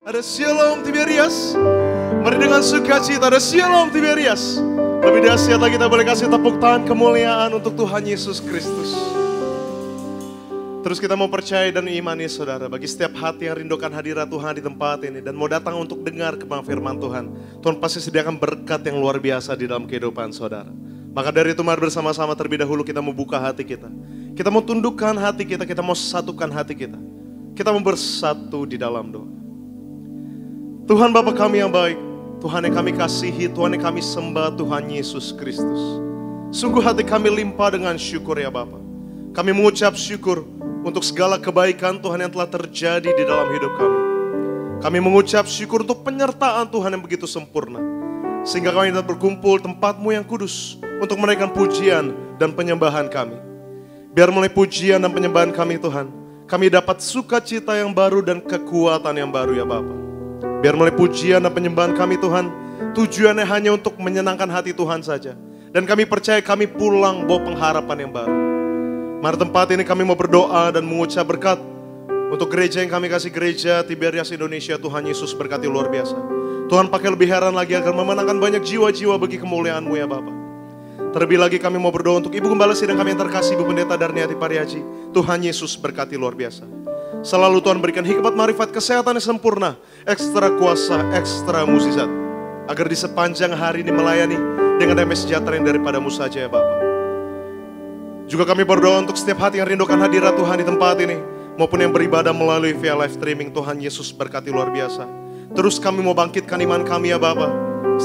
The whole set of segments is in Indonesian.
Ada Shalom Tiberias. Mari dengan sukacita, ada Shalom Tiberias. Lebih dahsyat lagi kita boleh kasih tepuk tangan kemuliaan untuk Tuhan Yesus Kristus. Terus kita mau percaya dan imani saudara, bagi setiap hati yang rindukan hadirat Tuhan di tempat ini dan mau datang untuk dengar kebenaran firman Tuhan, Tuhan pasti sediakan berkat yang luar biasa di dalam kehidupan saudara. Maka dari itu mari bersama-sama terlebih dahulu kita mau buka hati kita. Kita mau tundukkan hati kita mau satukan hati kita. Kita mau bersatu di dalam doa. Tuhan Bapa kami yang baik, Tuhan yang kami kasihi, Tuhan yang kami sembah, Tuhan Yesus Kristus. Sungguh hati kami limpah dengan syukur ya Bapa. Kami mengucap syukur untuk segala kebaikan Tuhan yang telah terjadi di dalam hidup kami. Kami mengucap syukur untuk penyertaan Tuhan yang begitu sempurna. Sehingga kami dapat berkumpul tempat-Mu yang kudus untuk menaikkan pujian dan penyembahan kami. Biar mulai pujian dan penyembahan kami Tuhan, kami dapat sukacita yang baru dan kekuatan yang baru ya Bapa. Biar mulai pujian dan penyembahan kami Tuhan, tujuannya hanya untuk menyenangkan hati Tuhan saja. Dan kami percaya kami pulang bawa pengharapan yang baru. Mari tempat ini kami mau berdoa dan mengucap berkat untuk gereja yang kami kasih, gereja Tiberias Indonesia. Tuhan Yesus berkati luar biasa. Tuhan pakai lebih heran lagi agar memenangkan banyak jiwa-jiwa bagi kemuliaan-Mu ya Bapa. Terlebih lagi kami mau berdoa untuk Ibu Gembala Sidang kami yang terkasih, Ibu Pendeta Darniati Pariaji. Tuhan Yesus berkati luar biasa. Selalu Tuhan berikan hikmat, marifat, kesehatan yang sempurna, ekstra kuasa, ekstra mukjizat, agar di sepanjang hari ini melayani dengan damai sejahtera yang daripada-Mu saja ya Bapa. Juga kami berdoa untuk setiap hati yang rindukan hadirat Tuhan di tempat ini, maupun yang beribadah melalui via live streaming. Tuhan Yesus berkati luar biasa. Terus kami mau bangkitkan iman kami ya Bapa.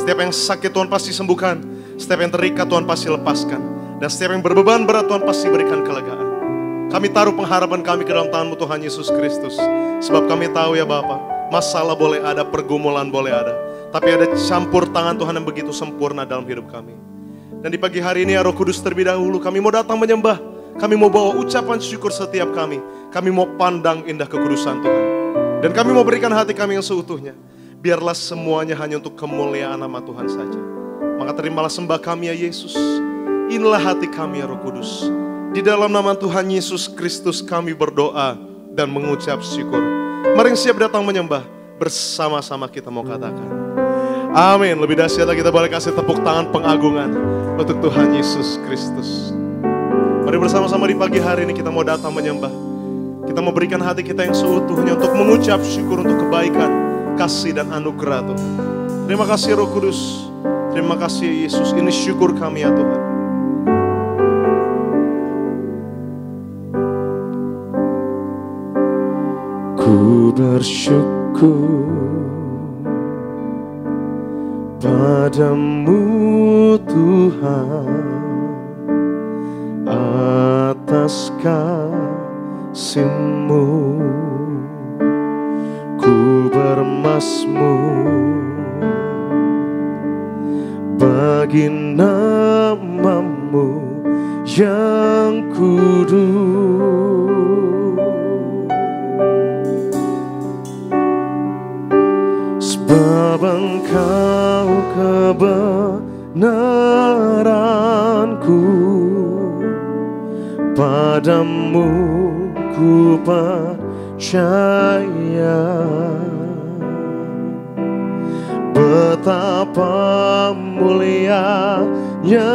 Setiap yang sakit Tuhan pasti sembuhkan, setiap yang terikat Tuhan pasti lepaskan, dan setiap yang berbeban berat Tuhan pasti berikan kelegaan. Kami taruh pengharapan kami ke dalam tangan-Mu Tuhan Yesus Kristus. Sebab kami tahu ya Bapa, masalah boleh ada, pergumulan boleh ada, tapi ada campur tangan Tuhan yang begitu sempurna dalam hidup kami. Dan di pagi hari ini ya Roh Kudus terlebih dahulu kami mau datang menyembah. Kami mau bawa ucapan syukur setiap kami. Kami mau pandang indah kekudusan Tuhan. Dan kami mau berikan hati kami yang seutuhnya. Biarlah semuanya hanya untuk kemuliaan nama Tuhan saja. Maka terimalah sembah kami ya Yesus. Inilah hati kami ya Roh Kudus. Di dalam nama Tuhan Yesus Kristus kami berdoa dan mengucap syukur. Mari yang siap datang menyembah, bersama-sama kita mau katakan amin. Lebih dahsyat lagi kita boleh kasih tepuk tangan pengagungan untuk Tuhan Yesus Kristus. Mari bersama-sama di pagi hari ini kita mau datang menyembah. Kita mau berikan hati kita yang seutuhnya untuk mengucap syukur untuk kebaikan, kasih dan anugerah Tuhan. Terima kasih Roh Kudus. Terima kasih Yesus. Ini syukur kami ya Tuhan. Ku bersyukur padamu Tuhan atas kasih-Mu. Ku bermazmur bagi nama-Mu yang kudus. Sebab Engkau kebenaranku, padamu ku percaya. Betapa mulianya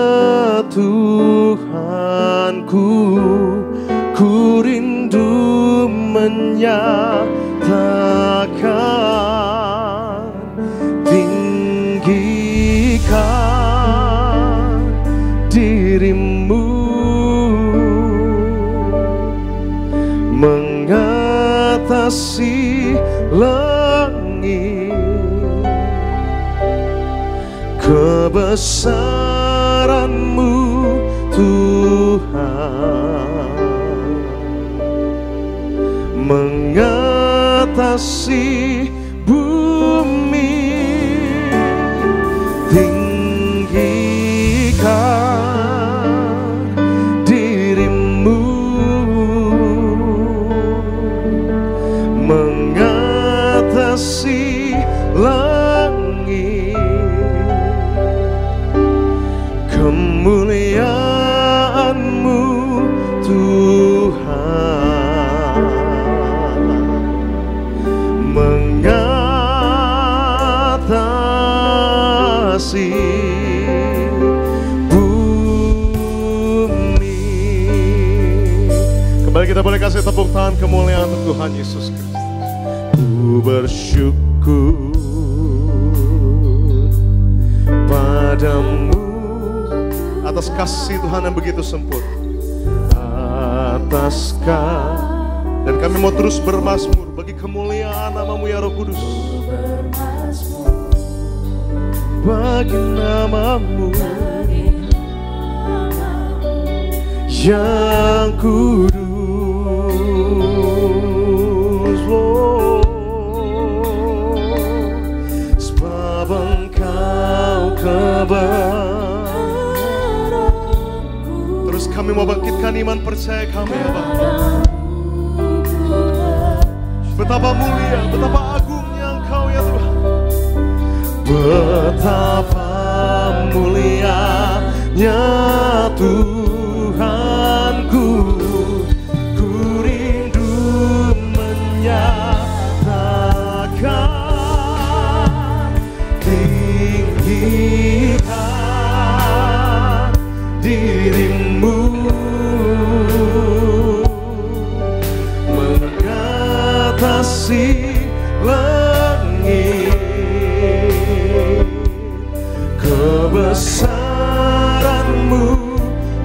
Tuhanku, ku rindu menyatakan, tinggikan diri-Mu, mengatasi langit. Kebesaran-Mu Tuhan mengatasi bumi. Tinggikan diri-Mu, mengatasi langit. Kemuliaan-Mu Tuhan mengatasi kita boleh kasih tepuk tangan kemuliaan untuk Tuhan Yesus Kristus. Ku bersyukur padamu atas kasih Tuhan yang begitu sempurna, atas dan kami mau terus bermazmur bagi kemuliaan nama-Mu ya Roh Kudus, bagi nama-Mu yang kudus. Sebab Engkau kebenaranku. Terus kami mau bangkitkan iman percaya kami ya Bapa. Betapa mulia, betapa agungnya Engkau ya Tuhan. Betapa mulianya Tuhanku, ku rindu menyatakan, tinggikan dirimu, mengatasi langit, kebesaran-Mu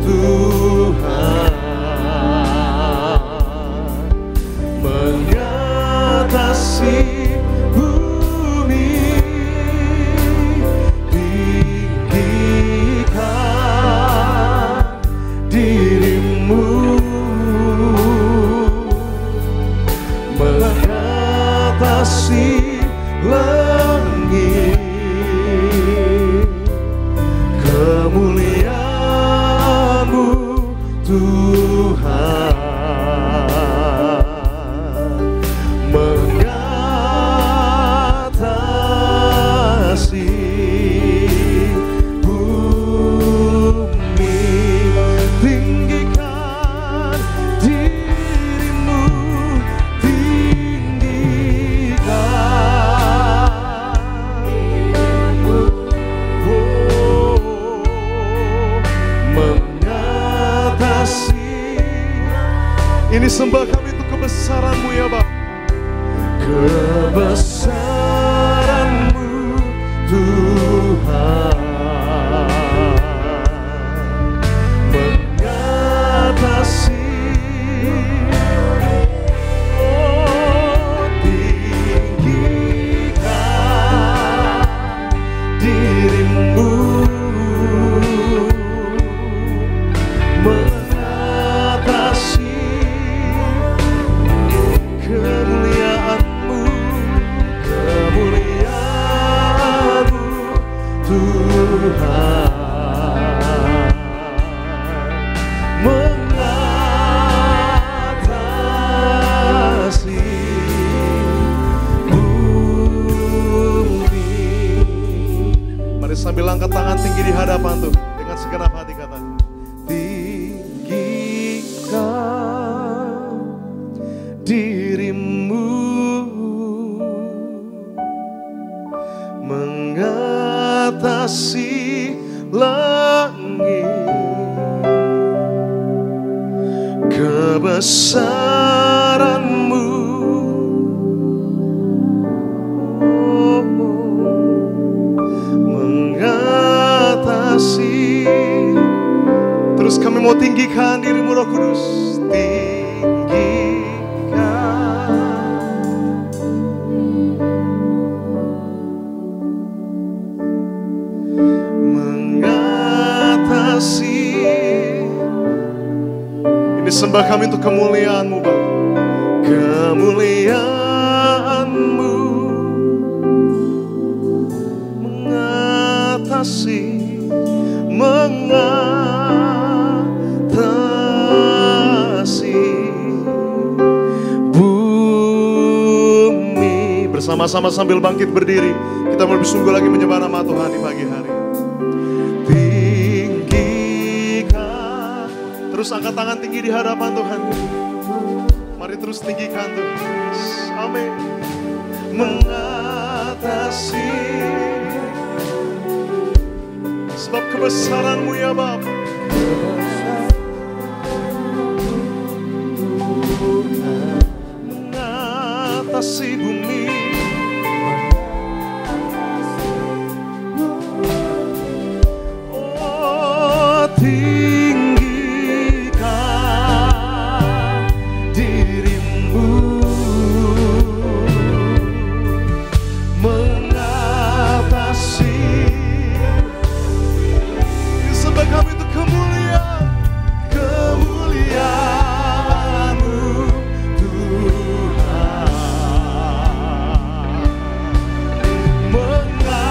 Tuhan, mengatasi bumi, tinggikan dirimu, mengatasi langit, kemuliaan-Mu Tuhan, mengatasi bumi, tinggikan dirimu, tinggikan dirimu, mengatasi. Ini sembah kami untuk kebesaran-Mu ya Bapa. Kebesaran-Mu Tuhan, mengatasi, tinggikan dirimu, mengatasi kemuliaan-Mu, kemuliaan-Mu Tuhan, mengatasi bumi. Mari sambil angkat tangan tinggi di hadapan Tuhan dengan segenap hati katakan, tinggikan dirimu, mengatasi langit, kebesaran-Mu, mengatasi. Terus kami mau tinggikan dirimu Roh Kudus, mengatasi. Ini sembah kami untuk kemuliaan-Mu Bapa, kemuliaan-Mu, mengatasi, mengatasi bumi. Bersama-sama sambil bangkit berdiri, kita mau bersungguh lagi menyembah nama Tuhan di pagi hari. Tinggikan, terus angkat tangan tinggi di hadapan Tuhan. Mari terus tinggikan Tuhan. Amin. Mengatasi, sebab kebesaran-Mu ya Bapa. mengatasi bumi. Oh, tinggikan dirimu, mengatasi. Sebab kami itu kemuliaan-Mu Tuhan, mengatasi.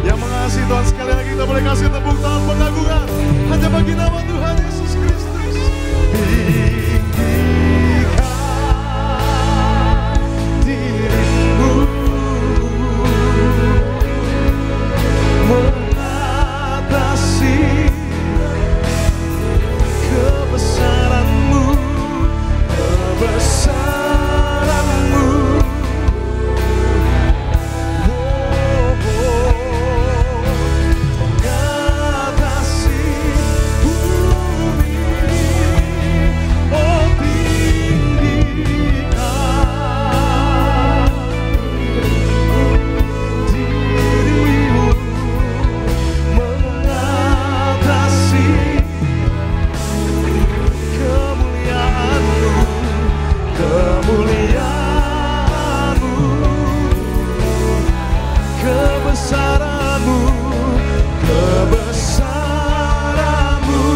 Yang mengasihi Tuhan, sekali lagi kita boleh kasih tepuk tangan pengagungan hanya bagi nama Tuhan Yesus Kristus. Tinggikan dirimu, mengatasi kebesaran-Mu, kebesaran-Mu. Mengatasi bumi, oh tinggikan dirimu, mengatasi kemuliaan-Mu, kemuliaan-Mu, kebesaran-Mu, kebesaran-Mu,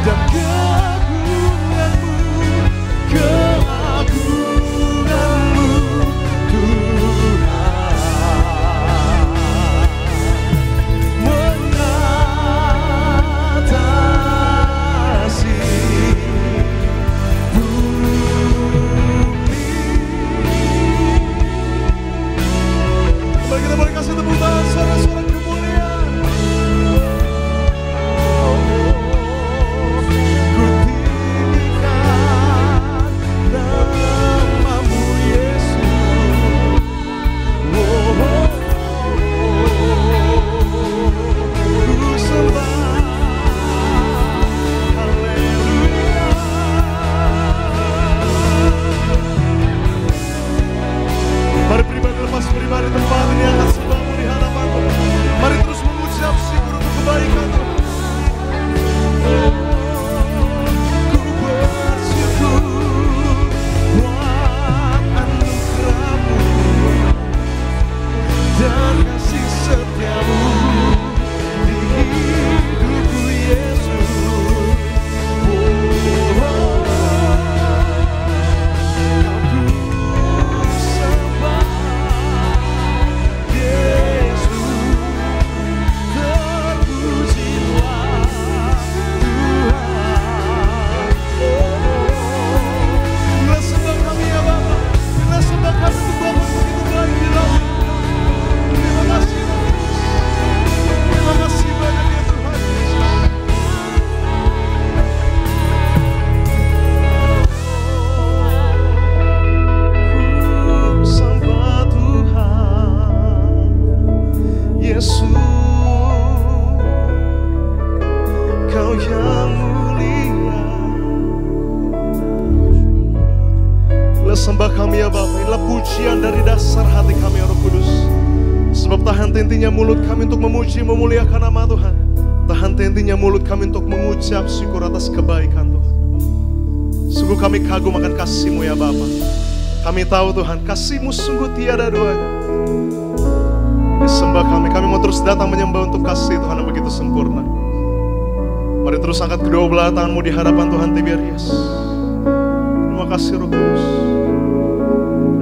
dan keagungan-Mu, keagungan-Mu Tuhan. Mengatasi bumi. Mari kita boleh kasih tepuk tangan, suara-suara kemuliaan. Ku tinggikan nama-Mu Yesus. Ku sembah, haleluya. Mari pribadi lepas pribadi tempat ini akan sembahmu di hadapan Tuhan. Mari terus mengucap syukur untuk kebaikan Tuhan. Ku bersyukur buat anugerah-Mu dan kasih setia-Mu di hidupku Yesus. Yesus, Kau yang mulia. Inilah sembah kami ya Bapa, inilah pujian dari dasar hati kami ya Roh Kudus. Sebab tak henti-hentinya mulut kami untuk memuji, memuliakan nama Tuhan. Tak henti-hentinya mulut kami untuk mengucap syukur atas kebaikan Tuhan. Sungguh kami kagum akan kasih-Mu ya Bapa. Kami tahu Tuhan, kasih-Mu sungguh tiada duanya. Sembah kami mau terus datang menyembah untuk kasih Tuhan yang begitu sempurna. Mari terus angkat kedua belah tanganmu di hadapan Tuhan Tiberias. Terima kasih Roh Kudus.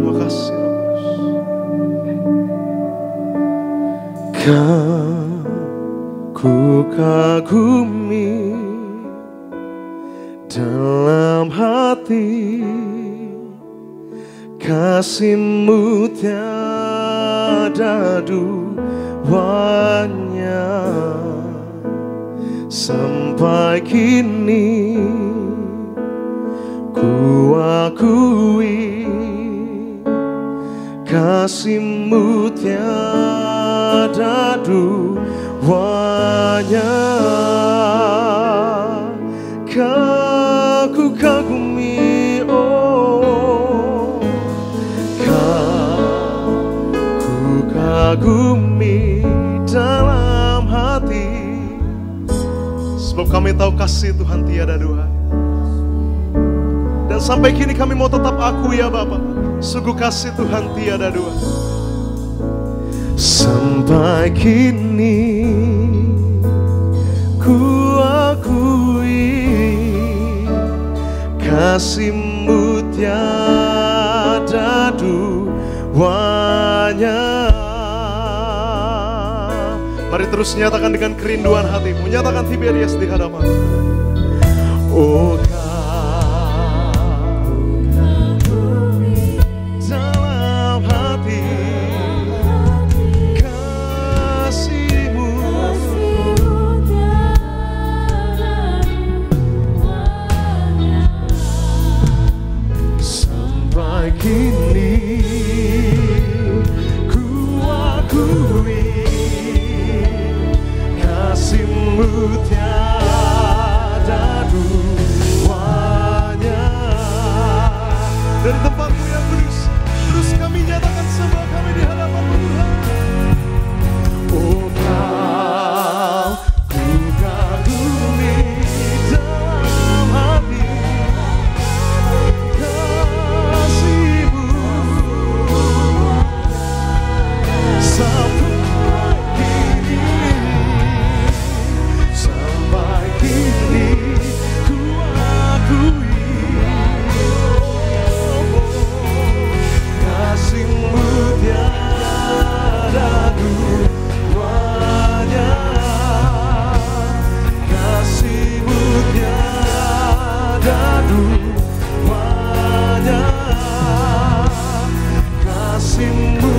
Terima kasih Roh Kudus. Ku kagumi dalam hati, kasih-Mu tiada duanya. Sampai kini ku akui kasih-Mu tiada duanya. Ku kagumi, oh, ku kagumi dalam hati. Sebab kami tahu kasih Tuhan tiada duanya. Dan sampai kini kami mau tetap akui ya Bapa, sungguh kasih Tuhan tiada dua. Sampai kini ku akui kasih-Mu tiada duanya. Mari terus nyatakan dengan kerinduan hatimu, nyatakan Tiberias di hadapan. Oh, kini ku akui kasih-Mu tiada duanya. Dari tempatmu yang kudus, terus kami nyatakan sembah kami di hadapan-Mu Tuhan. Oh, Kau ku kagumi dalam hati. Sampai kini ku akui kasih-Mu tiada duanya. Kasih-Mu tiada duanya. Kasih-Mu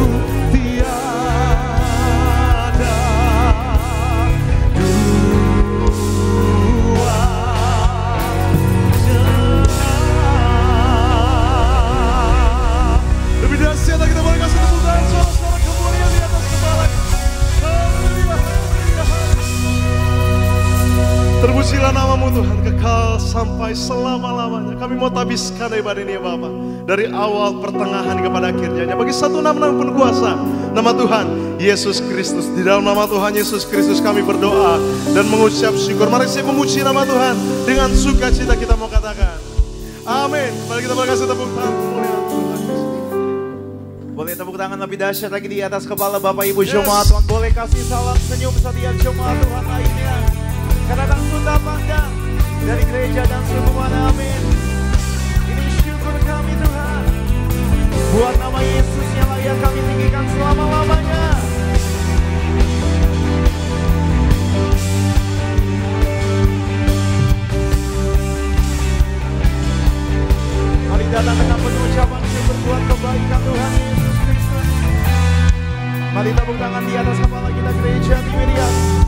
terpujilah nama-Mu Tuhan, kekal sampai selama-lamanya. Kami mau tabiskan ibadah ini ya Bapa, dari awal, pertengahan, kepada akhirnya. Bagi satu nama pun kuasa, nama Tuhan Yesus Kristus. Di dalam nama Tuhan Yesus Kristus kami berdoa dan mengucap syukur. Mari saya memuji nama Tuhan dengan sukacita, kita mau katakan amin. Mari kita berkasih tepuk tangan kemuliaan Tuhan. Boleh tepuk tangan lebih dahsyat lagi di atas kepala Bapak Ibu jemaat Tuhan. Boleh kasih salam senyum setiap jemaat Tuhan lainnya. Karena datang sunda pandang dari gereja dan semua, amin. Ini syukur kami Tuhan, buat nama Yesus yang layak kami tinggikan selama-lamanya. Mari datang dengan penuh ucapan syukur buat kebaikan Tuhan Yesus Kristus. Mari tepuk tangan di atas kepala kita gereja Tiberias.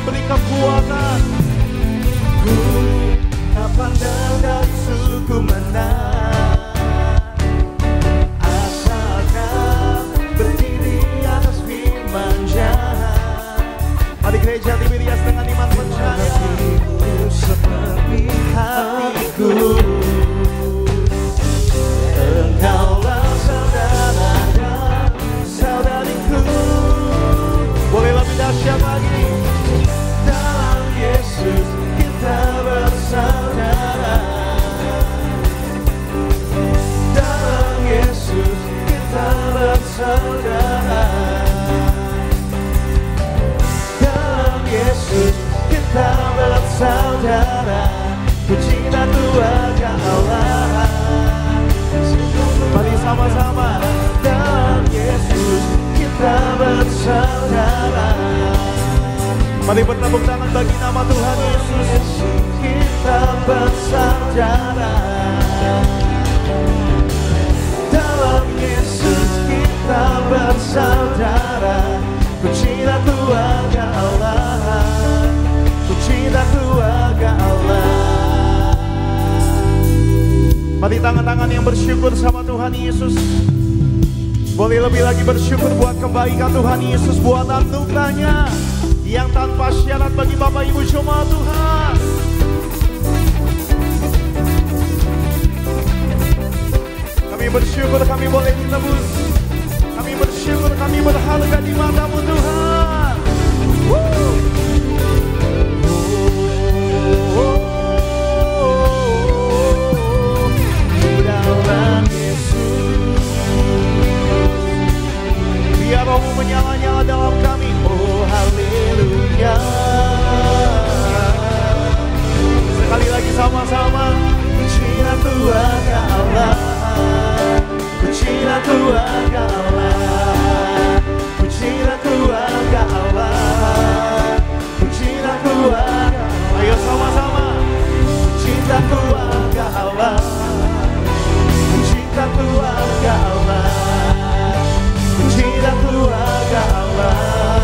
memberi kekuatan. Ku tak pandang dari suku mana, asalkan berdiri atas firman-Nya. Mari gereja Tiberias dengan iman percaya. Seperti hatiku, Engkaulah saudara dan saudariku. Boleh lebih dahsyat lagi. Dalam Yesus kita bersaudara. Dalam Yesus kita bersaudara. Dalam Yesus kita bersaudara. Puji dan doa Allah. Mari sama-sama. Dalam Yesus kita bersaudara. Mari bertepuk tangan bagi nama Tuhan Yesus. Kita bersaudara. Dalam Yesus kita bersaudara. Puji dan doa Allah. Puji dan doa Allah. Mari tangan-tangan yang bersyukur sama Tuhan Yesus. Boleh lebih lagi bersyukur buat kebaikan Tuhan Yesus, buat anugerah-Nya yang tanpa syarat bagi Bapak Ibu jemaat Tuhan. Kami bersyukur, kami boleh ditebus. Kami bersyukur, kami berharga di mata-Mu Tuhan. Dalam Yesus, biar Roh-Mu menyala-nyala dalam kami. Oh haleluya. Sekali lagi sama-sama. Pujilah Tuhan Allah. Pujilah Tuhan Allah. Pujilah Tuhan Allah. Pujilah Tuhan. Ayo sama-sama. Pujilah Tuhan Allah. Pujilah Tuhan Allah. Pujilah Tuhan Allah.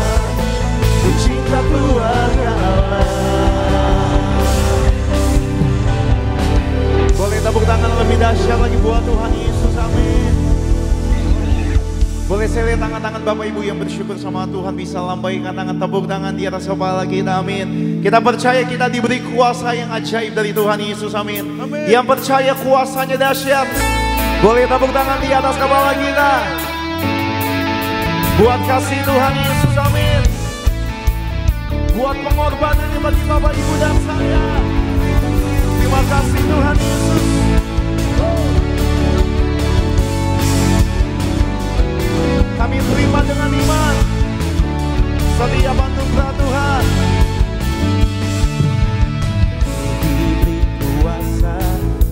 Pujilah Tuhan Allah. Boleh tepuk tangan lebih dahsyat lagi buat Tuhan Yesus, amin. Boleh saya lihat tangan-tangan Bapak Ibu yang bersyukur sama Tuhan, bisa lambaikan tangan, tepuk tangan di atas kepala kita, amin. Kita percaya kita diberi kuasa yang ajaib dari Tuhan Yesus, amin. Yang percaya kuasanya dahsyat, boleh tepuk tangan di atas kepala kita. Buat kasih Tuhan Yesus, amin. Buat pengorbanannya bagi Bapak Ibu dan saya. Terima kasih Tuhan Yesus. Kami terima dengan iman setiap anugerah Tuhan. Diberi kuasa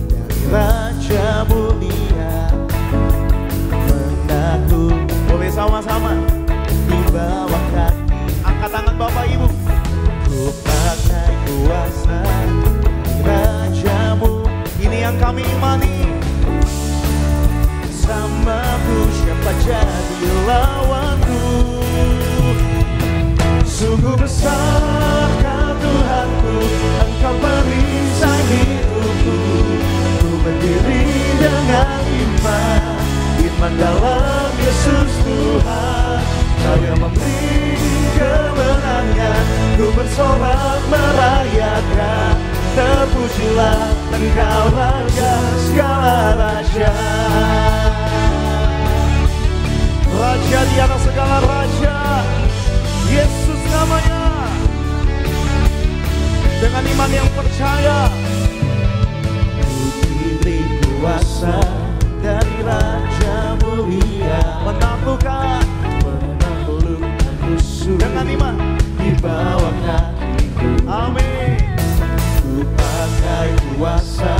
dari Raja Mulia, menakluk. Boleh sama-sama di bawah kaki. Angkat tangan Bapak Ibu. Ku pakai kuasa Rajamu. Ini yang kami imani. Samaku siapa jadi lawanku. Sungguh besarkah Tuhanku, Engkau perisai hidupku. Ku berdiri dengan iman, iman dalam Yesus Tuhan. Kau yang memberi kemenangan, ku bersorak merayakan. Terpujilah Engkau Raja segala raja. Raja di atas segala raja, Yesus namanya. Dengan iman yang percaya, ku diberi kuasa dari Raja Mulia, menaklukkan musuh. Dengan iman di bawah kakiku, amin. Ku pakai kuasa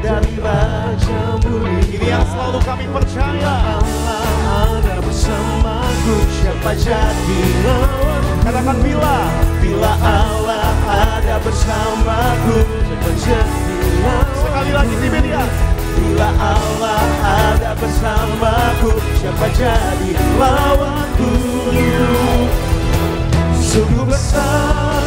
dari Raja Mulia. Ini yang selalu kami percaya. Allah ada bersamaku, siapa jadi lawan? Katakan bila Allah ada bersamaku, siapa jadi lawan? Sekali lagi di media. Bila Allah ada bersamaku, siapa jadi lawanku? Sungguh besar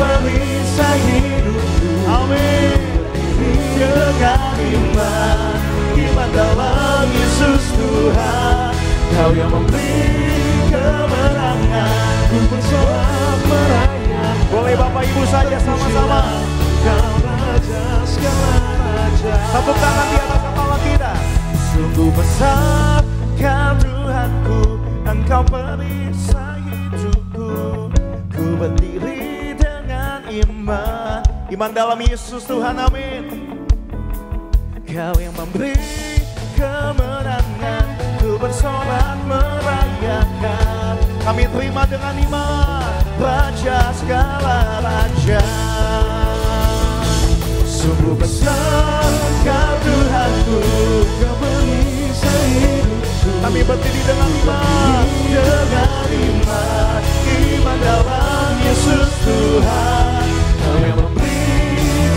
perisai hidupku. Amin. Dengan iman dalam Yesus Tuhan, Kau yang memberi kemenangan, ku bersorak merayakan. Boleh Bapak Ibu saja sama-sama. Kau Raja segala raja. Tepuk tangan di atas kepala kita. Sungguh besar Kau Tuhanku, Engkau perisai hidupku. Ku berdiri dengan iman, iman dalam Yesus Tuhan, amin. Kau yang memberi kemenangan, ku bersorak merayakan. Kami terima dengan iman, Raja segala raja. Sungguh besar Kau Tuhanku, Kau perisai hidupku. Kami berdiri dengan iman, iman dalam Yesus Tuhan. Kau yang memberi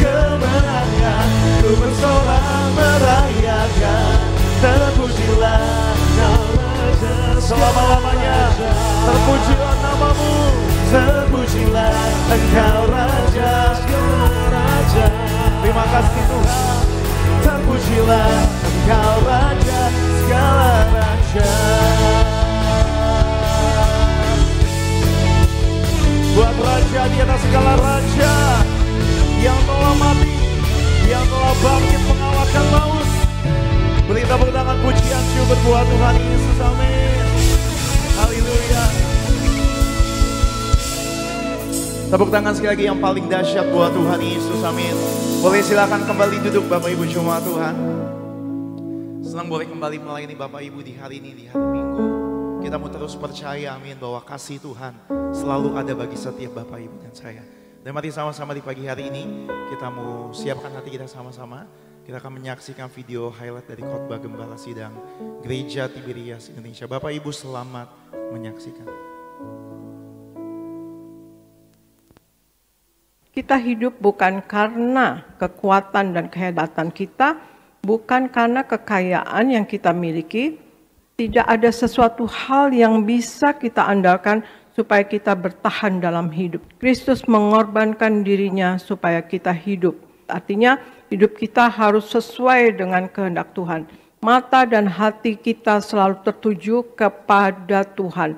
kemenangan, ku bersorak merayakan. Terpujilah Kau Raja selama-lamanya, terpujilah namamu, terpujilah Engkau Raja segala raja. Terima kasih Tuhan, terpujilah Engkau Raja segala raja. Buat Raja di atas segala raja, yang telah mati, yang telah bangkit mengalahkan maut, beri tepuk tangan pujian syukur buat Tuhan Yesus, amin. Haleluya. Tepuk tangan sekali lagi yang paling dahsyat buat Tuhan Yesus, amin. Boleh silakan kembali duduk Bapak Ibu jemaat Tuhan. Senang boleh kembali melayani Bapak Ibu di hari ini, di hari Minggu. Kita mau terus percaya, amin, bahwa kasih Tuhan selalu ada bagi setiap Bapak Ibu dan saya. Dan mari sama-sama di pagi hari ini kita mau siapkan hati kita sama-sama. Kita akan menyaksikan video highlight dari khotbah Gembala Sidang Gereja Tiberias Indonesia. Bapak Ibu selamat menyaksikan. Kita hidup bukan karena kekuatan dan kehebatan kita, bukan karena kekayaan yang kita miliki. Tidak ada sesuatu hal yang bisa kita andalkan supaya kita bertahan dalam hidup. Kristus mengorbankan dirinya supaya kita hidup. Artinya hidup kita harus sesuai dengan kehendak Tuhan. Mata dan hati kita selalu tertuju kepada Tuhan.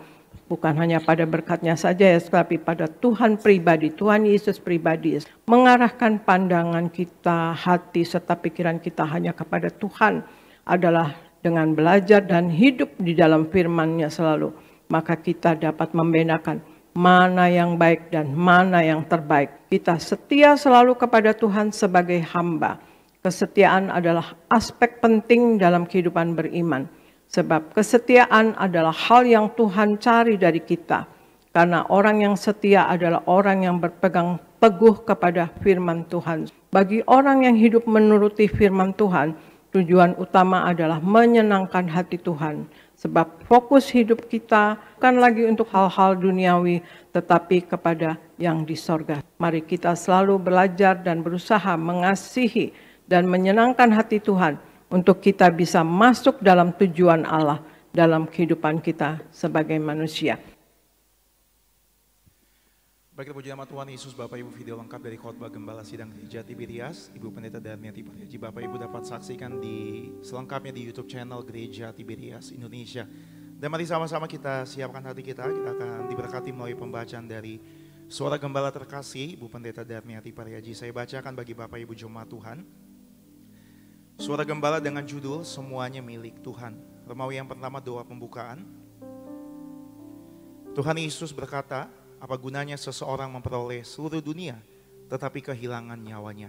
Bukan hanya pada berkat-Nya saja ya, tetapi pada Tuhan pribadi, Tuhan Yesus pribadi. Mengarahkan pandangan kita, hati serta pikiran kita hanya kepada Tuhan adalah dengan belajar dan hidup di dalam firman-Nya selalu. Maka kita dapat membedakan mana yang baik dan mana yang terbaik. Kita setia selalu kepada Tuhan sebagai hamba. Kesetiaan adalah aspek penting dalam kehidupan beriman. Sebab kesetiaan adalah hal yang Tuhan cari dari kita. Karena orang yang setia adalah orang yang berpegang teguh kepada firman Tuhan. Bagi orang yang hidup menuruti firman Tuhan, tujuan utama adalah menyenangkan hati Tuhan. Sebab fokus hidup kita bukan lagi untuk hal-hal duniawi, tetapi kepada yang di sorga. Mari kita selalu belajar dan berusaha mengasihi dan menyenangkan hati Tuhan, untuk kita bisa masuk dalam tujuan Allah dalam kehidupan kita sebagai manusia. Baik, puji nama Tuhan Yesus. Bapak Ibu, video lengkap dari khotbah Gembala Sidang Gereja Tiberias, Ibu Pendeta Darmiati Paryaji, Bapak Ibu dapat saksikan di selengkapnya di YouTube channel Gereja Tiberias Indonesia. Dan mari sama-sama kita siapkan hati kita akan diberkati melalui pembacaan dari Suara Gembala Terkasih, Ibu Pendeta Darmiati Paryaji. Saya bacakan bagi Bapak Ibu jemaat Tuhan. Suara Gembala dengan judul Semuanya Milik Tuhan. Romawi yang pertama, doa pembukaan. Tuhan Yesus berkata, apa gunanya seseorang memperoleh seluruh dunia tetapi kehilangan nyawanya?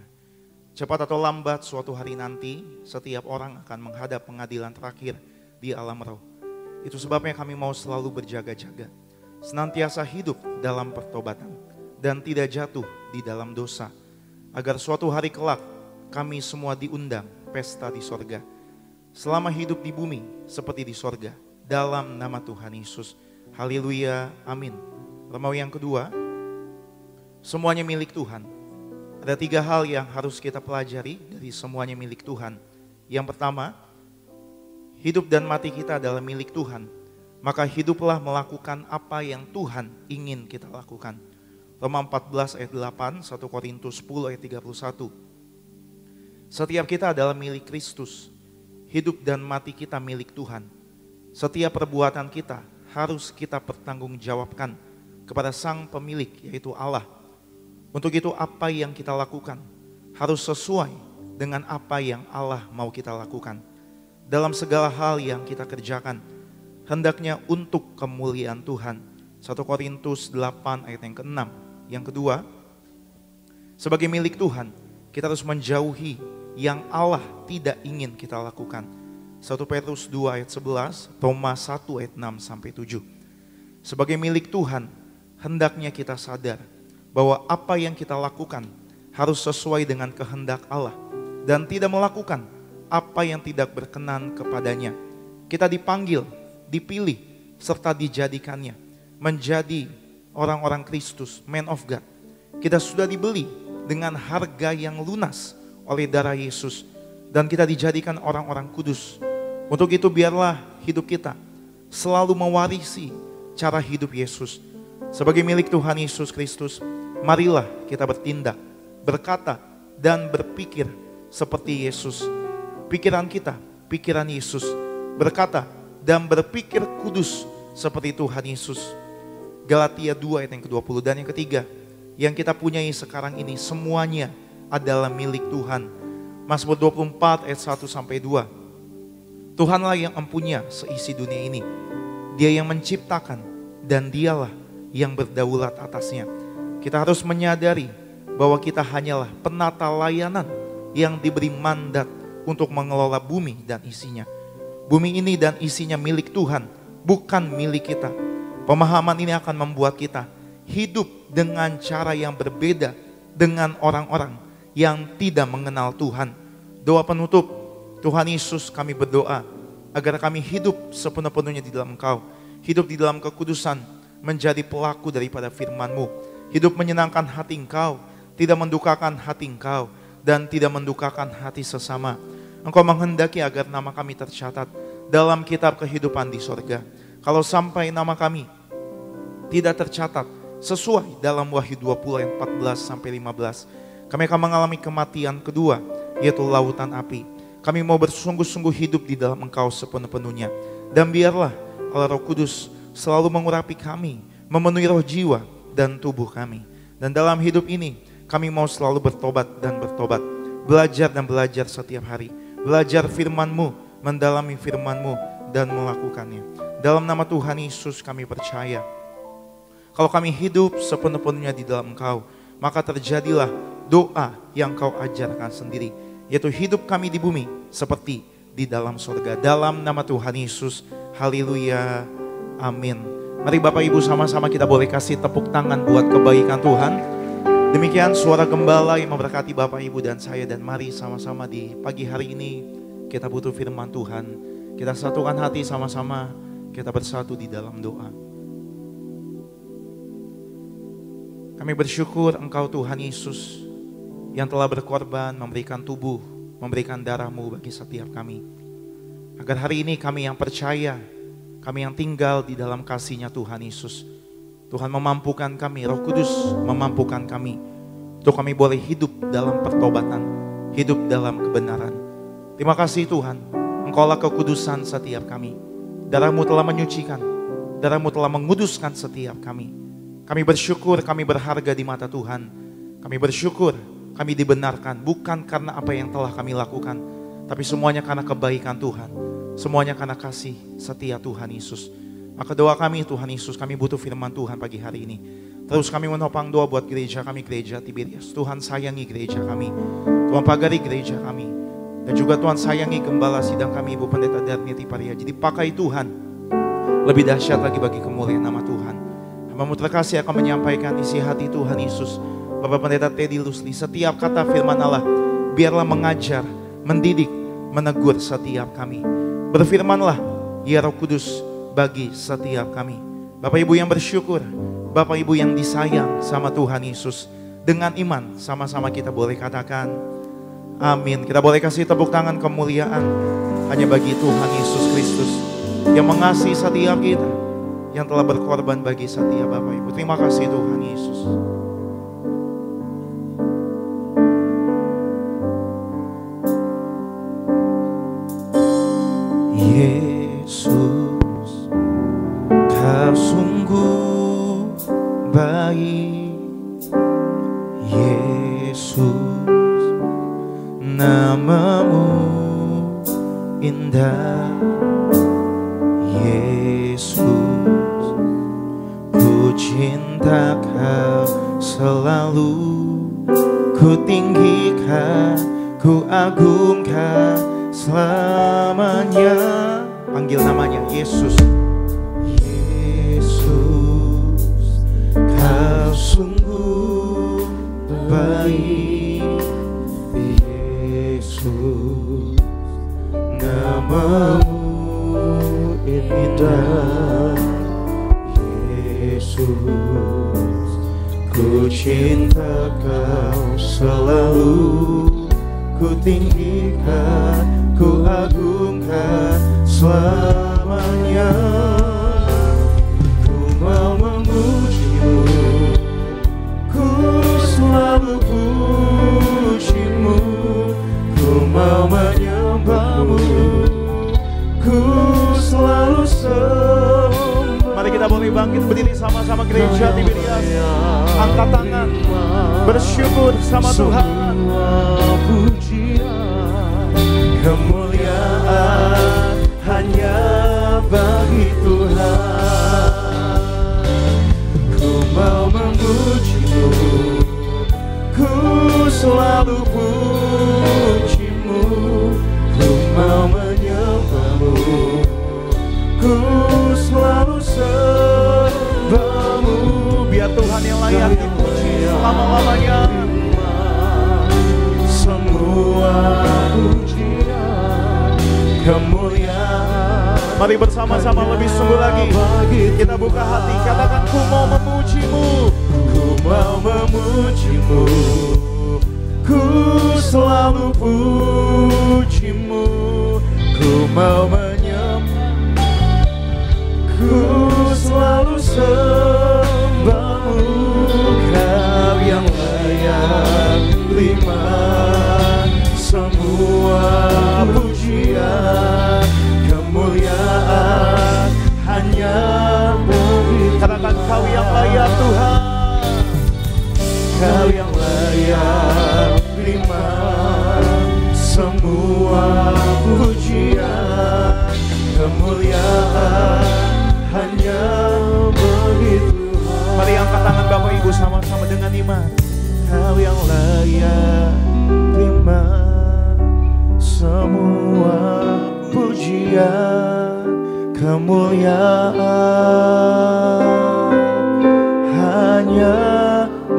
Cepat atau lambat suatu hari nanti setiap orang akan menghadap pengadilan terakhir di alam roh. Itu sebabnya kami mau selalu berjaga-jaga, senantiasa hidup dalam pertobatan dan tidak jatuh di dalam dosa, agar suatu hari kelak kami semua diundang pesta di sorga. Selama hidup di bumi seperti di sorga, dalam nama Tuhan Yesus. Haleluya, amin. Romawi yang kedua, semuanya milik Tuhan. Ada 3 hal yang harus kita pelajari dari semuanya milik Tuhan. Yang pertama, hidup dan mati kita adalah milik Tuhan. Maka hiduplah melakukan apa yang Tuhan ingin kita lakukan. Roma 14 ayat 8, 1 Korintus 10 ayat 31. Setiap kita adalah milik Kristus. Hidup dan mati kita milik Tuhan. Setiap perbuatan kita harus kita pertanggungjawabkan kepada Sang Pemilik, yaitu Allah. Untuk itu apa yang kita lakukan harus sesuai dengan apa yang Allah mau kita lakukan. Dalam segala hal yang kita kerjakan, hendaknya untuk kemuliaan Tuhan. 1 Korintus 8 ayat yang ke-6. Yang kedua, sebagai milik Tuhan, kita harus menjauhi yang Allah tidak ingin kita lakukan. 1 Petrus 2 ayat 11, Roma 1 ayat 6 sampai 7. Sebagai milik Tuhan, hendaknya kita sadar bahwa apa yang kita lakukan harus sesuai dengan kehendak Allah dan tidak melakukan apa yang tidak berkenan kepadanya. Kita dipanggil, dipilih, serta dijadikannya menjadi orang-orang Kristus, man of God. Kita sudah dibeli dengan harga yang lunas oleh darah Yesus, dan kita dijadikan orang-orang kudus. Untuk itu biarlah hidup kita selalu mewarisi cara hidup Yesus. Sebagai milik Tuhan Yesus Kristus, marilah kita bertindak, berkata, dan berpikir seperti Yesus. Pikiran kita, pikiran Yesus, berkata dan berpikir kudus seperti Tuhan Yesus. Galatia 2 ayat yang ke-20. Dan yang ketiga, yang kita punyai sekarang ini semuanya adalah milik Tuhan. Mazmur 24 ayat 1 sampai 2. Tuhanlah yang empunya seisi dunia ini. Dia yang menciptakan dan dialah yang berdaulat atasnya. Kita harus menyadari bahwa kita hanyalah penata layanan yang diberi mandat untuk mengelola bumi dan isinya. Bumi ini dan isinya milik Tuhan, bukan milik kita. Pemahaman ini akan membuat kita hidup dengan cara yang berbeda dengan orang-orang yang tidak mengenal Tuhan. Doa penutup, Tuhan Yesus, kami berdoa agar kami hidup sepenuh-penuhnya di dalam Engkau, hidup di dalam kekudusan, menjadi pelaku daripada firman-Mu, hidup menyenangkan hati Engkau, tidak mendukakan hati Engkau, dan tidak mendukakan hati sesama. Engkau menghendaki agar nama kami tercatat dalam kitab kehidupan di sorga. Kalau sampai nama kami tidak tercatat sesuai dalam Wahyu 20 ayat 14 sampai 15, kami akan mengalami kematian kedua, yaitu lautan api. Kami mau bersungguh-sungguh hidup di dalam Engkau sepenuh-penuhnya. Dan biarlah Allah Roh Kudus selalu mengurapi kami, memenuhi roh, jiwa, dan tubuh kami. Dan dalam hidup ini kami mau selalu bertobat dan bertobat, belajar dan belajar setiap hari, belajar firman-Mu, mendalami firman-Mu, dan melakukannya. Dalam nama Tuhan Yesus kami percaya, kalau kami hidup sepenuh-penuhnya di dalam Engkau, maka terjadilah doa yang Kau ajarkan sendiri, yaitu hidup kami di bumi seperti di dalam surga. Dalam nama Tuhan Yesus, haleluya, amin. Mari Bapak Ibu sama-sama kita boleh kasih tepuk tangan buat kebaikan Tuhan. Demikian suara gembala yang memberkati Bapak Ibu dan saya, dan mari sama-sama di pagi hari ini kita butuh firman Tuhan. Kita satukan hati sama-sama, kita bersatu di dalam doa. Kami bersyukur Engkau Tuhan Yesus yang telah berkorban, memberikan tubuh, memberikan darah-Mu bagi setiap kami. Agar hari ini kami yang percaya, kami yang tinggal di dalam kasih-Nya Tuhan Yesus, Tuhan memampukan kami, Roh Kudus memampukan kami untuk kami boleh hidup dalam pertobatan, hidup dalam kebenaran. Terima kasih Tuhan, Engkaulah kekudusan setiap kami. Darah-Mu telah menyucikan, darah-Mu telah menguduskan setiap kami. Kami bersyukur, kami berharga di mata Tuhan. Kami bersyukur, kami dibenarkan bukan karena apa yang telah kami lakukan, tapi semuanya karena kebaikan Tuhan, semuanya karena kasih setia Tuhan Yesus. Maka doa kami Tuhan Yesus, kami butuh firman Tuhan pagi hari ini. Terus kami menopang doa buat gereja kami, gereja Tiberias. Tuhan sayangi gereja kami, Tuhan pagari gereja kami, dan juga Tuhan sayangi gembala sidang kami, Ibu Pendeta Darniti Pariaji. Dipakai Tuhan lebih dahsyat lagi bagi kemuliaan nama Tuhan. Hamba-Mu terkasih akan menyampaikan isi hati Tuhan Yesus. Bapak Pendeta Teddy Lusli, setiap kata firman Allah biarlah mengajar, mendidik, menegur setiap kami. Berfirmanlah ya Roh Kudus bagi setiap kami. Bapak Ibu yang bersyukur, Bapak Ibu yang disayang sama Tuhan Yesus, dengan iman sama-sama kita boleh katakan amin. Kita boleh kasih tepuk tangan kemuliaan hanya bagi Tuhan Yesus Kristus yang mengasihi setiap kita, yang telah berkorban bagi setiap Bapak Ibu. Terima kasih Tuhan Yesus. Yesus, namamu indah. Yesus, ku cinta Kau selalu, ku tinggikan, ku agungkan selamanya. Panggil namanya Yesus. Yesus, Kau sungguh baik. Yesus, namamu indah. Yesus, ku cinta Kau selalu, ku tinggikan, ku agungkan selamanya. Ku mau memujimu, ku selalu pujimu, ku mau menyembahmu, ku selalu sembah. Mari kita boleh bangkit berdiri sama-sama gereja Tiberias. Angkat tangan, bersyukur sama Tuhan. Pujian, kemuliaan hanya bagi Tuhan. Ku mau memujimu, ku selalu pujimu, ku mau menyembahmu, ku selalu sembahmu. Biar Tuhan yang layak dipuji selama-lamanya. Semua pujian, kemuliaan. Mari bersama-sama lebih sungguh lagi. Kita buka hati, katakan ku mau memujimu, ku mau memujimu, ku selalu pujimu, ku mau menyembah, ku selalu sembahmu. Kau yang layak terima semua pujian, kemuliaan hanya bagi. Katakan Kau yang layak Tuhan, Kau yang layak terima semua pujian, kemuliaan hanya bagi Tuhan. Mari angkat tangan Bapak Ibu sama-sama dengan iman. Kau yang layak terima semua pujian, kemuliaan hanya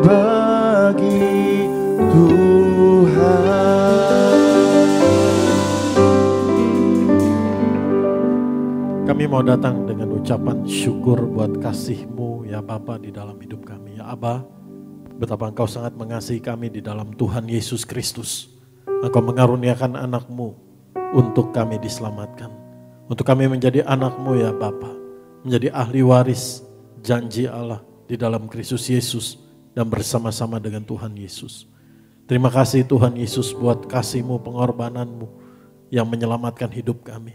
bagi Tuhan. Kami mau datang dengan ucapan syukur buat kasih-Mu ya Bapa di dalam hidup kami. Ya Aba, betapa Engkau sangat mengasihi kami di dalam Tuhan Yesus Kristus. Engkau mengaruniakan anak-Mu untuk kami diselamatkan. Untuk kami menjadi anak-Mu ya Bapa. Menjadi ahli waris janji Allah di dalam Kristus Yesus. Dan bersama-sama dengan Tuhan Yesus. Terima kasih Tuhan Yesus buat kasih-Mu, pengorbanan-Mu yang menyelamatkan hidup kami.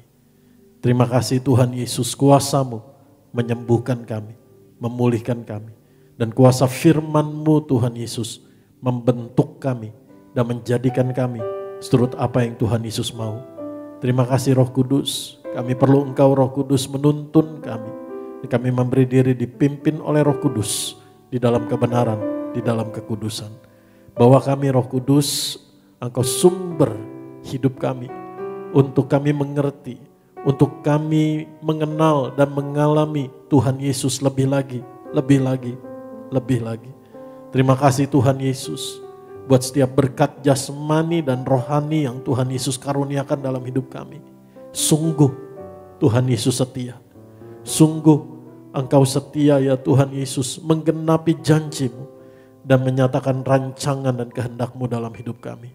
Terima kasih Tuhan Yesus, kuasa-Mu menyembuhkan kami, memulihkan kami. Dan kuasa firman-Mu Tuhan Yesus membentuk kami dan menjadikan kami seturut apa yang Tuhan Yesus mau. Terima kasih Roh Kudus, kami perlu Engkau Roh Kudus menuntun kami. Kami memberi diri dipimpin oleh Roh Kudus di dalam kebenaran, di dalam kekudusan. Bahwa kami Roh Kudus, Engkau sumber hidup kami. Untuk kami mengerti, untuk kami mengenal dan mengalami Tuhan Yesus lebih lagi, lebih lagi, lebih lagi. Terima kasih Tuhan Yesus buat setiap berkat jasmani dan rohani yang Tuhan Yesus karuniakan dalam hidup kami. Sungguh Tuhan Yesus setia. Sungguh Engkau setia ya Tuhan Yesus menggenapi janji-Mu dan menyatakan rancangan dan kehendak-Mu dalam hidup kami.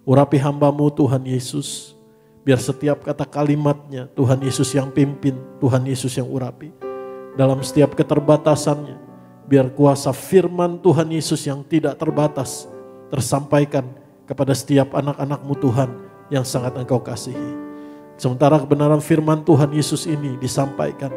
Urapi hamba-Mu Tuhan Yesus, biar setiap kata kalimatnya Tuhan Yesus yang pimpin, Tuhan Yesus yang urapi. Dalam setiap keterbatasannya, biar kuasa firman Tuhan Yesus yang tidak terbatas tersampaikan kepada setiap anak-anak-Mu Tuhan yang sangat Engkau kasihi. Sementara kebenaran firman Tuhan Yesus ini disampaikan,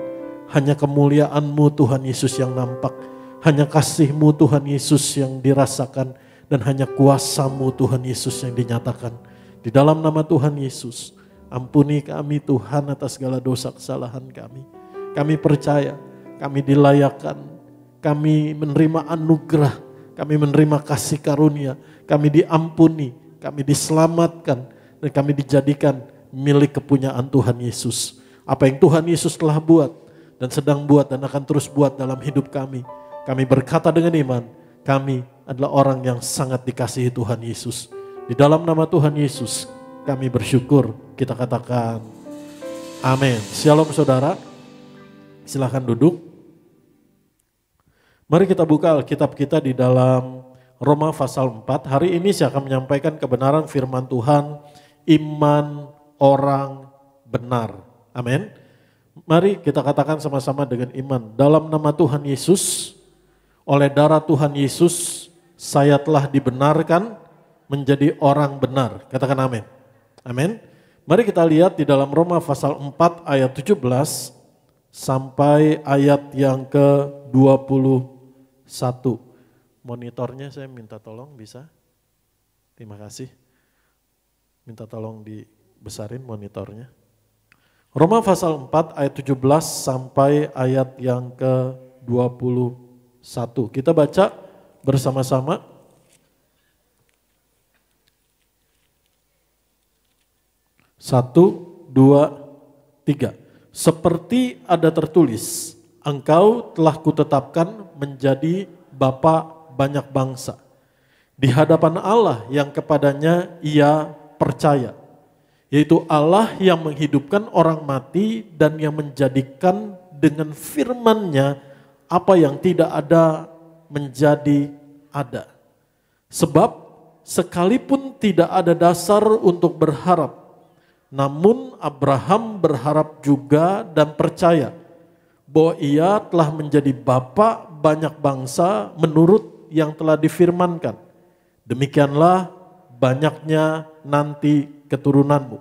hanya kemuliaan-Mu Tuhan Yesus yang nampak. Hanya kasih-Mu Tuhan Yesus yang dirasakan dan hanya kuasa-Mu Tuhan Yesus yang dinyatakan. Di dalam nama Tuhan Yesus, ampuni kami Tuhan atas segala dosa kesalahan kami. Kami percaya, kami dilayakkan, kami menerima anugerah, kami menerima kasih karunia, kami diampuni, kami diselamatkan, dan kami dijadikan milik kepunyaan Tuhan Yesus. Apa yang Tuhan Yesus telah buat dan sedang buat dan akan terus buat dalam hidup kami. Kami berkata dengan iman, kami adalah orang yang sangat dikasihi Tuhan Yesus. Di dalam nama Tuhan Yesus kami bersyukur, kita katakan amin. Shalom saudara, silakan duduk. Mari kita buka Alkitab kita di dalam Roma pasal 4. Hari ini saya akan menyampaikan kebenaran firman Tuhan, iman orang benar. Amin. Mari kita katakan sama-sama dengan iman. Dalam nama Tuhan Yesus, oleh darah Tuhan Yesus, saya telah dibenarkan menjadi orang benar. Katakan amin. Amin. Mari kita lihat di dalam Roma pasal 4 ayat 17 sampai ayat yang ke-21. Monitornya saya minta tolong bisa? Terima kasih. Minta tolong dibesarin monitornya. Roma pasal 4 ayat 17 sampai ayat yang ke-21. Kita baca bersama-sama. 1, 2, 3. Seperti ada tertulis, engkau telah kutetapkan menjadi bapa banyak bangsa di hadapan Allah yang kepadanya ia percaya, yaitu Allah yang menghidupkan orang mati dan yang menjadikan dengan firman-Nya apa yang tidak ada menjadi ada. Sebab sekalipun tidak ada dasar untuk berharap, namun Abraham berharap juga dan percaya bahwa ia telah menjadi bapa banyak bangsa menurut yang telah difirmankan. Demikianlah banyaknya nanti keturunanmu.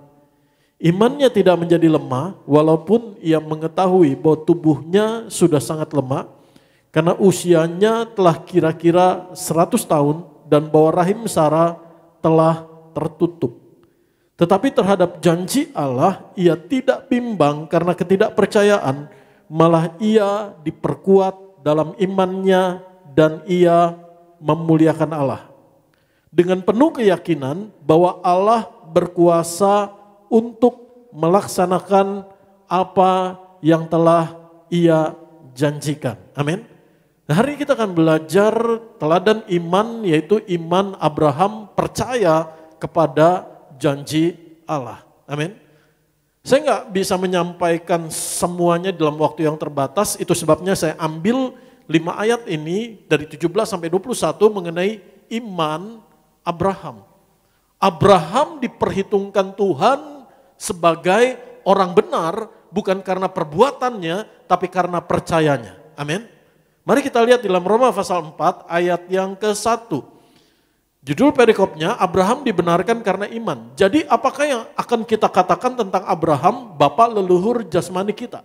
Imannya tidak menjadi lemah walaupun ia mengetahui bahwa tubuhnya sudah sangat lemah karena usianya telah kira-kira 100 tahun dan bahwa rahim Sarah telah tertutup. Tetapi terhadap janji Allah ia tidak bimbang karena ketidakpercayaan, malah ia diperkuat dalam imannya dan ia memuliakan Allah. Dengan penuh keyakinan bahwa Allah berkuasa untuk melaksanakan apa yang telah ia janjikan. Amin. Nah, hari ini kita akan belajar teladan iman, yaitu iman Abraham percaya kepada janji Allah. Amin. Saya nggak bisa menyampaikan semuanya dalam waktu yang terbatas, itu sebabnya saya ambil 5 ayat ini dari 17 sampai 21 mengenai iman Abraham. Abraham diperhitungkan Tuhan sebagai orang benar bukan karena perbuatannya tapi karena percayanya. Amin. Mari kita lihat di dalam Roma pasal 4 ayat yang ke-1. Judul perikopnya, Abraham dibenarkan karena iman. Jadi apakah yang akan kita katakan tentang Abraham, bapak leluhur jasmani kita?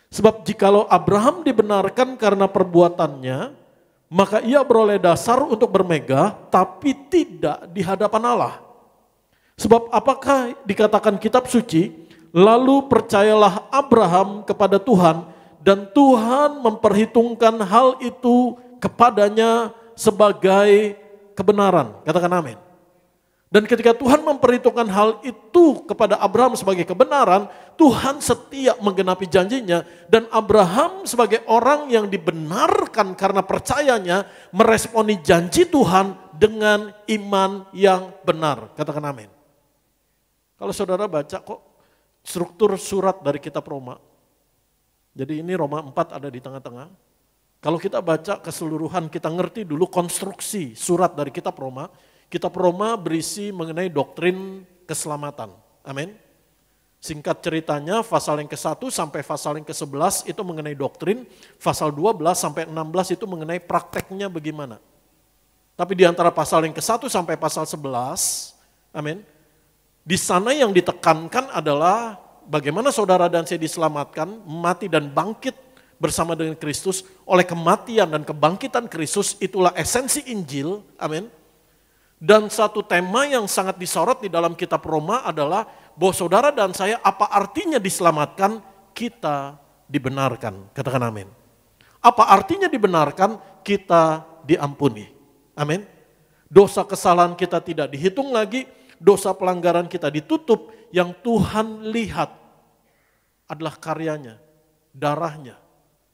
Sebab jikalau Abraham dibenarkan karena perbuatannya, maka ia beroleh dasar untuk bermegah, tapi tidak di hadapan Allah. Sebab apakah dikatakan kitab suci, lalu percayalah Abraham kepada Tuhan, dan Tuhan memperhitungkan hal itu kepadanya sebagai kebenaran. Katakan amin. Dan ketika Tuhan memperhitungkan hal itu kepada Abraham sebagai kebenaran, Tuhan setia menggenapi janjinya, dan Abraham sebagai orang yang dibenarkan karena percayanya meresponi janji Tuhan dengan iman yang benar. Katakan amin. Kalau saudara baca kok struktur surat dari kitab Roma. Jadi ini Roma 4 ada di tengah-tengah. Kalau kita baca keseluruhan, kita ngerti dulu konstruksi surat dari kitab Roma. Kitab Roma berisi mengenai doktrin keselamatan. Amin. Singkat ceritanya, pasal yang ke-1 sampai pasal yang ke-11 itu mengenai doktrin. Pasal 12 sampai 16 itu mengenai prakteknya bagaimana. Tapi di antara pasal yang ke-1 sampai pasal 11, amin. Di sana yang ditekankan adalah bagaimana saudara dan saya diselamatkan, mati dan bangkit bersama dengan Kristus oleh kematian dan kebangkitan Kristus, itulah esensi Injil, amin. Dan satu tema yang sangat disorot di dalam kitab Roma adalah bahwa saudara dan saya, apa artinya diselamatkan? Kita dibenarkan, katakan amin. Apa artinya dibenarkan? Kita diampuni, amin. Dosa kesalahan kita tidak dihitung lagi, dosa pelanggaran kita ditutup, yang Tuhan lihat adalah karyanya, darahnya,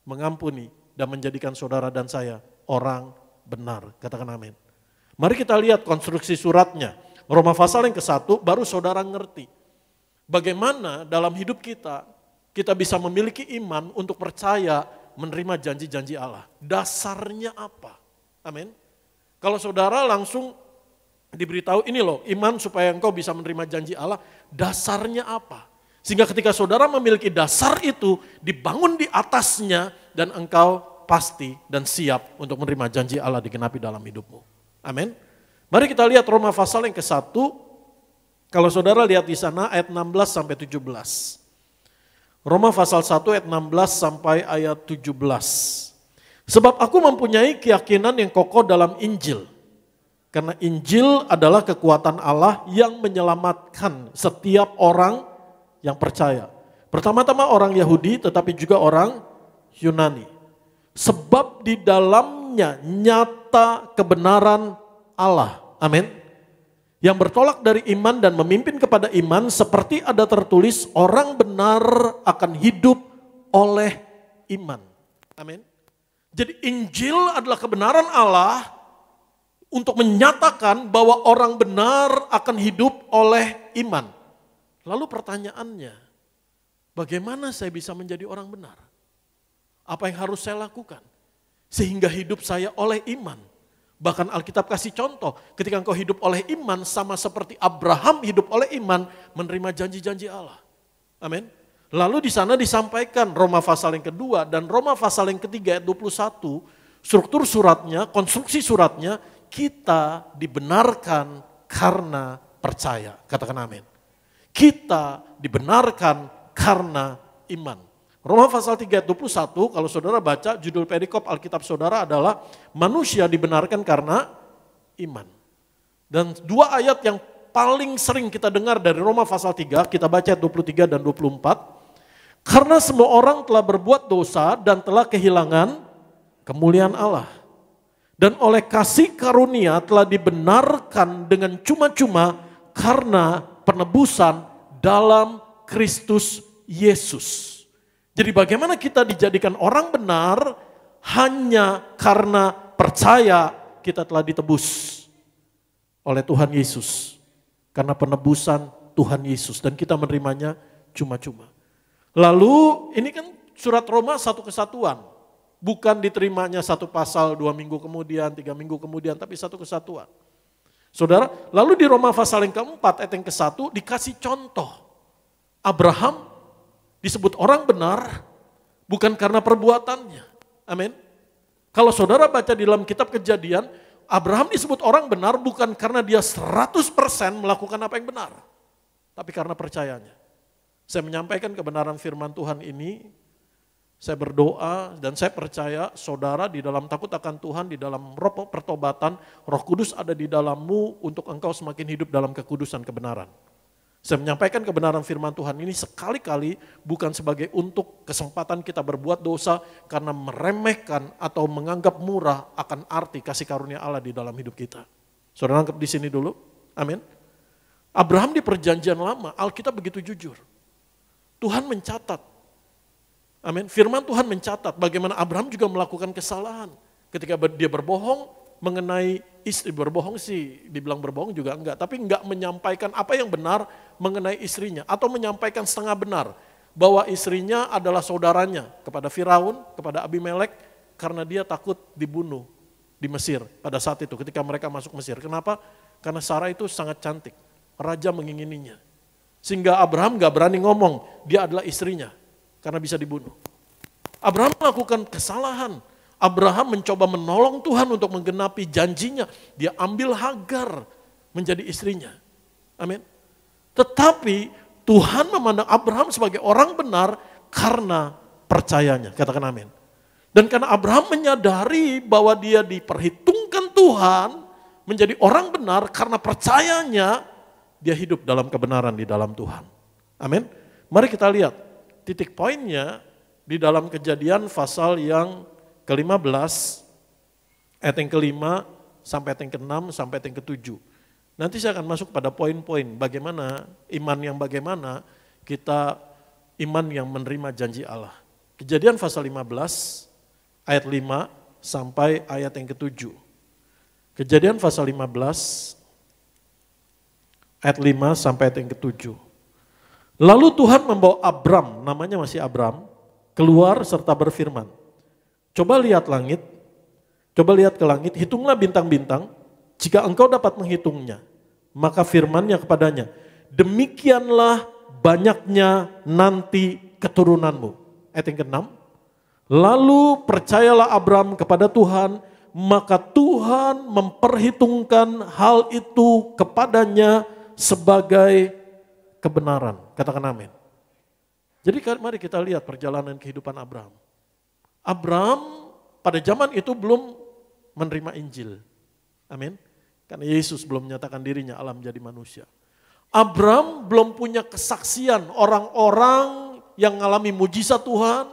mengampuni dan menjadikan saudara dan saya orang benar, katakan amin. Mari kita lihat konstruksi suratnya. Roma pasal yang ke-1, baru saudara ngerti bagaimana dalam hidup kita bisa memiliki iman untuk percaya menerima janji-janji Allah. Dasarnya apa? Amin. Kalau saudara langsung diberitahu ini loh, iman supaya engkau bisa menerima janji Allah, dasarnya apa? Sehingga ketika saudara memiliki dasar itu, dibangun di atasnya dan engkau pasti dan siap untuk menerima janji Allah digenapi dalam hidupmu. Amin. Mari kita lihat Roma pasal yang ke-1. Kalau saudara lihat di sana ayat 16 sampai 17. Roma pasal 1 ayat 16 sampai ayat 17. Sebab aku mempunyai keyakinan yang kokoh dalam Injil. Karena Injil adalah kekuatan Allah yang menyelamatkan setiap orang yang percaya. Pertama-tama orang Yahudi tetapi juga orang Yunani. Sebab di dalamnya nyata kebenaran Allah. Amin. Yang bertolak dari iman dan memimpin kepada iman, seperti ada tertulis, orang benar akan hidup oleh iman. Amin. Jadi Injil adalah kebenaran Allah untuk menyatakan bahwa orang benar akan hidup oleh iman. Lalu pertanyaannya, bagaimana saya bisa menjadi orang benar? Apa yang harus saya lakukan? Sehingga hidup saya oleh iman. Bahkan Alkitab kasih contoh, ketika engkau hidup oleh iman sama seperti Abraham hidup oleh iman, menerima janji-janji Allah. Amin. Lalu di sana disampaikan Roma pasal yang kedua dan Roma pasal yang ketiga ayat 21, struktur suratnya, konstruksi suratnya, kita dibenarkan karena percaya. Katakan amin. Kita dibenarkan karena iman. Roma pasal 3 ayat 21, kalau saudara baca judul perikop Alkitab saudara adalah manusia dibenarkan karena iman. Dan dua ayat yang paling sering kita dengar dari Roma pasal 3, kita baca ayat 23 dan 24. Karena semua orang telah berbuat dosa dan telah kehilangan kemuliaan Allah. Dan oleh kasih karunia telah dibenarkan dengan cuma-cuma karena penebusan dalam Kristus Yesus. Jadi bagaimana kita dijadikan orang benar hanya karena percaya kita telah ditebus oleh Tuhan Yesus. Karena penebusan Tuhan Yesus dan kita menerimanya cuma-cuma. Lalu ini kan surat Roma satu kesatuan. Bukan diterimanya satu pasal 2 minggu kemudian, 3 minggu kemudian, tapi satu kesatuan. Saudara, lalu di Roma pasal yang keempat ayat yang ke-1 dikasih contoh. Abraham disebut orang benar bukan karena perbuatannya. Amin. Kalau saudara baca di dalam kitab Kejadian, Abraham disebut orang benar bukan karena dia 100% melakukan apa yang benar. Tapi karena percayanya. Saya menyampaikan kebenaran firman Tuhan ini, saya berdoa dan saya percaya saudara di dalam takut akan Tuhan, di dalam roh pertobatan, Roh Kudus ada di dalammu untuk engkau semakin hidup dalam kekudusan kebenaran. Saya menyampaikan kebenaran firman Tuhan ini sekali-kali bukan sebagai untuk kesempatan kita berbuat dosa karena meremehkan atau menganggap murah akan arti kasih karunia Allah di dalam hidup kita. Saudara anggap di sini dulu, amin. Abraham di perjanjian lama, Alkitab begitu jujur. Tuhan mencatat, amin. Firman Tuhan mencatat bagaimana Abraham juga melakukan kesalahan. Ketika dia berbohong mengenai istri, berbohong sih, dibilang berbohong juga enggak. Tapi enggak menyampaikan apa yang benar mengenai istrinya. Atau menyampaikan setengah benar bahwa istrinya adalah saudaranya kepada Firaun, kepada Abimelek. Karena dia takut dibunuh di Mesir pada saat itu ketika mereka masuk Mesir. Kenapa? Karena Sarah itu sangat cantik. Raja mengingininya. Sehingga Abraham gak berani ngomong, dia adalah istrinya, karena bisa dibunuh. Abraham melakukan kesalahan. Abraham mencoba menolong Tuhan untuk menggenapi janjinya. Dia ambil Hagar menjadi istrinya. Amin. Tetapi Tuhan memandang Abraham sebagai orang benar karena percayanya. Katakan amin. Dan karena Abraham menyadari bahwa dia diperhitungkan Tuhan menjadi orang benar karena percayanya, dia hidup dalam kebenaran di dalam Tuhan. Amin. Mari kita lihat titik poinnya di dalam Kejadian pasal yang ke-15, ayat yang ke-5 sampai ayat yang ke-6 sampai ayat yang ke-7. Nanti saya akan masuk pada poin-poin bagaimana iman yang bagaimana kita iman yang menerima janji Allah. Kejadian pasal 15 ayat 5 sampai ayat yang ke-7. Kejadian pasal 15 ayat 5 sampai ayat yang ke-7. Lalu Tuhan membawa Abram, namanya masih Abram, keluar serta berfirman, coba lihat langit, coba lihat ke langit, hitunglah bintang-bintang, jika engkau dapat menghitungnya, maka firman-Nya kepadanya, demikianlah banyaknya nanti keturunanmu. Ayat yang ke-6, lalu percayalah Abram kepada Tuhan, maka Tuhan memperhitungkan hal itu kepadanya sebagai kebenaran. Katakan amin. Jadi mari kita lihat perjalanan kehidupan Abraham. Abraham pada zaman itu belum menerima Injil. Amin. Karena Yesus belum menyatakan dirinya Allah menjadi manusia. Abraham belum punya kesaksian orang-orang yang mengalami mujizat Tuhan.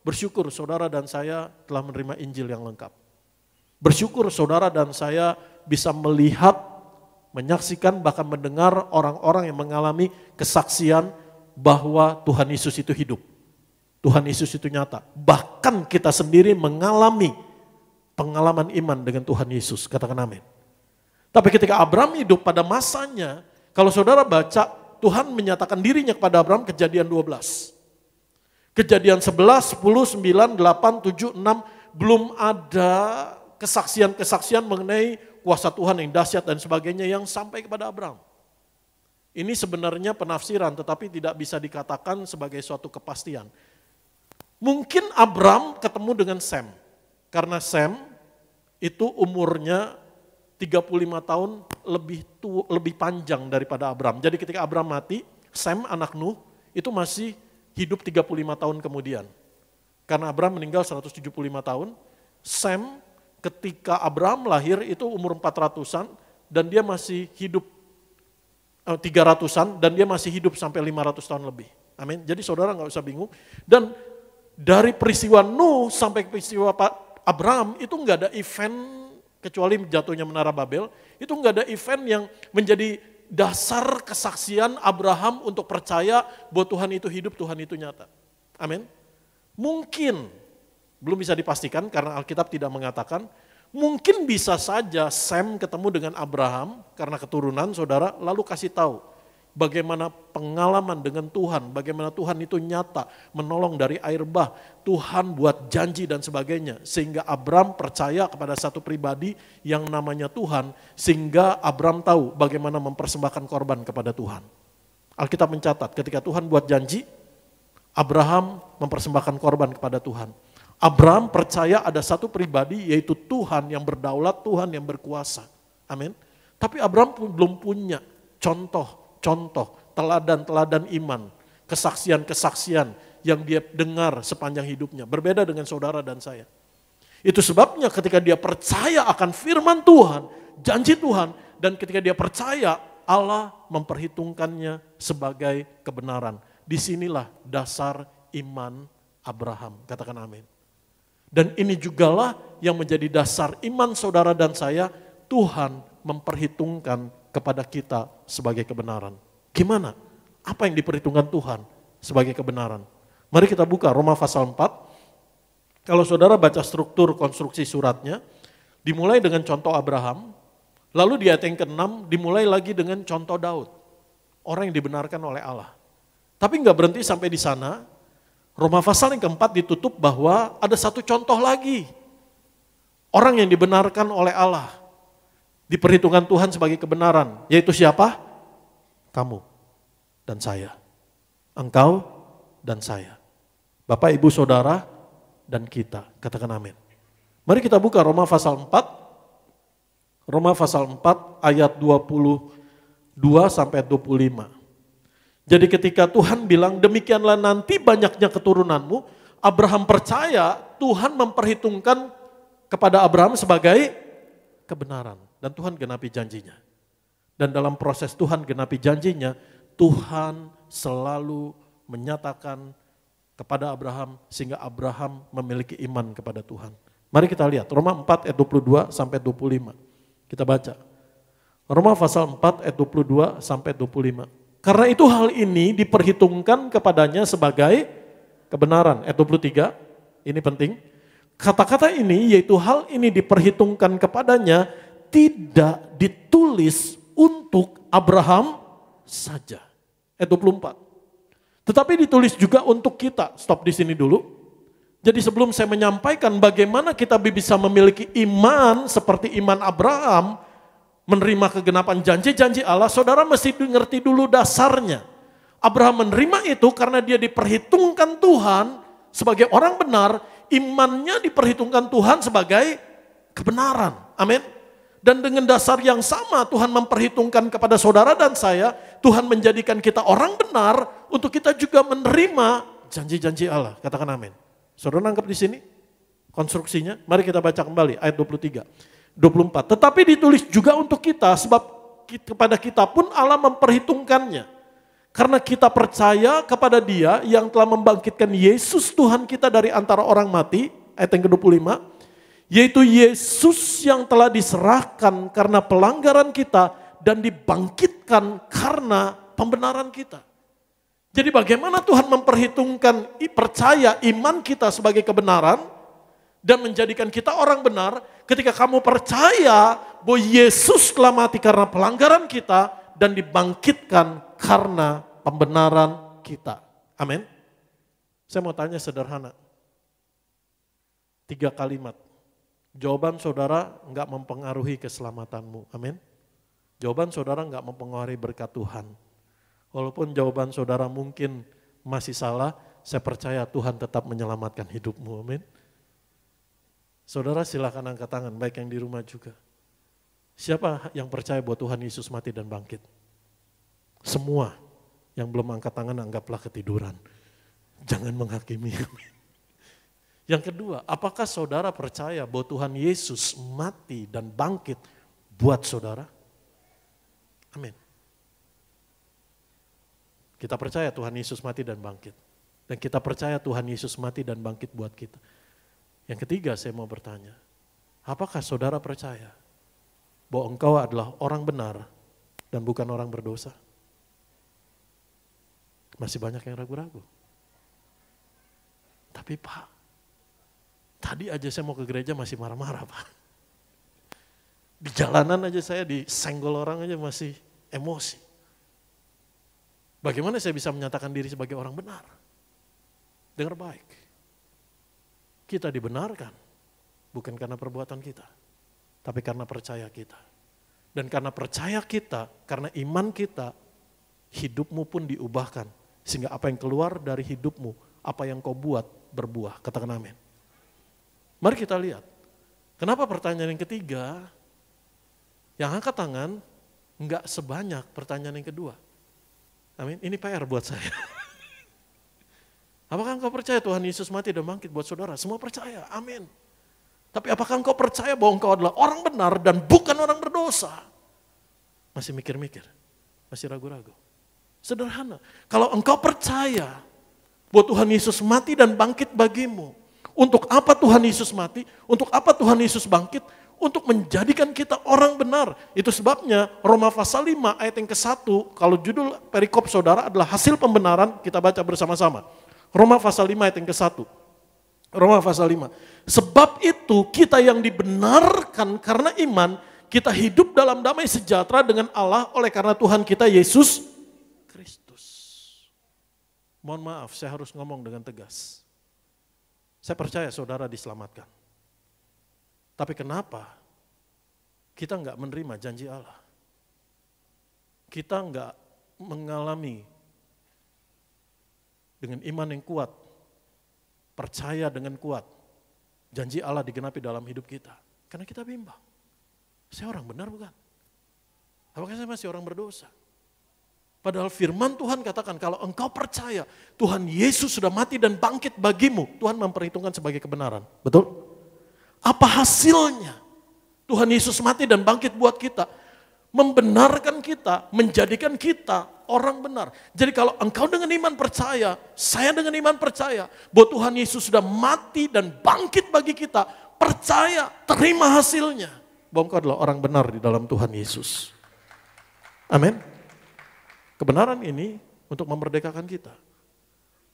Bersyukur saudara dan saya telah menerima Injil yang lengkap. Bersyukur saudara dan saya bisa melihat, menyaksikan, bahkan mendengar orang-orang yang mengalami kesaksian bahwa Tuhan Yesus itu hidup. Tuhan Yesus itu nyata. Bahkan kita sendiri mengalami pengalaman iman dengan Tuhan Yesus. Katakan amin. Tapi ketika Abraham hidup pada masanya, kalau saudara baca, Tuhan menyatakan dirinya kepada Abraham, Kejadian 12. Kejadian 11, 10, 9, 8, 7, 6, belum ada kesaksian-kesaksian mengenai kuasa Tuhan yang dahsyat dan sebagainya yang sampai kepada Abraham. Ini sebenarnya penafsiran tetapi tidak bisa dikatakan sebagai suatu kepastian. Mungkin Abraham ketemu dengan Sem. Karena Sem itu umurnya 35 tahun lebih panjang daripada Abraham. Jadi ketika Abraham mati, Sem anak Nuh itu masih hidup 35 tahun kemudian. Karena Abraham meninggal 175 tahun, Sem ketika Abraham lahir itu umur 400-an dan dia masih hidup 300-an dan dia masih hidup sampai 500 tahun lebih. Amin. Jadi saudara nggak usah bingung. Dan dari peristiwa Nuh sampai peristiwa Abraham itu nggak ada event kecuali jatuhnya Menara Babel. Itu nggak ada event yang menjadi dasar kesaksian Abraham untuk percaya bahwa Tuhan itu hidup, Tuhan itu nyata. Amin. Mungkin, belum bisa dipastikan karena Alkitab tidak mengatakan, mungkin bisa saja Sem ketemu dengan Abraham karena keturunan saudara, lalu kasih tahu bagaimana pengalaman dengan Tuhan, bagaimana Tuhan itu nyata, menolong dari air bah, Tuhan buat janji dan sebagainya. Sehingga Abraham percaya kepada satu pribadi yang namanya Tuhan, sehingga Abraham tahu bagaimana mempersembahkan korban kepada Tuhan. Alkitab mencatat ketika Tuhan buat janji, Abraham mempersembahkan korban kepada Tuhan. Abraham percaya ada satu pribadi yaitu Tuhan yang berdaulat, Tuhan yang berkuasa. Amin. Tapi Abraham belum punya contoh, teladan-teladan iman, kesaksian-kesaksian yang dia dengar sepanjang hidupnya. Berbeda dengan saudara dan saya. Itu sebabnya ketika dia percaya akan firman Tuhan, janji Tuhan, dan ketika dia percaya, Allah memperhitungkannya sebagai kebenaran. Disinilah dasar iman Abraham. Katakan amin. Dan ini jugalah yang menjadi dasar iman saudara dan saya, Tuhan memperhitungkan kepada kita sebagai kebenaran. Gimana? Apa yang diperhitungkan Tuhan sebagai kebenaran? Mari kita buka Roma pasal 4. Kalau saudara baca struktur konstruksi suratnya, dimulai dengan contoh Abraham, lalu di ayat yang ke-6 dimulai lagi dengan contoh Daud. Orang yang dibenarkan oleh Allah. Tapi enggak berhenti sampai di sana. Roma pasal yang keempat ditutup bahwa ada satu contoh lagi. Orang yang dibenarkan oleh Allah. Diperhitungkan Tuhan sebagai kebenaran. Yaitu siapa? Kamu dan saya. Engkau dan saya. Bapak, Ibu, Saudara, dan kita. Katakan amin. Mari kita buka Roma pasal 4. Roma pasal 4 ayat 22 sampai 25. Jadi ketika Tuhan bilang demikianlah nanti banyaknya keturunanmu, Abraham percaya, Tuhan memperhitungkan kepada Abraham sebagai kebenaran. Dan Tuhan genapi janjinya. Dan dalam proses Tuhan genapi janjinya, Tuhan selalu menyatakan kepada Abraham sehingga Abraham memiliki iman kepada Tuhan. Mari kita lihat Roma 4 ayat 22 sampai 25. Kita baca. Roma pasal 4 ayat 22 sampai 25. Karena itu hal ini diperhitungkan kepadanya sebagai kebenaran. Ayat 23, ini penting. Kata-kata ini yaitu hal ini diperhitungkan kepadanya tidak ditulis untuk Abraham saja. Ayat 24. Tetapi ditulis juga untuk kita. Stop di sini dulu. Jadi sebelum saya menyampaikan bagaimana kita bisa memiliki iman seperti iman Abraham, menerima kegenapan janji-janji Allah, saudara mesti ngerti dulu dasarnya. Abraham menerima itu karena dia diperhitungkan Tuhan sebagai orang benar, imannya diperhitungkan Tuhan sebagai kebenaran. Amin. Dan dengan dasar yang sama Tuhan memperhitungkan kepada saudara dan saya, Tuhan menjadikan kita orang benar untuk kita juga menerima janji-janji Allah. Katakan amin. Saudara nangkep di sini konstruksinya? Mari kita baca kembali ayat 23, 24. Tetapi ditulis juga untuk kita sebab kepada kita pun Allah memperhitungkannya. Karena kita percaya kepada Dia yang telah membangkitkan Yesus Tuhan kita dari antara orang mati, ayat yang ke-25, yaitu Yesus yang telah diserahkan karena pelanggaran kita dan dibangkitkan karena pembenaran kita. Jadi bagaimana Tuhan memperhitungkan percaya iman kita sebagai kebenaran dan menjadikan kita orang benar ketika kamu percaya bahwa Yesus telah mati karena pelanggaran kita dan dibangkitkan karena pembenaran kita. Amin. Saya mau tanya sederhana. 3 kalimat. Jawaban saudara enggak mempengaruhi keselamatanmu. Amin. Jawaban saudara enggak mempengaruhi berkat Tuhan. Walaupun jawaban saudara mungkin masih salah, saya percaya Tuhan tetap menyelamatkan hidupmu. Amin. Saudara silakan angkat tangan, baik yang di rumah juga. Siapa yang percaya bahwa Tuhan Yesus mati dan bangkit? Semua yang belum angkat tangan anggaplah ketiduran. Jangan menghakimi. Yang kedua, apakah saudara percaya bahwa Tuhan Yesus mati dan bangkit buat saudara? Amin. Kita percaya Tuhan Yesus mati dan bangkit. Dan kita percaya Tuhan Yesus mati dan bangkit buat kita. Yang ketiga saya mau bertanya, apakah saudara percaya bahwa engkau adalah orang benar dan bukan orang berdosa? Masih banyak yang ragu-ragu. Tapi Pak, tadi aja saya mau ke gereja masih marah-marah Pak. Di jalanan aja saya disenggol orang aja masih emosi. Bagaimana saya bisa menyatakan diri sebagai orang benar? Dengar baik. Kita dibenarkan bukan karena perbuatan kita, tapi karena percaya kita. Dan karena percaya kita, karena iman kita, hidupmu pun diubahkan. Sehingga apa yang keluar dari hidupmu, apa yang kau buat berbuah. Katakan amin. Mari kita lihat. Kenapa pertanyaan yang ketiga, yang angkat tangan, enggak sebanyak pertanyaan yang kedua. Amin. Ini PR buat saya. Apakah engkau percaya Tuhan Yesus mati dan bangkit buat saudara? Semua percaya. Amin. Tapi apakah engkau percaya bahwa engkau adalah orang benar dan bukan orang berdosa? Masih mikir-mikir. Masih ragu-ragu. Sederhana. Kalau engkau percaya bahwa Tuhan Yesus mati dan bangkit bagimu. Untuk apa Tuhan Yesus mati? Untuk apa Tuhan Yesus bangkit? Untuk menjadikan kita orang benar. Itu sebabnya Roma pasal 5 ayat yang ke-1, kalau judul perikop saudara adalah hasil pembenaran, kita baca bersama-sama. Roma pasal 5 ayat yang ke-1. Roma pasal 5. Sebab itu kita yang dibenarkan karena iman, kita hidup dalam damai sejahtera dengan Allah oleh karena Tuhan kita Yesus Kristus. Mohon maaf, saya harus ngomong dengan tegas. Saya percaya saudara diselamatkan. Tapi kenapa kita enggak menerima janji Allah? Kita enggak mengalami dengan iman yang kuat, percaya dengan kuat, janji Allah digenapi dalam hidup kita. Karena kita bimbang. Saya orang benar bukan? Apakah saya masih orang berdosa? Padahal firman Tuhan katakan kalau engkau percaya Tuhan Yesus sudah mati dan bangkit bagimu, Tuhan memperhitungkan sebagai kebenaran. Betul? Apa hasilnya? Tuhan Yesus mati dan bangkit buat kita. Membenarkan kita, menjadikan kita orang benar. Jadi kalau engkau dengan iman percaya, saya dengan iman percaya bahwa Tuhan Yesus sudah mati dan bangkit bagi kita, percaya, terima hasilnya. Bahwa engkau adalah orang benar di dalam Tuhan Yesus. Amin. Kebenaran ini untuk memerdekakan kita.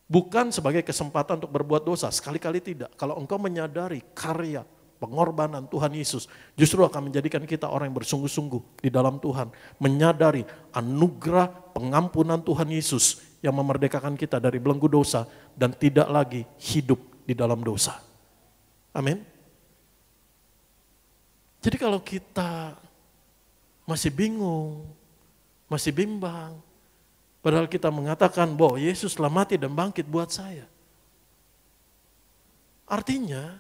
Bukan sebagai kesempatan untuk berbuat dosa, sekali-kali tidak. Kalau engkau menyadari karya, pengorbanan Tuhan Yesus, justru akan menjadikan kita orang yang bersungguh-sungguh di dalam Tuhan. Menyadari anugerah pengampunan Tuhan Yesus yang memerdekakan kita dari belenggu dosa dan tidak lagi hidup di dalam dosa. Amin. Jadi kalau kita masih bingung, masih bimbang, padahal kita mengatakan bahwa Yesus telah mati dan bangkit buat saya. Artinya,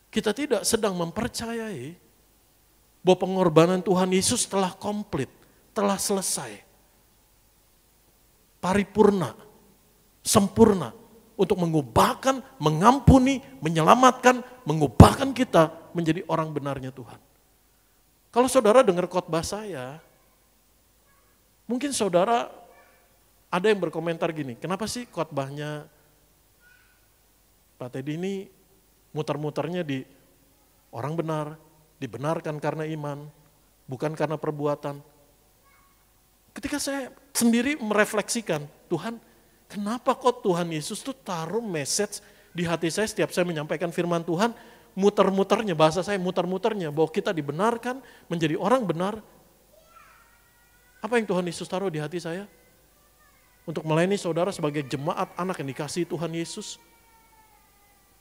kita tidak sedang mempercayai bahwa pengorbanan Tuhan Yesus telah komplit, telah selesai. Paripurna, sempurna untuk mengubahkan, mengampuni, menyelamatkan, mengubahkan kita menjadi orang benarnya Tuhan. Kalau saudara dengar khotbah saya, mungkin saudara ada yang berkomentar gini, kenapa sih khotbahnya Pak Teddy ini muter-muternya di orang benar, dibenarkan karena iman, bukan karena perbuatan. Ketika saya sendiri merefleksikan, Tuhan, kenapa kok Tuhan Yesus tuh taruh message di hati saya setiap saya menyampaikan firman Tuhan, muter-muternya, bahasa saya muter-muternya, bahwa kita dibenarkan menjadi orang benar. Apa yang Tuhan Yesus taruh di hati saya? Untuk melayani saudara sebagai jemaat anak yang dikasihi Tuhan Yesus.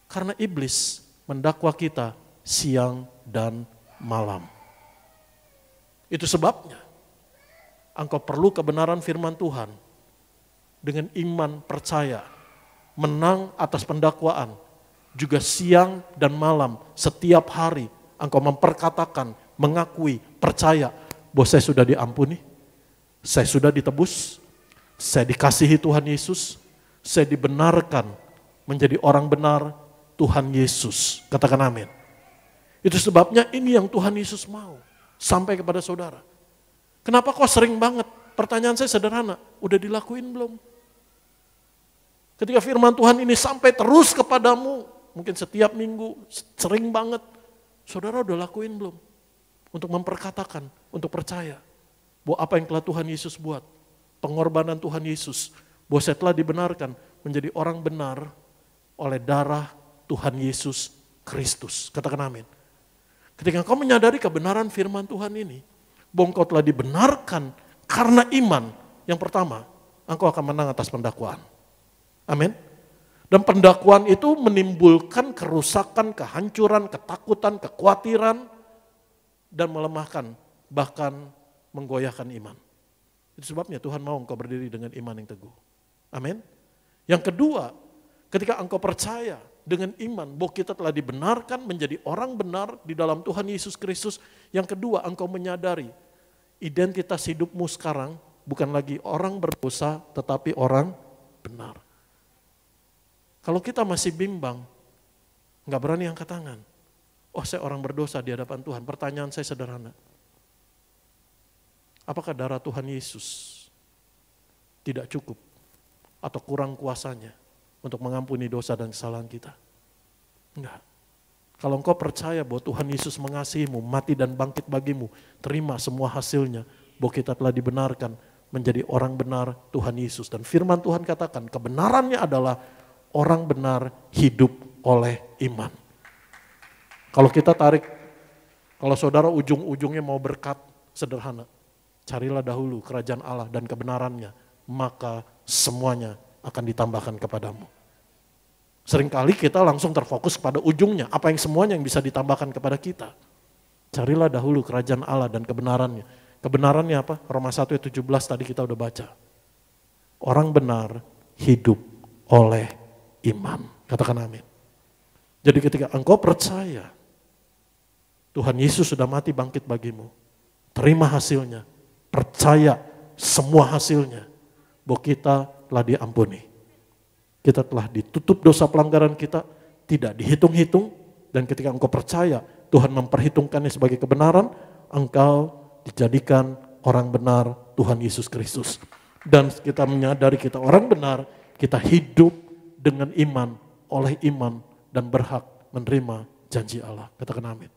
Karena iblis mendakwa kita siang dan malam. Itu sebabnya engkau perlu kebenaran firman Tuhan. Dengan iman percaya, menang atas pendakwaan. Juga siang dan malam, setiap hari engkau memperkatakan, mengakui, percaya bahwa saya sudah diampuni, saya sudah ditebus, saya dikasihi Tuhan Yesus, saya dibenarkan menjadi orang benar Tuhan Yesus. Katakan amin. Itu sebabnya ini yang Tuhan Yesus mau sampai kepada saudara. Kenapa kok sering banget? Pertanyaan saya sederhana, udah dilakuin belum? Ketika firman Tuhan ini sampai terus kepadamu, mungkin setiap minggu, sering banget, saudara udah lakuin belum? Untuk memperkatakan, untuk percaya bahwa apa yang telah Tuhan Yesus buat, pengorbanan Tuhan Yesus, bahwa saya telah dibenarkan menjadi orang benar oleh darah Tuhan Yesus Kristus. Katakan amin. Ketika engkau menyadari kebenaran firman Tuhan ini, bahwa engkau telah dibenarkan karena iman, yang pertama, engkau akan menang atas pendakwaan. Amin. Dan pendakwaan itu menimbulkan kerusakan, kehancuran, ketakutan, kekhawatiran, dan melemahkan, bahkan menggoyahkan iman. Itu sebabnya Tuhan mau engkau berdiri dengan iman yang teguh. Amin. Yang kedua, ketika engkau percaya dengan iman bahwa kita telah dibenarkan menjadi orang benar di dalam Tuhan Yesus Kristus. Yang kedua, engkau menyadari identitas hidupmu sekarang bukan lagi orang berdosa tetapi orang benar. Kalau kita masih bimbang, nggak berani angkat tangan. Oh, saya orang berdosa di hadapan Tuhan. Pertanyaan saya sederhana. Apakah darah Tuhan Yesus tidak cukup atau kurang kuasanya untuk mengampuni dosa dan kesalahan kita? Enggak. Kalau engkau percaya bahwa Tuhan Yesus mengasihimu, mati dan bangkit bagimu, terima semua hasilnya, bahwa kita telah dibenarkan menjadi orang benar Tuhan Yesus. Dan firman Tuhan katakan, kebenarannya adalah orang benar hidup oleh iman. Kalau kita tarik, kalau saudara ujung-ujungnya mau berkat, sederhana. Carilah dahulu kerajaan Allah dan kebenarannya, maka semuanya akan ditambahkan kepadamu. Seringkali kita langsung terfokus pada ujungnya, apa yang semuanya yang bisa ditambahkan kepada kita. Carilah dahulu kerajaan Allah dan kebenarannya. Kebenarannya apa? Roma 1 ayat 17 tadi kita udah baca. Orang benar hidup oleh iman. Katakan amin. Jadi ketika engkau percaya, Tuhan Yesus sudah mati bangkit bagimu. Terima hasilnya. Percaya semua hasilnya bahwa kita telah diampuni. Kita telah ditutup dosa pelanggaran kita, tidak dihitung-hitung, dan ketika engkau percaya Tuhan memperhitungkannya sebagai kebenaran, engkau dijadikan orang benar Tuhan Yesus Kristus. Dan kita menyadari kita orang benar, kita hidup dengan iman, oleh iman, dan berhak menerima janji Allah. Katakan amin.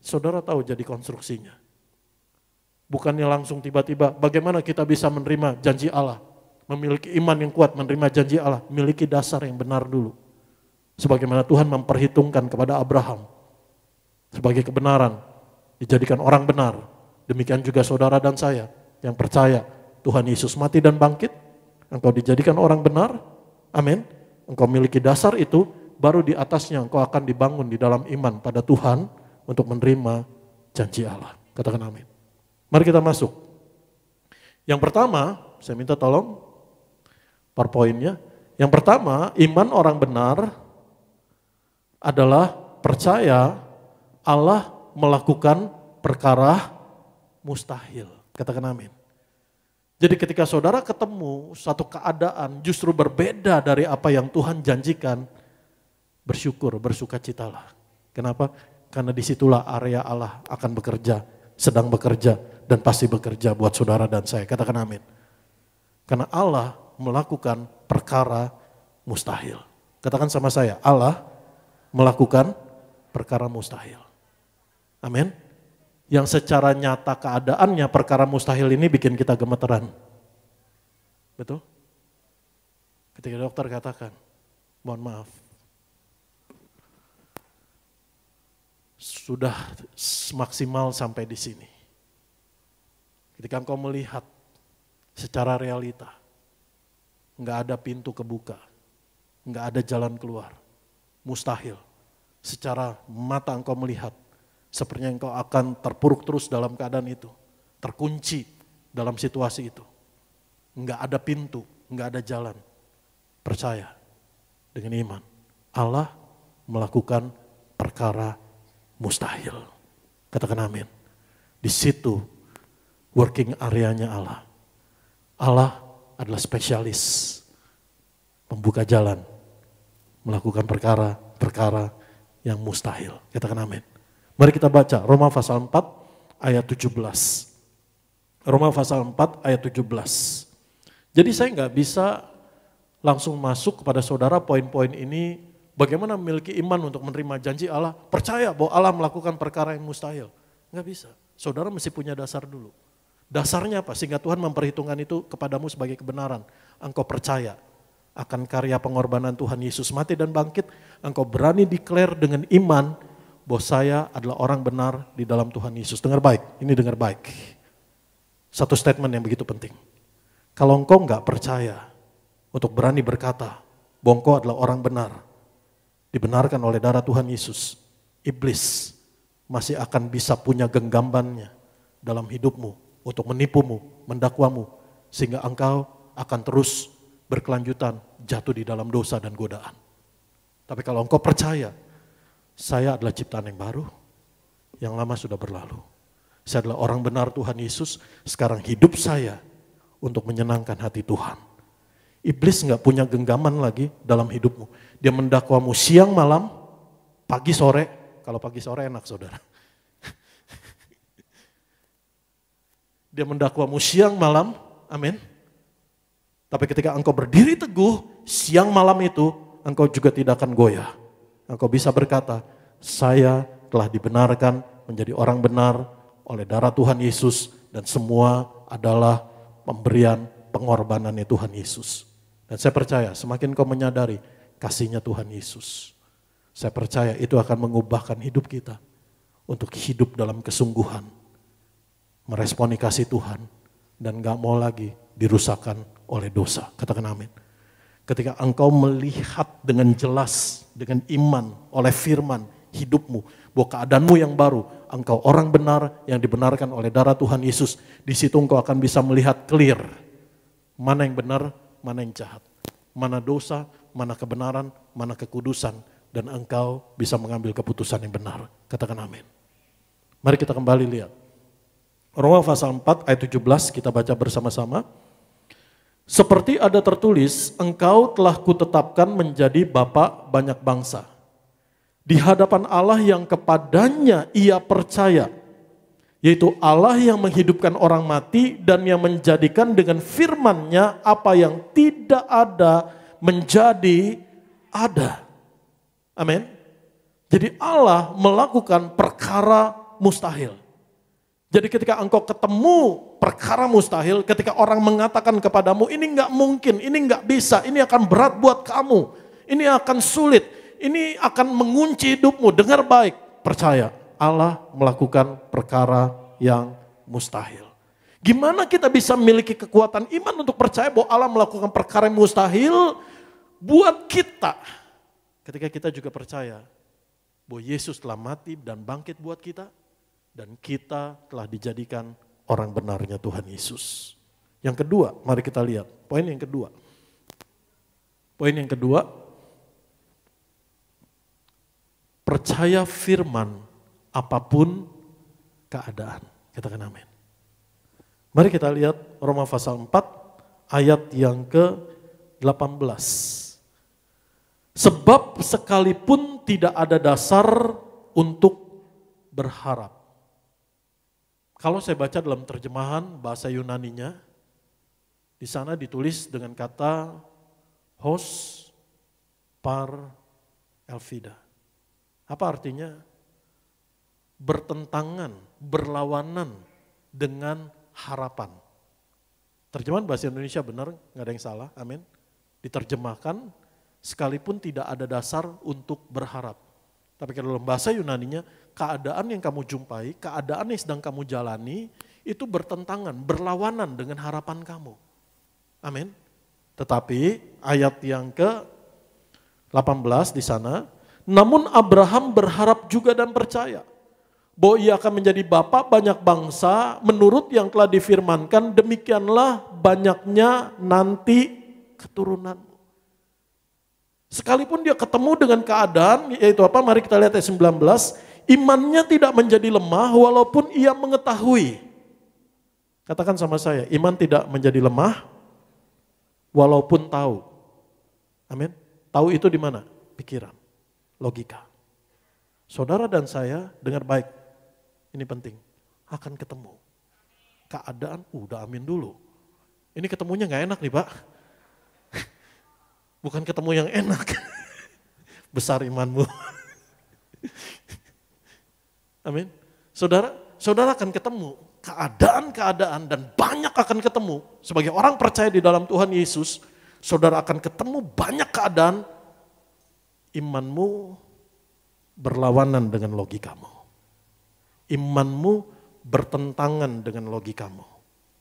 Saudara tahu jadi konstruksinya. Bukannya langsung tiba-tiba, bagaimana kita bisa menerima janji Allah? Memiliki iman yang kuat, menerima janji Allah, memiliki dasar yang benar dulu. Sebagaimana Tuhan memperhitungkan kepada Abraham sebagai kebenaran, dijadikan orang benar. Demikian juga saudara dan saya yang percaya Tuhan Yesus mati dan bangkit, engkau dijadikan orang benar, amin. Engkau memiliki dasar itu, baru di atasnya engkau akan dibangun di dalam iman pada Tuhan untuk menerima janji Allah. Katakan amin. Mari kita masuk. Yang pertama, saya minta tolong PowerPoint-nya. Yang pertama, iman orang benar adalah percaya Allah melakukan perkara mustahil. Katakan amin. Jadi ketika saudara ketemu satu keadaan justru berbeda dari apa yang Tuhan janjikan, bersyukur, bersukacitalah. Kenapa? Karena disitulah area Allah akan bekerja, sedang bekerja, dan pasti bekerja buat saudara dan saya. Katakan amin. Karena Allah melakukan perkara mustahil. Katakan sama saya, Allah melakukan perkara mustahil. Amin. Yang secara nyata keadaannya perkara mustahil ini bikin kita gemeteran. Betul? Ketika dokter katakan, mohon maaf, sudah maksimal sampai di sini. Ketika engkau melihat secara realita, enggak ada pintu kebuka, enggak ada jalan keluar, mustahil. Secara mata engkau melihat, sepertinya engkau akan terpuruk terus dalam keadaan itu, terkunci dalam situasi itu. Enggak ada pintu, enggak ada jalan. Percaya dengan iman, Allah melakukan perkara mustahil. Katakan amin. Di situ working areanya Allah. Allah adalah spesialis membuka jalan, melakukan perkara-perkara yang mustahil. Katakan amin. Mari kita baca Roma pasal 4 ayat 17. Roma pasal 4 ayat 17. Jadi saya nggak bisa langsung masuk kepada saudara poin-poin ini, bagaimana memiliki iman untuk menerima janji Allah, percaya bahwa Allah melakukan perkara yang mustahil. Nggak bisa. Saudara mesti punya dasar dulu. Dasarnya apa? Sehingga Tuhan memperhitungkan itu kepadamu sebagai kebenaran. Engkau percaya akan karya pengorbanan Tuhan Yesus mati dan bangkit. Engkau berani declare dengan iman bahwa saya adalah orang benar di dalam Tuhan Yesus. Dengar baik, ini dengar baik. Satu statement yang begitu penting. Kalau engkau nggak percaya untuk berani berkata bahwa engkau adalah orang benar, dibenarkan oleh darah Tuhan Yesus, iblis masih akan bisa punya genggamannya dalam hidupmu untuk menipumu, mendakwamu, sehingga engkau akan terus berkelanjutan jatuh di dalam dosa dan godaan. Tapi kalau engkau percaya, saya adalah ciptaan yang baru, yang lama sudah berlalu. Saya adalah orang benar Tuhan Yesus, sekarang hidup saya untuk menyenangkan hati Tuhan. Iblis nggak punya genggaman lagi dalam hidupmu. Dia mendakwamu siang malam, pagi sore. Kalau pagi sore enak saudara. Dia mendakwamu siang malam, amin. Tapi ketika engkau berdiri teguh, siang malam itu engkau juga tidak akan goyah. Engkau bisa berkata, saya telah dibenarkan menjadi orang benar oleh darah Tuhan Yesus, dan semua adalah pemberian pengorbanannya Tuhan Yesus. Dan saya percaya semakin kau menyadari kasihnya Tuhan Yesus, saya percaya itu akan mengubahkan hidup kita untuk hidup dalam kesungguhan, meresponi kasih Tuhan, dan gak mau lagi dirusakkan oleh dosa. Katakan amin. Ketika engkau melihat dengan jelas, dengan iman oleh firman hidupmu, bahwa keadaanmu yang baru, engkau orang benar yang dibenarkan oleh darah Tuhan Yesus, di situ engkau akan bisa melihat clear, mana yang benar, mana yang jahat, mana dosa, mana kebenaran, mana kekudusan, dan engkau bisa mengambil keputusan yang benar. Katakan amin. Mari kita kembali lihat Roma pasal 4 ayat 17 kita baca bersama-sama. Seperti ada tertulis, engkau telah kutetapkan menjadi bapa banyak bangsa. Di hadapan Allah yang kepadanya ia percaya, yaitu Allah yang menghidupkan orang mati dan yang menjadikan dengan firman-Nya apa yang tidak ada menjadi ada. Amin. Jadi Allah melakukan perkara mustahil. Jadi ketika engkau ketemu perkara mustahil, ketika orang mengatakan kepadamu ini enggak mungkin, ini enggak bisa, ini akan berat buat kamu, ini akan sulit, ini akan mengunci hidupmu, dengar baik, percaya Allah melakukan perkara yang mustahil. Gimana kita bisa memiliki kekuatan iman untuk percaya bahwa Allah melakukan perkara yang mustahil buat kita? Ketika kita juga percaya bahwa Yesus telah mati dan bangkit buat kita, dan kita telah dijadikan orang benarnya Tuhan Yesus. Yang kedua, mari kita lihat. Poin yang kedua. Poin yang kedua, percaya firman apapun keadaan. Katakan amin. Mari kita lihat Roma pasal 4 ayat yang ke-18. Sebab sekalipun tidak ada dasar untuk berharap. Kalau saya baca dalam terjemahan bahasa Yunaninya, di sana ditulis dengan kata hos par elfida. Apa artinya? Bertentangan, berlawanan dengan harapan. Terjemahan bahasa Indonesia benar, nggak ada yang salah, amin. Diterjemahkan, sekalipun tidak ada dasar untuk berharap. Tapi kalau dalam bahasa Yunaninya, keadaan yang kamu jumpai, keadaan yang sedang kamu jalani, itu bertentangan, berlawanan dengan harapan kamu. Amin. Tetapi ayat yang ke-18 di sana, namun Abraham berharap juga dan percaya bahwa ia akan menjadi bapa banyak bangsa menurut yang telah difirmankan, demikianlah banyaknya nanti keturunanmu. Sekalipun dia ketemu dengan keadaan, yaitu apa? Mari kita lihat ayat 19. Imannya tidak menjadi lemah walaupun ia mengetahui. Katakan sama saya, iman tidak menjadi lemah walaupun tahu. Amin. Tahu itu di mana? Pikiran, logika. Saudara dan saya dengar baik. Ini penting. Akan ketemu. Keadaan, udah amin dulu. Ini ketemunya gak enak nih Pak. Bukan ketemu yang enak. Besar imanmu. Amin. Saudara akan ketemu keadaan-keadaan dan banyak akan ketemu. Sebagai orang percaya di dalam Tuhan Yesus, saudara akan ketemu banyak keadaan, imanmu berlawanan dengan logikamu. Imanmu bertentangan dengan logikamu.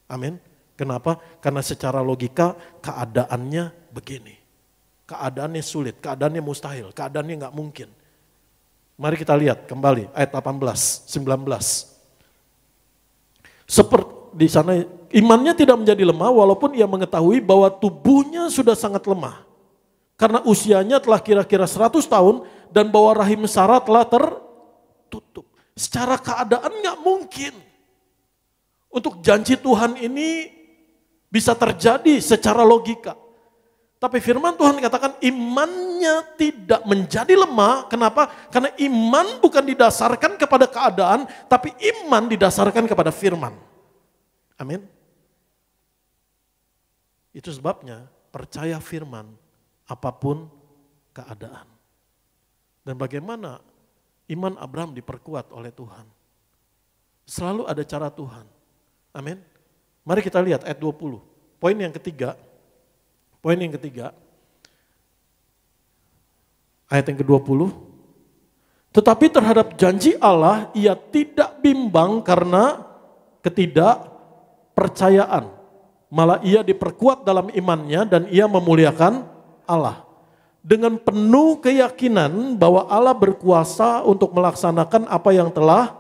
Amin. Kenapa? Karena secara logika keadaannya begini. Keadaannya sulit, keadaannya mustahil, keadaannya nggak mungkin. Mari kita lihat kembali ayat 18, 19. Seperti di sana imannya tidak menjadi lemah walaupun ia mengetahui bahwa tubuhnya sudah sangat lemah. Karena usianya telah kira-kira 100 tahun dan bahwa rahim Sarah telah tertutup. Secara keadaan nggak mungkin. Untuk janji Tuhan ini bisa terjadi secara logika. Tapi firman Tuhan katakan imannya tidak menjadi lemah. Kenapa? Karena iman bukan didasarkan kepada keadaan, tapi iman didasarkan kepada firman. Amin. Itu sebabnya percaya firman apapun keadaan. Dan bagaimana iman Abraham diperkuat oleh Tuhan. Selalu ada cara Tuhan. Amin. Mari kita lihat ayat 20. Poin yang ketiga. Ayat yang ke-20. Tetapi terhadap janji Allah ia tidak bimbang karena ketidakpercayaan. Malah ia diperkuat dalam imannya dan ia memuliakan Allah. Dengan penuh keyakinan bahwa Allah berkuasa untuk melaksanakan apa yang telah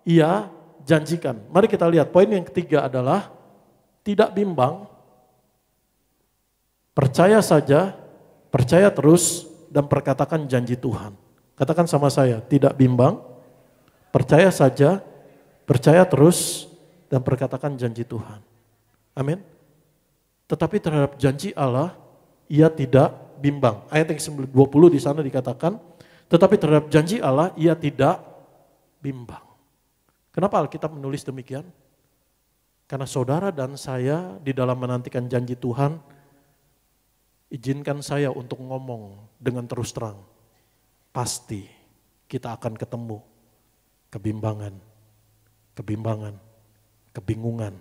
ia janjikan. Mari kita lihat poin yang ketiga adalah tidak bimbang. Percaya saja, percaya terus, dan perkatakan janji Tuhan. Katakan sama saya, tidak bimbang, percaya saja, percaya terus, dan perkatakan janji Tuhan. Amin. Tetapi terhadap janji Allah, ia tidak bimbang. Ayat yang 20 di sana dikatakan, tetapi terhadap janji Allah, ia tidak bimbang. Kenapa Alkitab menulis demikian? Karena saudara dan saya di dalam menantikan janji Tuhan, izinkan saya untuk ngomong dengan terus terang. Pasti kita akan ketemu kebimbangan, kebingungan.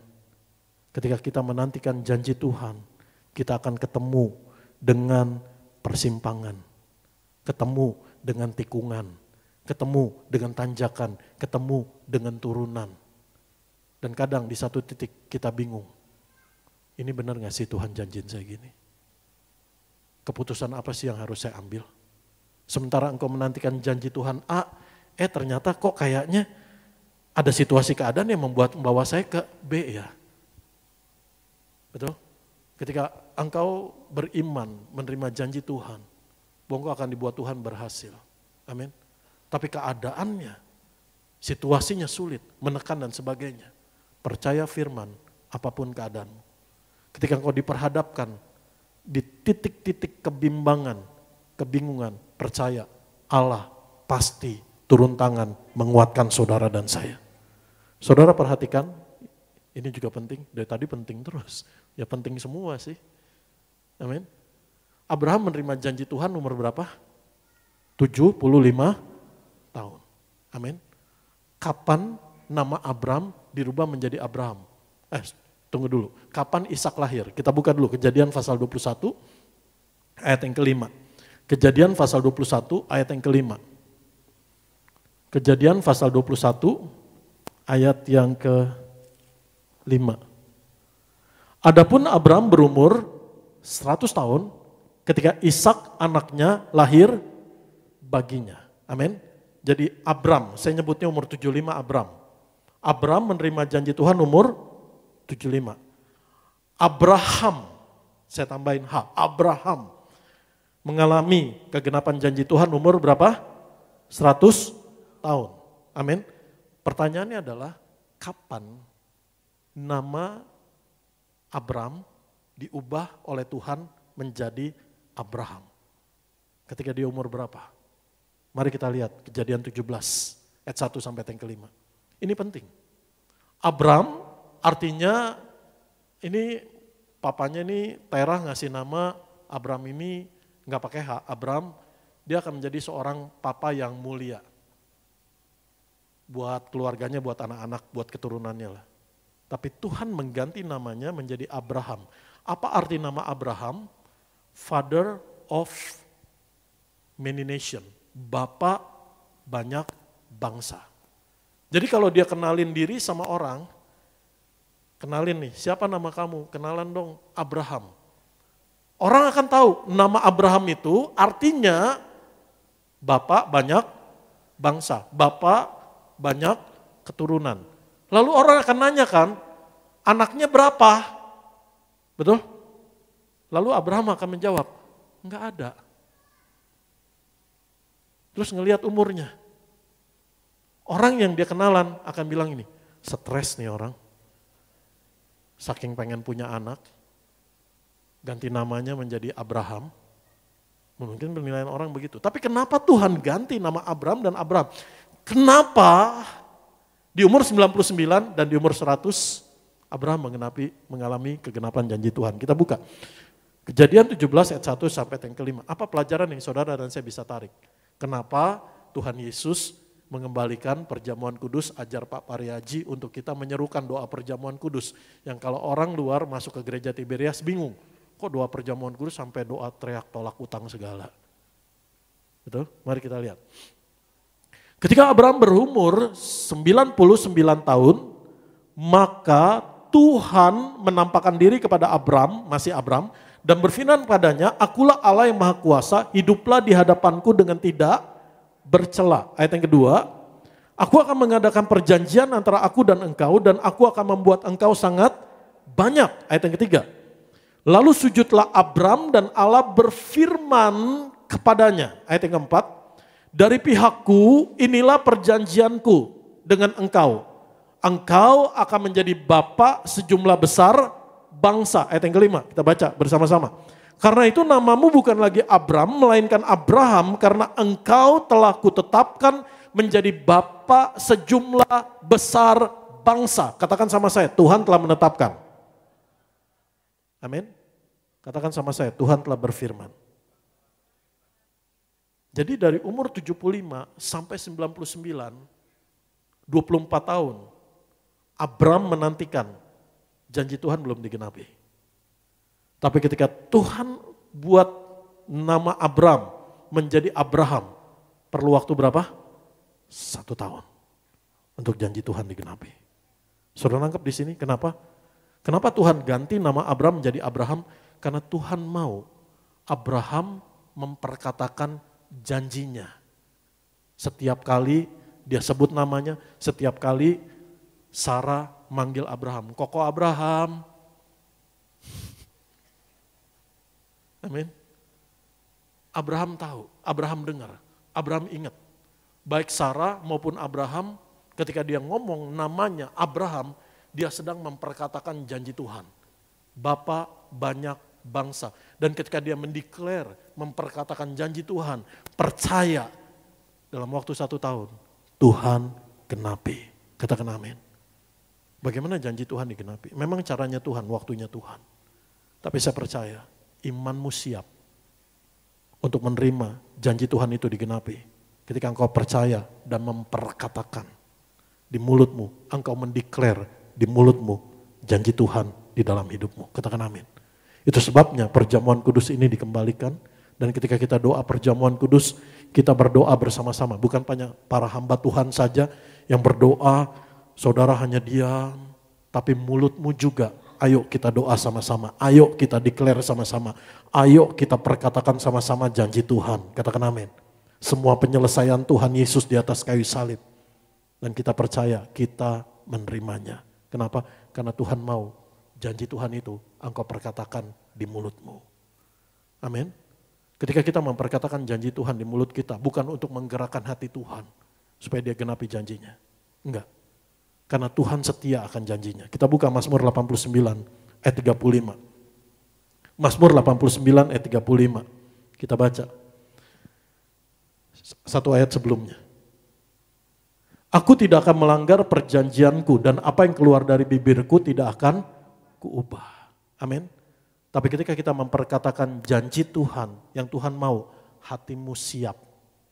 Ketika kita menantikan janji Tuhan, kita akan ketemu dengan persimpangan, ketemu dengan tikungan, ketemu dengan tanjakan, ketemu dengan turunan. Dan kadang di satu titik kita bingung, ini benar gak sih Tuhan janjiin saya gini? Keputusan apa sih yang harus saya ambil? Sementara engkau menantikan janji Tuhan A, ternyata kok kayaknya ada situasi keadaan yang membawa saya ke B ya. Betul? Ketika engkau beriman, menerima janji Tuhan, bahwa engkau akan dibuat Tuhan berhasil. Amin. Tapi keadaannya, situasinya sulit, menekan dan sebagainya. Percaya firman, apapun keadaanmu. Ketika engkau diperhadapkan di titik-titik kebimbangan, kebingungan, percaya Allah pasti turun tangan menguatkan saudara dan saya. Saudara perhatikan, ini juga penting, dari tadi penting terus. Ya penting semua sih. Amin. Abraham menerima janji Tuhan umur berapa? 75 tahun. Amin. Kapan nama Abram dirubah menjadi Abraham? Tunggu dulu. Kapan Ishak lahir? Kita buka dulu Kejadian pasal 21 ayat yang kelima. Kejadian pasal 21 ayat yang kelima. Kejadian pasal 21 ayat yang kelima. Adapun Abram berumur 100 tahun ketika Ishak anaknya lahir baginya. Amin. Jadi Abram, saya nyebutnya umur 75 Abram. Abram menerima janji Tuhan umur 75. Abraham, saya tambahin Abraham mengalami kegenapan janji Tuhan umur berapa? 100 tahun. Amin. Pertanyaannya adalah kapan nama Abram diubah oleh Tuhan menjadi Abraham? Ketika dia umur berapa? Mari kita lihat Kejadian 17 ayat 1 sampai yang kelima. Ini penting. Abram artinya ini papanya ini Terah ngasih nama Abram ini nggak pakai H. Abram dia akan menjadi seorang papa yang mulia. Buat keluarganya, buat anak-anak, buat keturunannya lah. Tapi Tuhan mengganti namanya menjadi Abraham. Apa arti nama Abraham? Father of many nation. Bapak banyak bangsa. Jadi kalau dia kenalin diri sama orang, kenalin nih, siapa nama kamu? Kenalan dong, Abraham. Orang akan tahu nama Abraham itu artinya bapak banyak bangsa, bapak banyak keturunan. Lalu orang akan nanya kan, anaknya berapa? Betul? Lalu Abraham akan menjawab, enggak ada. Terus ngelihat umurnya. Orang yang dia kenalan akan bilang ini, stres nih orang. Saking pengen punya anak, ganti namanya menjadi Abraham. Mungkin penilaian orang begitu. Tapi kenapa Tuhan ganti nama Abram dan Abraham? Kenapa di umur 99 dan di umur 100 Abraham mengalami kegenapan janji Tuhan? Kita buka. Kejadian 17 ayat 1 sampai yang kelima. Apa pelajaran yang saudara dan saya bisa tarik? Kenapa Tuhan Yesus mengembalikan perjamuan kudus, ajar Pak Pariaji untuk kita menyerukan doa perjamuan kudus. Yang kalau orang luar masuk ke gereja Tiberias bingung, kok doa perjamuan kudus sampai doa teriak tolak utang segala. Betul? Mari kita lihat. Ketika Abraham berumur 99 tahun, maka Tuhan menampakkan diri kepada Abram, masih Abram, dan berfirman padanya, akulah Allah yang maha kuasa, hiduplah di hadapanku dengan tidak bercela. Ayat yang kedua, aku akan mengadakan perjanjian antara aku dan engkau, dan aku akan membuat engkau sangat banyak. Ayat yang ketiga, lalu sujudlah Abram dan Allah berfirman kepadanya. Ayat yang keempat, dari pihakku inilah perjanjianku dengan engkau. engkau akan menjadi bapa sejumlah besar bangsa. Ayat yang kelima, kita baca bersama-sama. Karena itu namamu bukan lagi Abram, melainkan Abraham, karena engkau telah kutetapkan menjadi bapa sejumlah besar bangsa. Katakan sama saya, Tuhan telah menetapkan. Amin. Katakan sama saya, Tuhan telah berfirman. Jadi dari umur 75 sampai 99, 24 tahun, Abram menantikan janji Tuhan belum digenapi. Tapi ketika Tuhan buat nama Abram menjadi Abraham, perlu waktu berapa? 1 tahun untuk janji Tuhan digenapi. Saudara nangkep di sini kenapa? Kenapa Tuhan ganti nama Abram menjadi Abraham? Karena Tuhan mau Abraham memperkatakan janjinya. Setiap kali dia sebut namanya, setiap kali Sarah manggil Abraham, Koko Abraham. Amin. Abraham tahu, Abraham dengar, Abraham ingat. Baik Sarah maupun Abraham ketika dia ngomong namanya Abraham, dia sedang memperkatakan janji Tuhan. Bapa banyak bangsa. Dan ketika dia mendeklar, memperkatakan janji Tuhan, percaya dalam waktu 1 tahun, Tuhan genapi. Katakan amin. Bagaimana janji Tuhan digenapi? Memang caranya Tuhan, waktunya Tuhan. Tapi saya percaya, imanmu siap untuk menerima janji Tuhan itu digenapi. Ketika engkau percaya dan memperkatakan di mulutmu, engkau mendeklar di mulutmu janji Tuhan di dalam hidupmu. Katakan amin. Itu sebabnya perjamuan kudus ini dikembalikan. Dan ketika kita doa perjamuan kudus, kita berdoa bersama-sama. Bukan hanya para hamba Tuhan saja yang berdoa, saudara hanya diam. Tapi mulutmu juga, ayo kita doa sama-sama. Ayo kita declare sama-sama. Ayo kita perkatakan sama-sama janji Tuhan. Katakan amin. Semua penyelesaian Tuhan Yesus di atas kayu salib. Dan kita percaya kita menerimanya. Kenapa? Karena Tuhan mau janji Tuhan itu engkau perkatakan di mulutmu. Amin. Ketika kita memperkatakan janji Tuhan di mulut kita, bukan untuk menggerakkan hati Tuhan supaya dia genapi janjinya. Enggak. Karena Tuhan setia akan janjinya. Kita buka Mazmur 89 ayat 35. Mazmur 89 ayat 35. Kita baca. Satu ayat sebelumnya. Aku tidak akan melanggar perjanjianku dan apa yang keluar dari bibirku tidak akan kuubah. Amin. Tapi ketika kita memperkatakan janji Tuhan, yang Tuhan mau, hatimu siap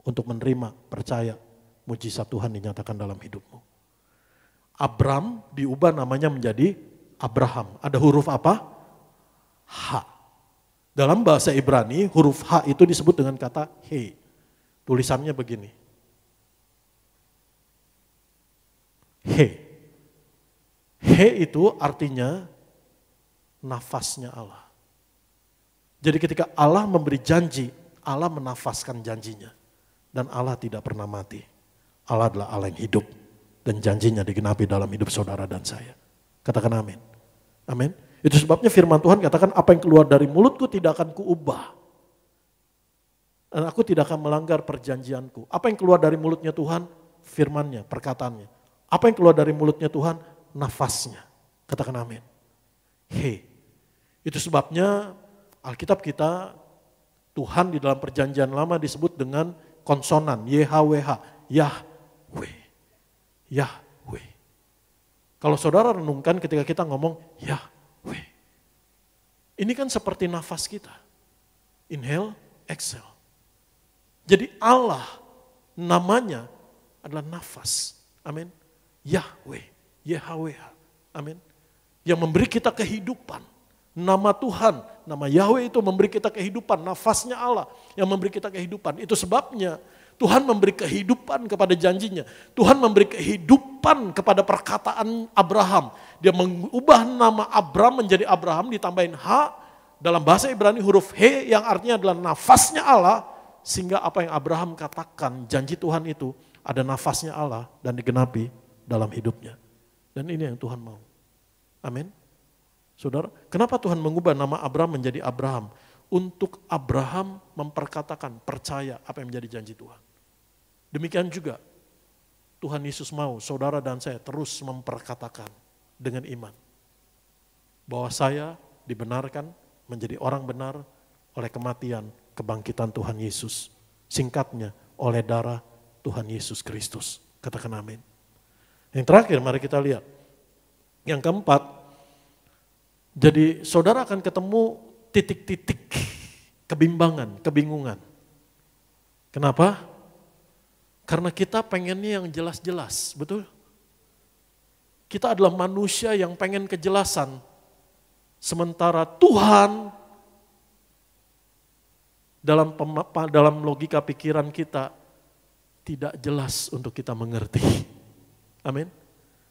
untuk menerima, percaya, mujizat Tuhan dinyatakan dalam hidupmu. Abram diubah namanya menjadi Abraham. Ada huruf apa? H. Dalam bahasa Ibrani, huruf H itu disebut dengan kata he. Tulisannya begini. He. He itu artinya nafasnya Allah. Jadi ketika Allah memberi janji, Allah menafaskan janjinya. Dan Allah tidak pernah mati. Allah adalah Allah yang hidup. Dan janjinya digenapi dalam hidup saudara dan saya. Katakan amin. Amin. Itu sebabnya firman Tuhan katakan apa yang keluar dari mulutku tidak akan kuubah. Dan aku tidak akan melanggar perjanjianku. Apa yang keluar dari mulutnya Tuhan? Firmannya, perkataannya. Apa yang keluar dari mulutnya Tuhan? Nafasnya. Katakan amin. He. Itu sebabnya Alkitab kita, Tuhan di dalam perjanjian lama disebut dengan konsonan, YHWH, Yahweh, Yahweh. Kalau saudara renungkan ketika kita ngomong Yahweh, ini kan seperti nafas kita, inhale, exhale. Jadi Allah namanya adalah nafas, amin, Yahweh, YHWH, amin, yang memberi kita kehidupan. Nama Tuhan, nama Yahweh itu memberi kita kehidupan, nafasnya Allah yang memberi kita kehidupan. Itu sebabnya Tuhan memberi kehidupan kepada janjinya. Tuhan memberi kehidupan kepada perkataan Abraham. Dia mengubah nama Abram menjadi Abraham, ditambahin H, dalam bahasa Ibrani huruf He yang artinya adalah nafasnya Allah. Sehingga apa yang Abraham katakan, janji Tuhan itu ada nafasnya Allah dan digenapi dalam hidupnya. Dan ini yang Tuhan mau. Amin. Saudara, kenapa Tuhan mengubah nama Abraham menjadi Abraham? Untuk Abraham memperkatakan, percaya apa yang menjadi janji Tuhan. Demikian juga Tuhan Yesus mau saudara dan saya terus memperkatakan dengan iman. Bahwa saya dibenarkan menjadi orang benar oleh kematian, kebangkitan Tuhan Yesus. Singkatnya, oleh darah Tuhan Yesus Kristus. Katakan amin. Yang terakhir, mari kita lihat. Yang keempat, jadi saudara akan ketemu titik-titik kebimbangan, kebingungan. Kenapa? Karena kita pengennya yang jelas-jelas, betul? Kita adalah manusia yang pengen kejelasan. Sementara Tuhan dalam logika pikiran kita tidak jelas untuk kita mengerti. Amin.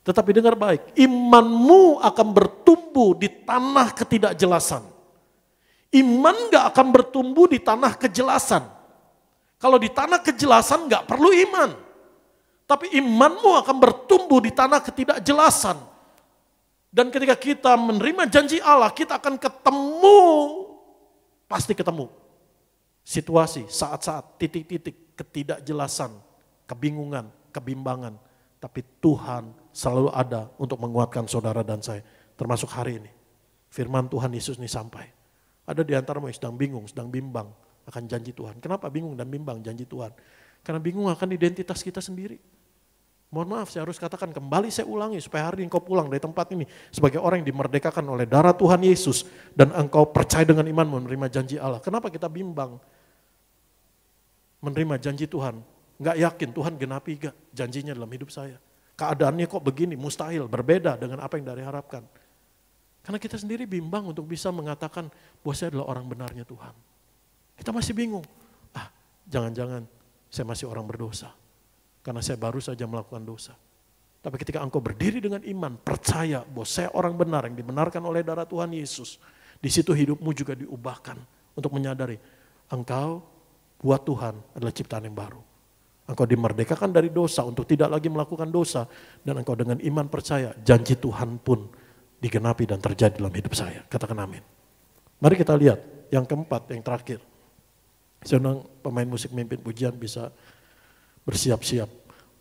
Tetapi dengar baik, imanmu akan bertumbuh di tanah ketidakjelasan. Iman gak akan bertumbuh di tanah kejelasan. Kalau di tanah kejelasan gak perlu iman. Tapi imanmu akan bertumbuh di tanah ketidakjelasan. Dan ketika kita menerima janji Allah, kita akan ketemu, pasti ketemu. Situasi, saat-saat, titik-titik ketidakjelasan, kebingungan, kebimbangan. Tapi Tuhan selalu ada untuk menguatkan saudara dan saya. Termasuk hari ini. Firman Tuhan Yesus ini sampai. Ada di antaramu yang sedang bingung, sedang bimbang akan janji Tuhan. Kenapa bingung dan bimbang janji Tuhan? Karena bingung akan identitas kita sendiri. Mohon maaf, saya harus katakan kembali, saya ulangi supaya hari ini engkau pulang dari tempat ini sebagai orang yang dimerdekakan oleh darah Tuhan Yesus dan engkau percaya dengan iman menerima janji Allah. Kenapa kita bimbang menerima janji Tuhan? Nggak yakin Tuhan genapi gak janjinya dalam hidup saya. Keadaannya kok begini, mustahil, berbeda dengan apa yang diharapkan. Karena kita sendiri bimbang untuk bisa mengatakan bahwa saya adalah orang benarnya Tuhan. Kita masih bingung, jangan-jangan saya masih orang berdosa. Karena saya baru saja melakukan dosa. Tapi ketika engkau berdiri dengan iman, percaya bahwa saya orang benar yang dibenarkan oleh darah Tuhan Yesus. Di situ hidupmu juga diubahkan untuk menyadari engkau buat Tuhan adalah ciptaan yang baru. Engkau dimerdekakan dari dosa untuk tidak lagi melakukan dosa. Dan engkau dengan iman percaya janji Tuhan pun digenapi dan terjadi dalam hidup saya. Katakan amin. Mari kita lihat yang keempat, yang terakhir. Saya undang pemain musik mimpin pujian bisa bersiap-siap.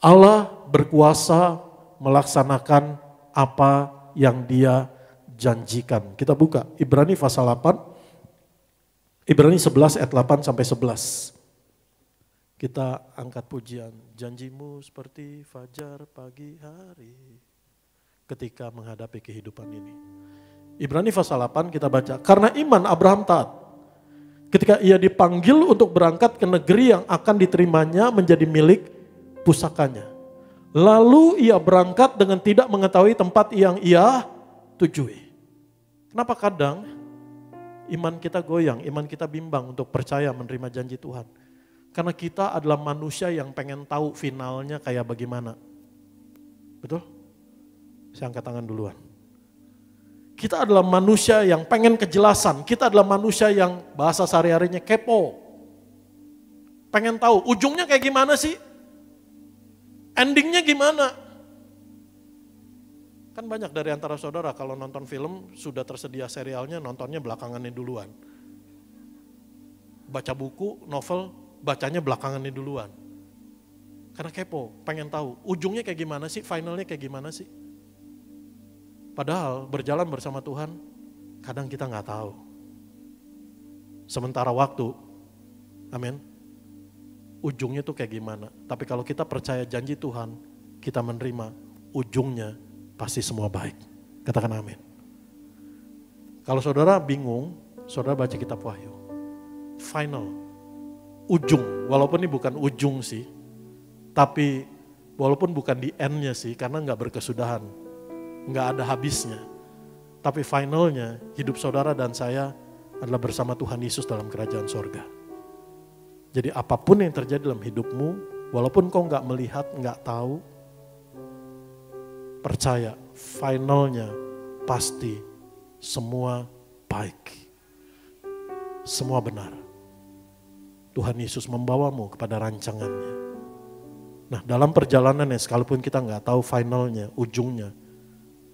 Allah berkuasa melaksanakan apa yang Dia janjikan. Kita buka Ibrani pasal 8. Ibrani 11 ayat 8 sampai 11. Kita angkat pujian. Janjimu seperti fajar pagi hari ketika menghadapi kehidupan ini. Ibrani pasal 8 kita baca. Karena iman Abraham taat. Ketika ia dipanggil untuk berangkat ke negeri yang akan diterimanya menjadi milik pusakanya. Lalu ia berangkat dengan tidak mengetahui tempat yang ia tujui. Kenapa kadang iman kita goyang, iman kita bimbang untuk percaya menerima janji Tuhan? Karena kita adalah manusia yang pengen tahu finalnya kayak bagaimana. Betul? Saya angkat tangan duluan. Kita adalah manusia yang pengen kejelasan. Kita adalah manusia yang bahasa sehari-harinya kepo. Pengen tahu ujungnya kayak gimana sih? Endingnya gimana? Kan banyak dari antara saudara kalau nonton film sudah tersedia serialnya, nontonnya belakangannya duluan. Baca buku, novel, bacanya belakangannya duluan. Karena kepo, pengen tahu ujungnya kayak gimana sih, finalnya kayak gimana sih? Padahal berjalan bersama Tuhan, kadang kita nggak tahu. Sementara waktu, amin, ujungnya tuh kayak gimana. Tapi kalau kita percaya janji Tuhan, kita menerima ujungnya pasti semua baik. Katakan amin. Kalau saudara bingung, saudara baca kitab Wahyu. Final, ujung, walaupun ini bukan ujung sih, tapi walaupun bukan di end-nya sih, karena nggak berkesudahan. Nggak ada habisnya. Tapi finalnya hidup saudara dan saya adalah bersama Tuhan Yesus dalam kerajaan sorga. Jadi apapun yang terjadi dalam hidupmu, walaupun kau nggak melihat, nggak tahu, percaya finalnya pasti semua baik. Semua benar. Tuhan Yesus membawamu kepada rancangannya. Nah dalam perjalanannya sekalipun kita nggak tahu finalnya, ujungnya,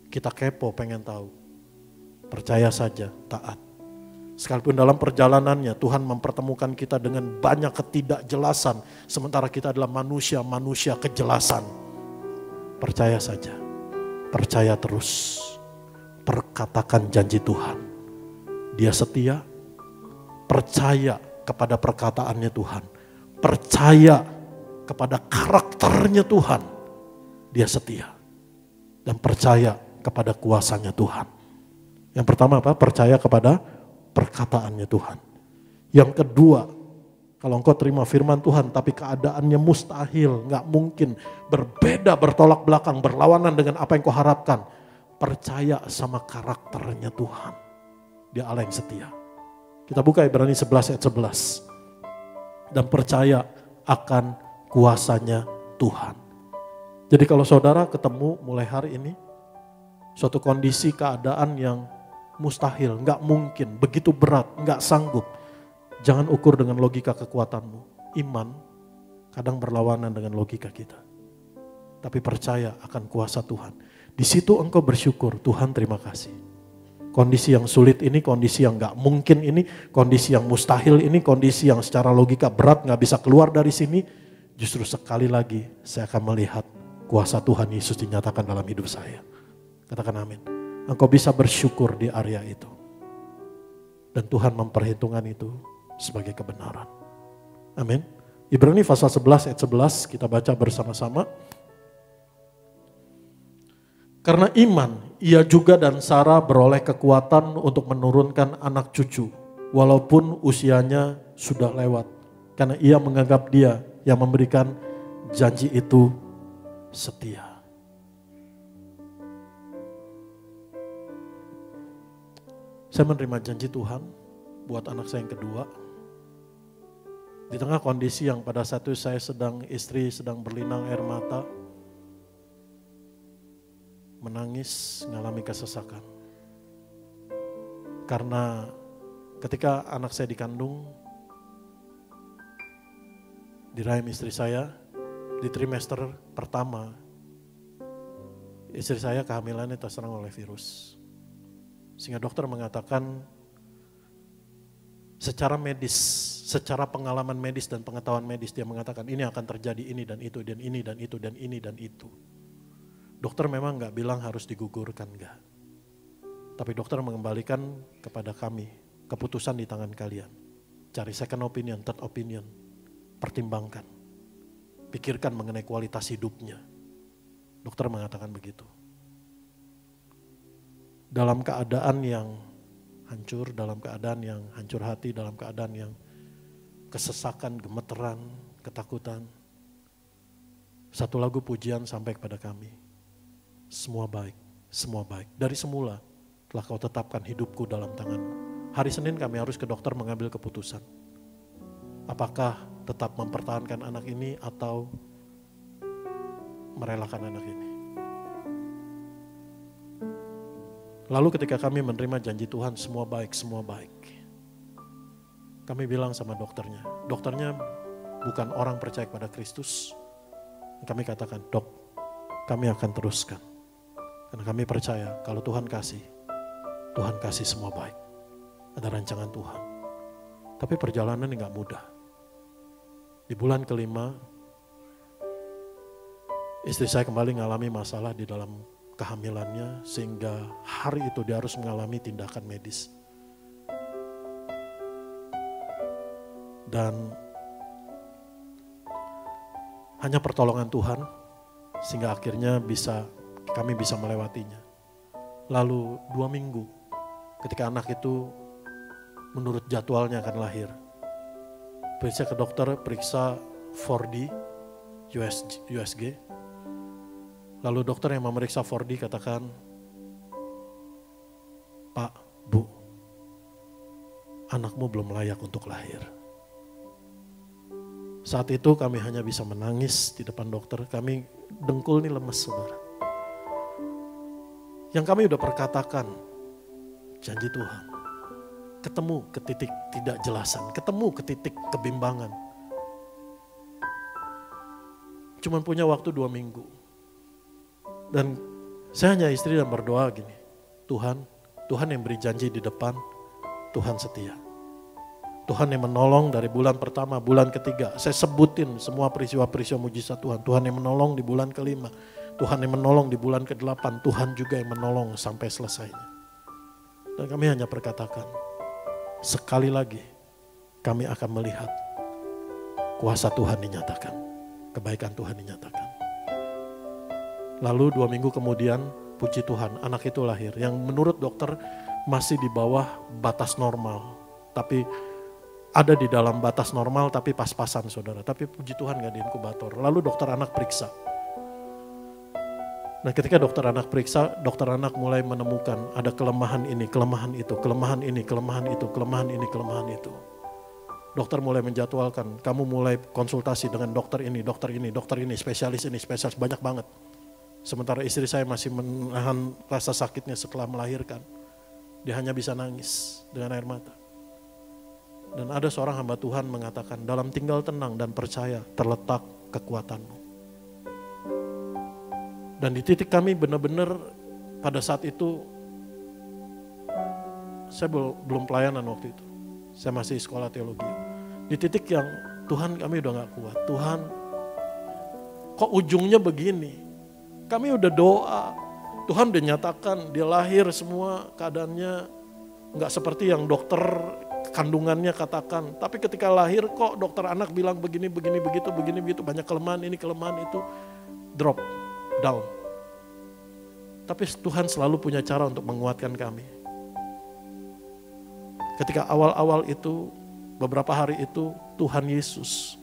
kita kepo pengen tahu. Percaya saja, taat. Sekalipun dalam perjalanannya Tuhan mempertemukan kita dengan banyak ketidakjelasan. Sementara kita adalah manusia-manusia kejelasan. Percaya saja, percaya terus. Perkatakan janji Tuhan. Dia setia, percaya kepada perkataannya Tuhan. Percaya kepada karakternya Tuhan. Dia setia. Dan percaya kepada kuasanya Tuhan. Yang pertama apa? Percaya kepada perkataannya Tuhan. Yang kedua, kalau engkau terima firman Tuhan tapi keadaannya mustahil, gak mungkin, berbeda, bertolak belakang, berlawanan dengan apa yang kau harapkan. Percaya sama karakternya Tuhan. Dia Allah yang setia. Kita buka Ibrani 11 ayat 11. Dan percaya akan kuasanya Tuhan. Jadi kalau saudara ketemu mulai hari ini, suatu kondisi keadaan yang mustahil, gak mungkin, begitu berat, gak sanggup. Jangan ukur dengan logika kekuatanmu. Iman kadang berlawanan dengan logika kita. Tapi percaya akan kuasa Tuhan. Di situ engkau bersyukur, Tuhan terima kasih. Kondisi yang sulit ini, kondisi yang gak mungkin ini, kondisi yang mustahil ini, kondisi yang secara logika berat gak bisa keluar dari sini. Justru sekali lagi saya akan melihat kuasa Tuhan Yesus dinyatakan dalam hidup saya. Katakan amin. Engkau bisa bersyukur di area itu. Dan Tuhan memperhitungkan itu sebagai kebenaran. Amin. Ibrani pasal 11 ayat 11 kita baca bersama-sama. Karena iman, ia juga dan Sarah beroleh kekuatan untuk menurunkan anak cucu, walaupun usianya sudah lewat. Karena ia menganggap dia yang memberikan janji itu setia. Saya menerima janji Tuhan buat anak saya yang kedua. Di tengah kondisi yang pada saat itu istri sedang berlinang air mata, menangis, mengalami kesesakan. Karena ketika anak saya dikandung, di rahim istri saya, di trimester pertama, istri saya kehamilannya terserang oleh virus. Sehingga dokter mengatakan secara medis, secara pengalaman medis dan pengetahuan medis, dia mengatakan ini akan terjadi ini dan itu dan ini dan itu dan ini dan itu. Dokter memang gak bilang harus digugurkan, enggak. Tapi dokter mengembalikan kepada kami, keputusan di tangan kalian. Cari second opinion, third opinion, pertimbangkan. Pikirkan mengenai kualitas hidupnya. Dokter mengatakan begitu. Dalam keadaan yang hancur, dalam keadaan yang hancur hati, dalam keadaan yang kesesakan, gemeteran, ketakutan. Satu lagu pujian sampai kepada kami. Semua baik, semua baik. Dari semula telah kau tetapkan hidupku dalam tanganmu. Hari Senin kami harus ke dokter mengambil keputusan. Apakah tetap mempertahankan anak ini atau merelakan anak ini. Lalu ketika kami menerima janji Tuhan semua baik, semua baik. Kami bilang sama dokternya. Dokternya bukan orang percaya kepada Kristus. Kami katakan, dok, kami akan teruskan. Karena kami percaya kalau Tuhan kasih semua baik. Ada rancangan Tuhan. Tapi perjalanan ini gak mudah. Di bulan kelima, istri saya kembali mengalami masalah di dalam kehamilannya. Sehingga hari itu dia harus mengalami tindakan medis. Dan hanya pertolongan Tuhan sehingga akhirnya kami bisa melewatinya. Lalu 2 minggu ketika anak itu menurut jadwalnya akan lahir. Periksa ke dokter, periksa 4D USG. Lalu dokter yang memeriksa 4D katakan, Pak, Bu, anakmu belum layak untuk lahir. Saat itu kami hanya bisa menangis di depan dokter. Kami dengkul ini lemes, saudara. Yang kami udah perkatakan, janji Tuhan. Ketemu ke titik tidak jelasan, ketemu ke titik kebimbangan. Cuman punya waktu 2 minggu. Dan saya hanya istri dan berdoa gini, Tuhan yang beri janji di depan, Tuhan setia. Tuhan yang menolong dari bulan pertama, bulan ketiga. Saya sebutin semua peristiwa-peristiwa mujizat Tuhan. Tuhan yang menolong di bulan kelima. Tuhan yang menolong di bulan ke-8, Tuhan juga yang menolong sampai selesainya. Dan kami hanya perkatakan, sekali lagi kami akan melihat kuasa Tuhan dinyatakan, kebaikan Tuhan dinyatakan. Lalu 2 minggu kemudian, puji Tuhan, anak itu lahir. Yang menurut dokter masih di bawah batas normal. Tapi ada di dalam batas normal tapi pas-pasan saudara. Tapi puji Tuhan gak di inkubator. Lalu dokter anak periksa. Nah ketika dokter anak periksa, dokter anak mulai menemukan ada kelemahan ini, kelemahan itu, kelemahan ini, kelemahan itu, kelemahan ini, kelemahan itu. Dokter mulai menjadwalkan, kamu mulai konsultasi dengan dokter ini, spesialis ini, spesialis banyak banget. Sementara istri saya masih menahan rasa sakitnya setelah melahirkan. Dia hanya bisa nangis dengan air mata. Dan ada seorang hamba Tuhan mengatakan, dalam tinggal tenang dan percaya terletak kekuatanmu. Dan di titik kami benar-benar pada saat itu, saya belum pelayanan waktu itu. Saya masih sekolah teologi. Di titik yang Tuhan kami udah gak kuat. Tuhan kok ujungnya begini? Kami udah doa. Tuhan udah nyatakan dia lahir semua keadaannya gak seperti yang dokter kandungannya katakan. Tapi ketika lahir kok dokter anak bilang begini, begitu. Banyak kelemahan ini, kelemahan itu. Drop. Down. Tapi Tuhan selalu punya cara untuk menguatkan kami. Ketika awal-awal itu, beberapa hari itu, Tuhan Yesus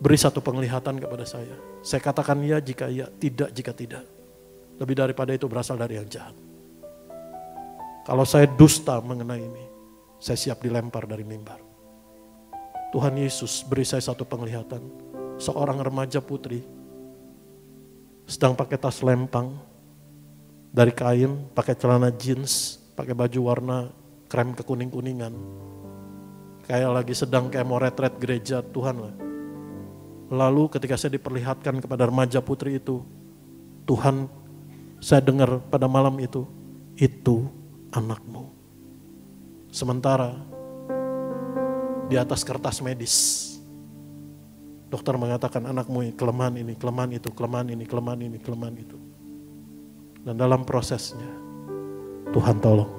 beri satu penglihatan kepada saya. Saya katakan ya jika iya, tidak jika tidak. Lebih daripada itu berasal dari yang jahat. Kalau saya dusta mengenai ini, saya siap dilempar dari mimbar. Tuhan Yesus beri saya satu penglihatan. Seorang remaja putri sedang pakai tas lempang dari kain, pakai celana jeans, pakai baju warna krem kekuning-kuningan. Kayak lagi sedang kayak mau retret gereja Tuhan lah. Lalu ketika saya diperlihatkan kepada remaja putri itu, Tuhan, saya dengar pada malam itu anakmu. Sementara di atas kertas medis, dokter mengatakan anakmu kelemahan ini, kelemahan itu, kelemahan ini, kelemahan ini, kelemahan itu. Dan dalam prosesnya, Tuhan tolong.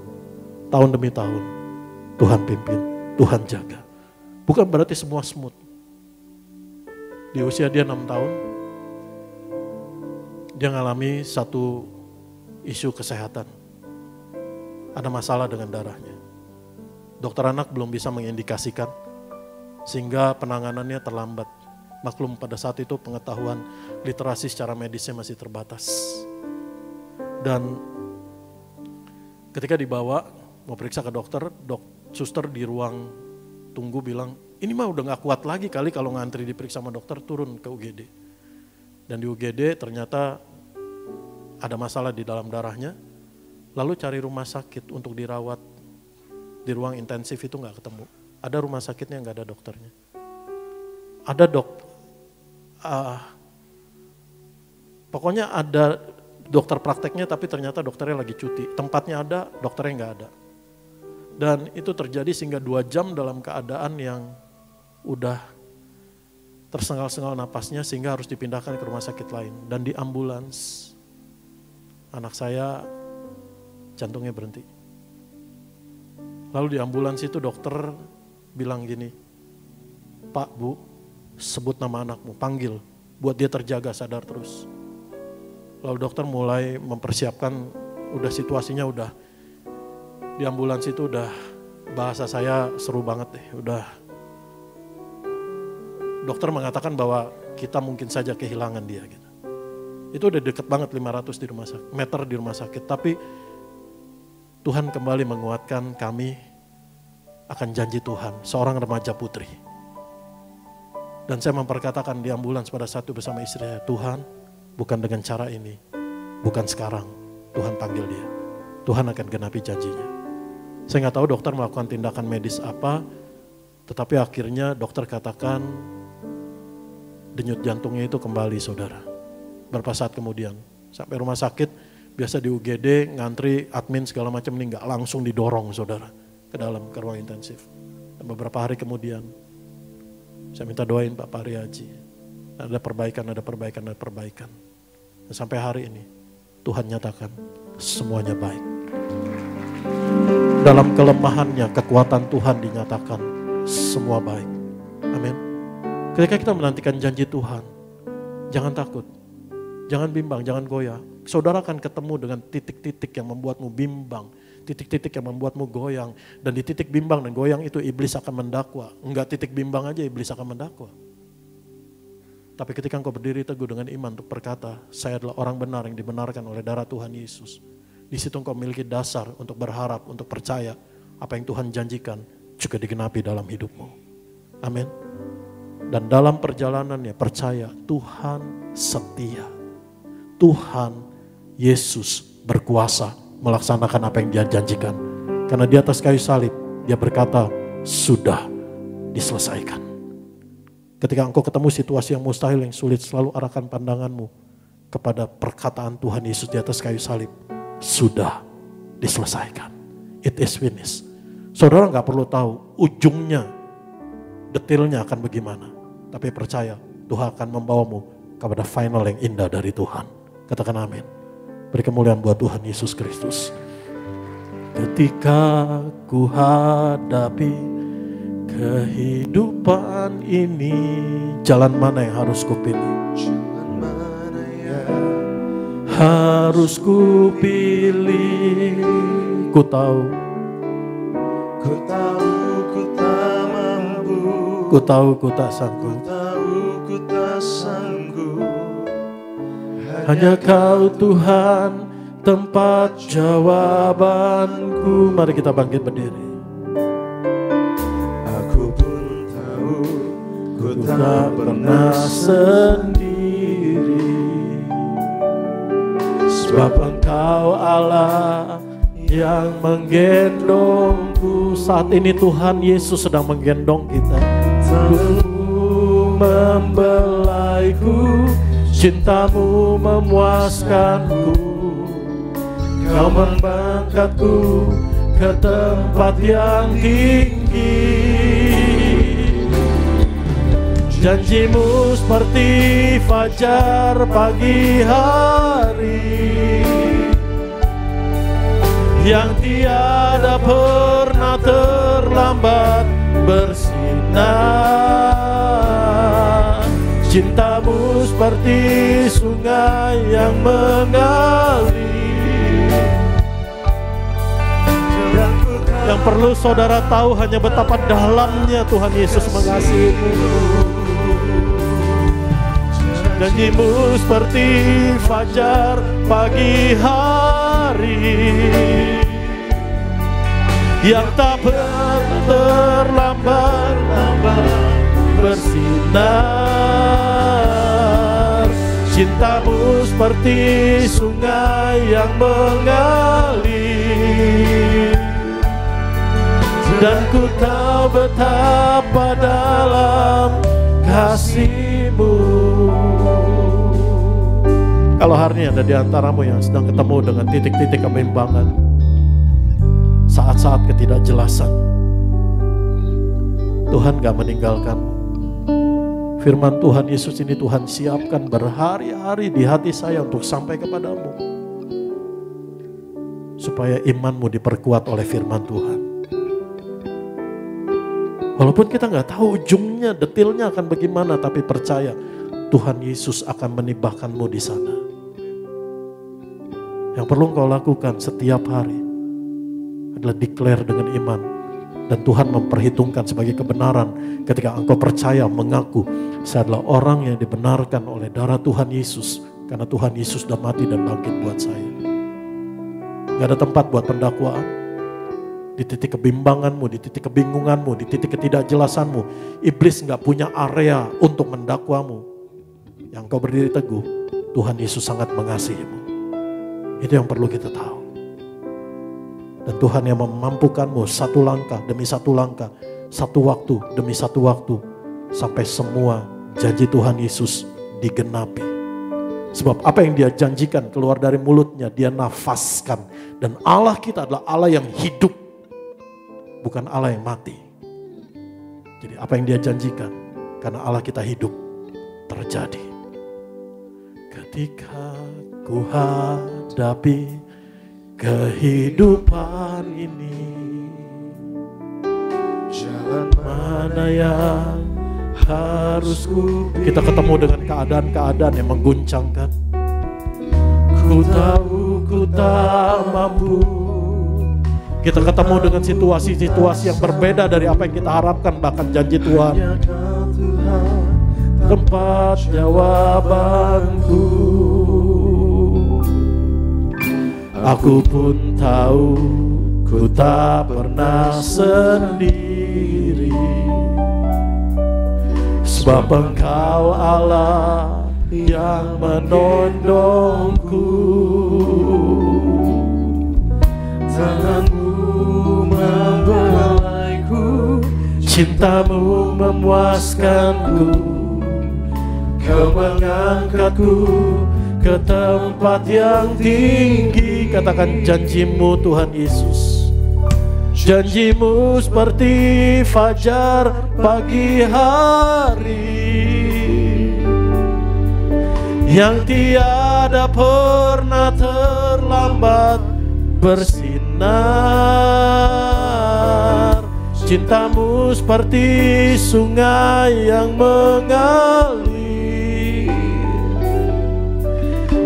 Tahun demi tahun, Tuhan pimpin, Tuhan jaga. Bukan berarti semua smooth. Di usia dia 6 tahun, dia ngalami satu isu kesehatan. Ada masalah dengan darahnya. Dokter anak belum bisa mengindikasikan, sehingga penanganannya terlambat. Maklum pada saat itu pengetahuan literasi secara medisnya masih terbatas. Dan ketika dibawa, mau periksa ke dokter, suster di ruang tunggu bilang, ini mah udah gak kuat lagi kali kalau ngantri diperiksa sama dokter, turun ke UGD. Dan di UGD ternyata ada masalah di dalam darahnya, lalu cari rumah sakit untuk dirawat di ruang intensif itu gak ketemu. Ada rumah sakitnya gak ada dokternya. Ada pokoknya ada dokter prakteknya tapi ternyata dokternya lagi cuti. Tempatnya ada, dokternya gak ada. Dan itu terjadi sehingga 2 jam dalam keadaan yang udah tersengal-sengal napasnya sehingga harus dipindahkan ke rumah sakit lain. Dan di ambulans, anak saya jantungnya berhenti. Lalu di ambulans itu dokter bilang gini, Pak, Bu, sebut nama anakmu, panggil, buat dia terjaga, sadar terus. Lalu dokter mulai mempersiapkan, udah situasinya udah, di ambulans itu udah, bahasa saya seru banget deh, udah. Dokter mengatakan bahwa kita mungkin saja kehilangan dia gitu. Itu udah deket banget 500 meter di rumah sakit, tapi Tuhan kembali menguatkan kami akan janji Tuhan, seorang remaja putri. Dan saya memperkatakan di ambulans pada saat itu bersama istri saya, Tuhan bukan dengan cara ini, bukan sekarang, Tuhan panggil dia. Tuhan akan genapi janjinya. Saya nggak tahu dokter melakukan tindakan medis apa, tetapi akhirnya dokter katakan denyut jantungnya itu kembali saudara. Berapa saat kemudian, sampai rumah sakit, biasa di UGD ngantri admin segala macam ini nggak langsung didorong saudara ke dalam ke ruang intensif. Dan beberapa hari kemudian saya minta doain Pak Pariaji. Ada perbaikan. Dan sampai hari ini Tuhan nyatakan semuanya baik. Dalam kelemahannya kekuatan Tuhan dinyatakan semua baik. Amin. Ketika kita menantikan janji Tuhan, jangan takut, jangan bimbang, jangan goyah. Saudara akan ketemu dengan titik-titik yang membuatmu bimbang, titik-titik yang membuatmu goyang. Dan di titik bimbang dan goyang itu iblis akan mendakwa. Enggak titik bimbang aja iblis akan mendakwa. Tapi ketika engkau berdiri teguh dengan iman untuk berkata, saya adalah orang benar yang dibenarkan oleh darah Tuhan Yesus. Di situ engkau memiliki dasar untuk berharap, untuk percaya apa yang Tuhan janjikan juga digenapi dalam hidupmu. Amin. Dan dalam perjalanannya percaya Tuhan setia. Tuhan Yesus berkuasa melaksanakan apa yang dia janjikan. Karena di atas kayu salib dia berkata sudah diselesaikan. Ketika engkau ketemu situasi yang mustahil, yang sulit, selalu arahkan pandanganmu kepada perkataan Tuhan Yesus di atas kayu salib. Sudah diselesaikan. It is finished. Saudara gak perlu tahu ujungnya, detailnya akan bagaimana. Tapi percaya Tuhan akan membawamu kepada final yang indah dari Tuhan. Katakan amin. Beri kemuliaan buat Tuhan Yesus Kristus. Ketika ku hadapi kehidupan ini, jalan mana yang harus ku pilih? Jalan mana yang harus ku pilih? Ku tahu ku tak mampu, ku tahu ku tak sanggup. ku tak sanggup. Hanya Kau Tuhan tempat jawabanku. Mari kita bangkit berdiri. Aku pun tahu ku Tak pernah sendiri, sebab Engkau Allah yang menggendongku. Saat ini Tuhan Yesus sedang menggendong kita. Tanganmu membelaiku, cintamu memuaskanku. Kau mengangkatku ke tempat yang tinggi. Janjimu seperti fajar pagi hari, yang tiada pernah terlambat bersinar. Cintamu seperti sungai yang mengalir. Yang perlu saudara tahu hanya betapa dalamnya Tuhan Yesus mengasihimu. Janjimu seperti fajar pagi hari, yang tak pernah terlambat bersinar. Cintamu seperti sungai yang mengalir, dan ku tahu betapa dalam kasih-Mu. Kalau hari ini ada di antaramu yang sedang ketemu dengan titik-titik kebimbangan, saat-saat ketidakjelasan, Tuhan gak meninggalkanmu. Firman Tuhan Yesus ini Tuhan siapkan berhari-hari di hati saya untuk sampai kepadamu, supaya imanmu diperkuat oleh firman Tuhan. Walaupun kita gak tahu ujungnya, detailnya akan bagaimana, tapi percaya Tuhan Yesus akan menibahkanmu di sana. Yang perlu engkau lakukan setiap hari adalah declare dengan iman, dan Tuhan memperhitungkan sebagai kebenaran ketika engkau percaya, mengaku, saya adalah orang yang dibenarkan oleh darah Tuhan Yesus, karena Tuhan Yesus sudah mati dan bangkit buat saya. Gak ada tempat buat pendakwaan. Di titik kebimbanganmu, di titik kebingunganmu, di titik ketidakjelasanmu, iblis gak punya area untuk mendakwamu. Yang kau berdiri teguh, Tuhan Yesus sangat mengasihimu. Itu yang perlu kita tahu. Dan Tuhan yang memampukanmu satu langkah demi satu langkah, satu waktu demi satu waktu, sampai semua janji Tuhan Yesus digenapi. Sebab apa yang dia janjikan keluar dari mulutnya, dia nafaskan. Dan Allah kita adalah Allah yang hidup, bukan Allah yang mati. Jadi apa yang dia janjikan, karena Allah kita hidup, terjadi. Ketika ku hadapi kehidupan ini. Jalan mana yang harus ku pilih. Kita ketemu dengan keadaan-keadaan yang mengguncangkan. Ku tahu ku tak mampu. Kita ketemu dengan situasi-situasi yang berbeda dari apa yang kita harapkan, bahkan janji Tuhan. Tempat jawabanku. Aku pun tahu ku tak pernah sendiri, sebab Engkau Allah yang menolongku. Tanganmu membelaiku, cintamu memuaskanku. Kau mengangkatku ke tempat yang tinggi. Katakan janjimu Tuhan Yesus. Janjimu seperti fajar pagi hari, yang tiada pernah terlambat bersinar. Cintamu seperti sungai yang mengalir,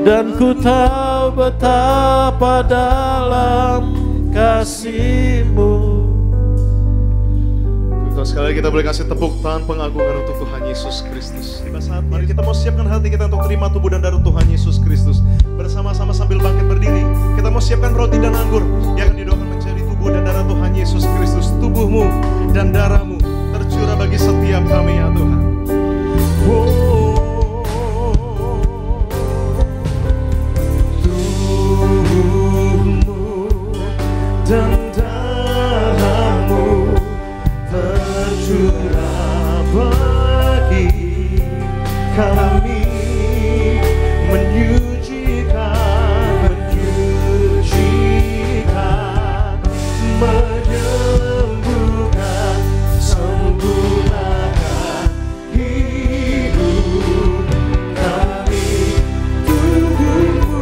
dan ku tahu betapa dalam kasih-Mu. Sekali lagi kita boleh kasih tepuk tangan pengagungan untuk Tuhan Yesus Kristus. Tiba saat mari kita mau siapkan hati kita untuk terima tubuh dan darah Tuhan Yesus Kristus. Bersama-sama sambil bangkit berdiri, kita mau siapkan roti dan anggur yang akan didoakan menjadi tubuh dan darah Tuhan Yesus Kristus. Tubuhmu dan darahmu tercurah bagi setiap kami ya Tuhan. Tubuhmu dan darahmu tercurah bagi kami, menyucikan, menyembuhkan, sempurnakan hidup kami. Tubuhmu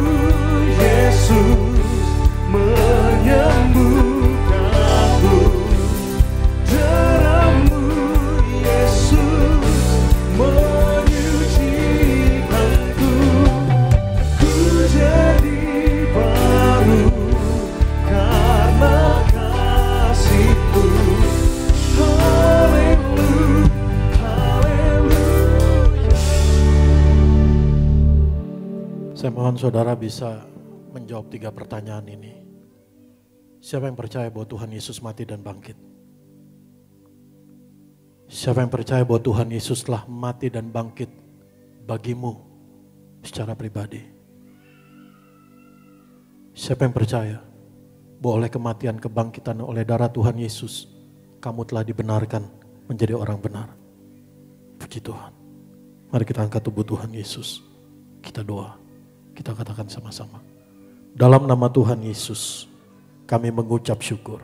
Yesus menyembuhkanku, darahmu Yesus menyucikanku. Ku jadi baru karena kasih-Mu. Haleluya, haleluya. Saya mohon saudara bisa menjawab 3 pertanyaan ini. Siapa yang percaya bahwa Tuhan Yesus mati dan bangkit? Siapa yang percaya bahwa Tuhan Yesus telah mati dan bangkit bagimu secara pribadi? Siapa yang percaya bahwa oleh kematian, kebangkitan, oleh darah Tuhan Yesus, kamu telah dibenarkan menjadi orang benar? Puji Tuhan. Mari kita angkat tubuh Tuhan Yesus. Kita doa. Kita katakan sama-sama. Dalam nama Tuhan Yesus, kami mengucap syukur.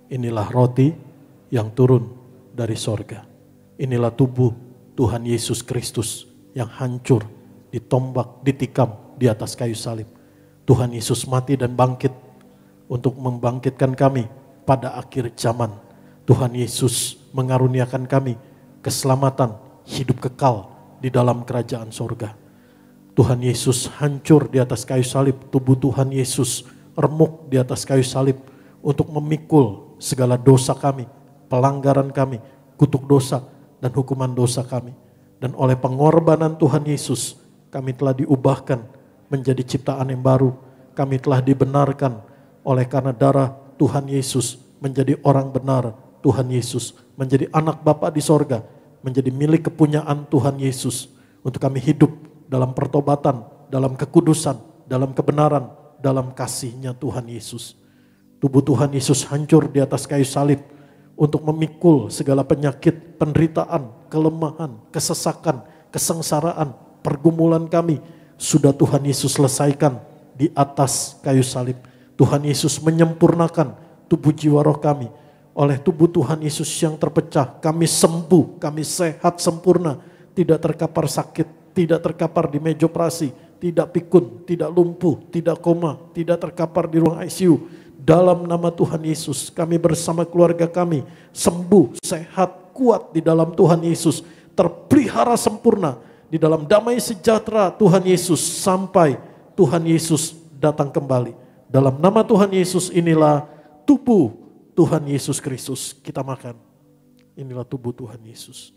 Inilah roti yang turun dari sorga. Inilah tubuh Tuhan Yesus Kristus yang hancur, ditombak, ditikam di atas kayu salib. Tuhan Yesus mati dan bangkit untuk membangkitkan kami pada akhir zaman. Tuhan Yesus mengaruniakan kami keselamatan, hidup kekal di dalam kerajaan sorga. Tuhan Yesus hancur di atas kayu salib. Tubuh Tuhan Yesus remuk di atas kayu salib untuk memikul segala dosa kami, pelanggaran kami, kutuk dosa dan hukuman dosa kami. Dan oleh pengorbanan Tuhan Yesus, kami telah diubahkan menjadi ciptaan yang baru. Kami telah dibenarkan oleh karena darah Tuhan Yesus menjadi orang benar. Tuhan Yesus menjadi anak Bapa di sorga, menjadi milik kepunyaan Tuhan Yesus. Untuk kami hidup dalam pertobatan, dalam kekudusan, dalam kebenaran, dalam kasih-Nya Tuhan Yesus. Tubuh Tuhan Yesus hancur di atas kayu salib untuk memikul segala penyakit, penderitaan, kelemahan, kesesakan, kesengsaraan, pergumulan kami. Sudah Tuhan Yesus selesaikan di atas kayu salib. Tuhan Yesus menyempurnakan tubuh jiwa roh kami. Oleh tubuh Tuhan Yesus yang terpecah, kami sembuh, kami sehat sempurna. Tidak terkapar sakit, tidak terkapar di meja operasi, tidak pikun, tidak lumpuh, tidak koma, tidak terkapar di ruang ICU. Dalam nama Tuhan Yesus, kami bersama keluarga kami sembuh, sehat, kuat di dalam Tuhan Yesus. Terpelihara sempurna di dalam damai sejahtera Tuhan Yesus sampai Tuhan Yesus datang kembali. Dalam nama Tuhan Yesus inilah tubuh Tuhan Yesus Kristus. Kita makan. Inilah tubuh Tuhan Yesus.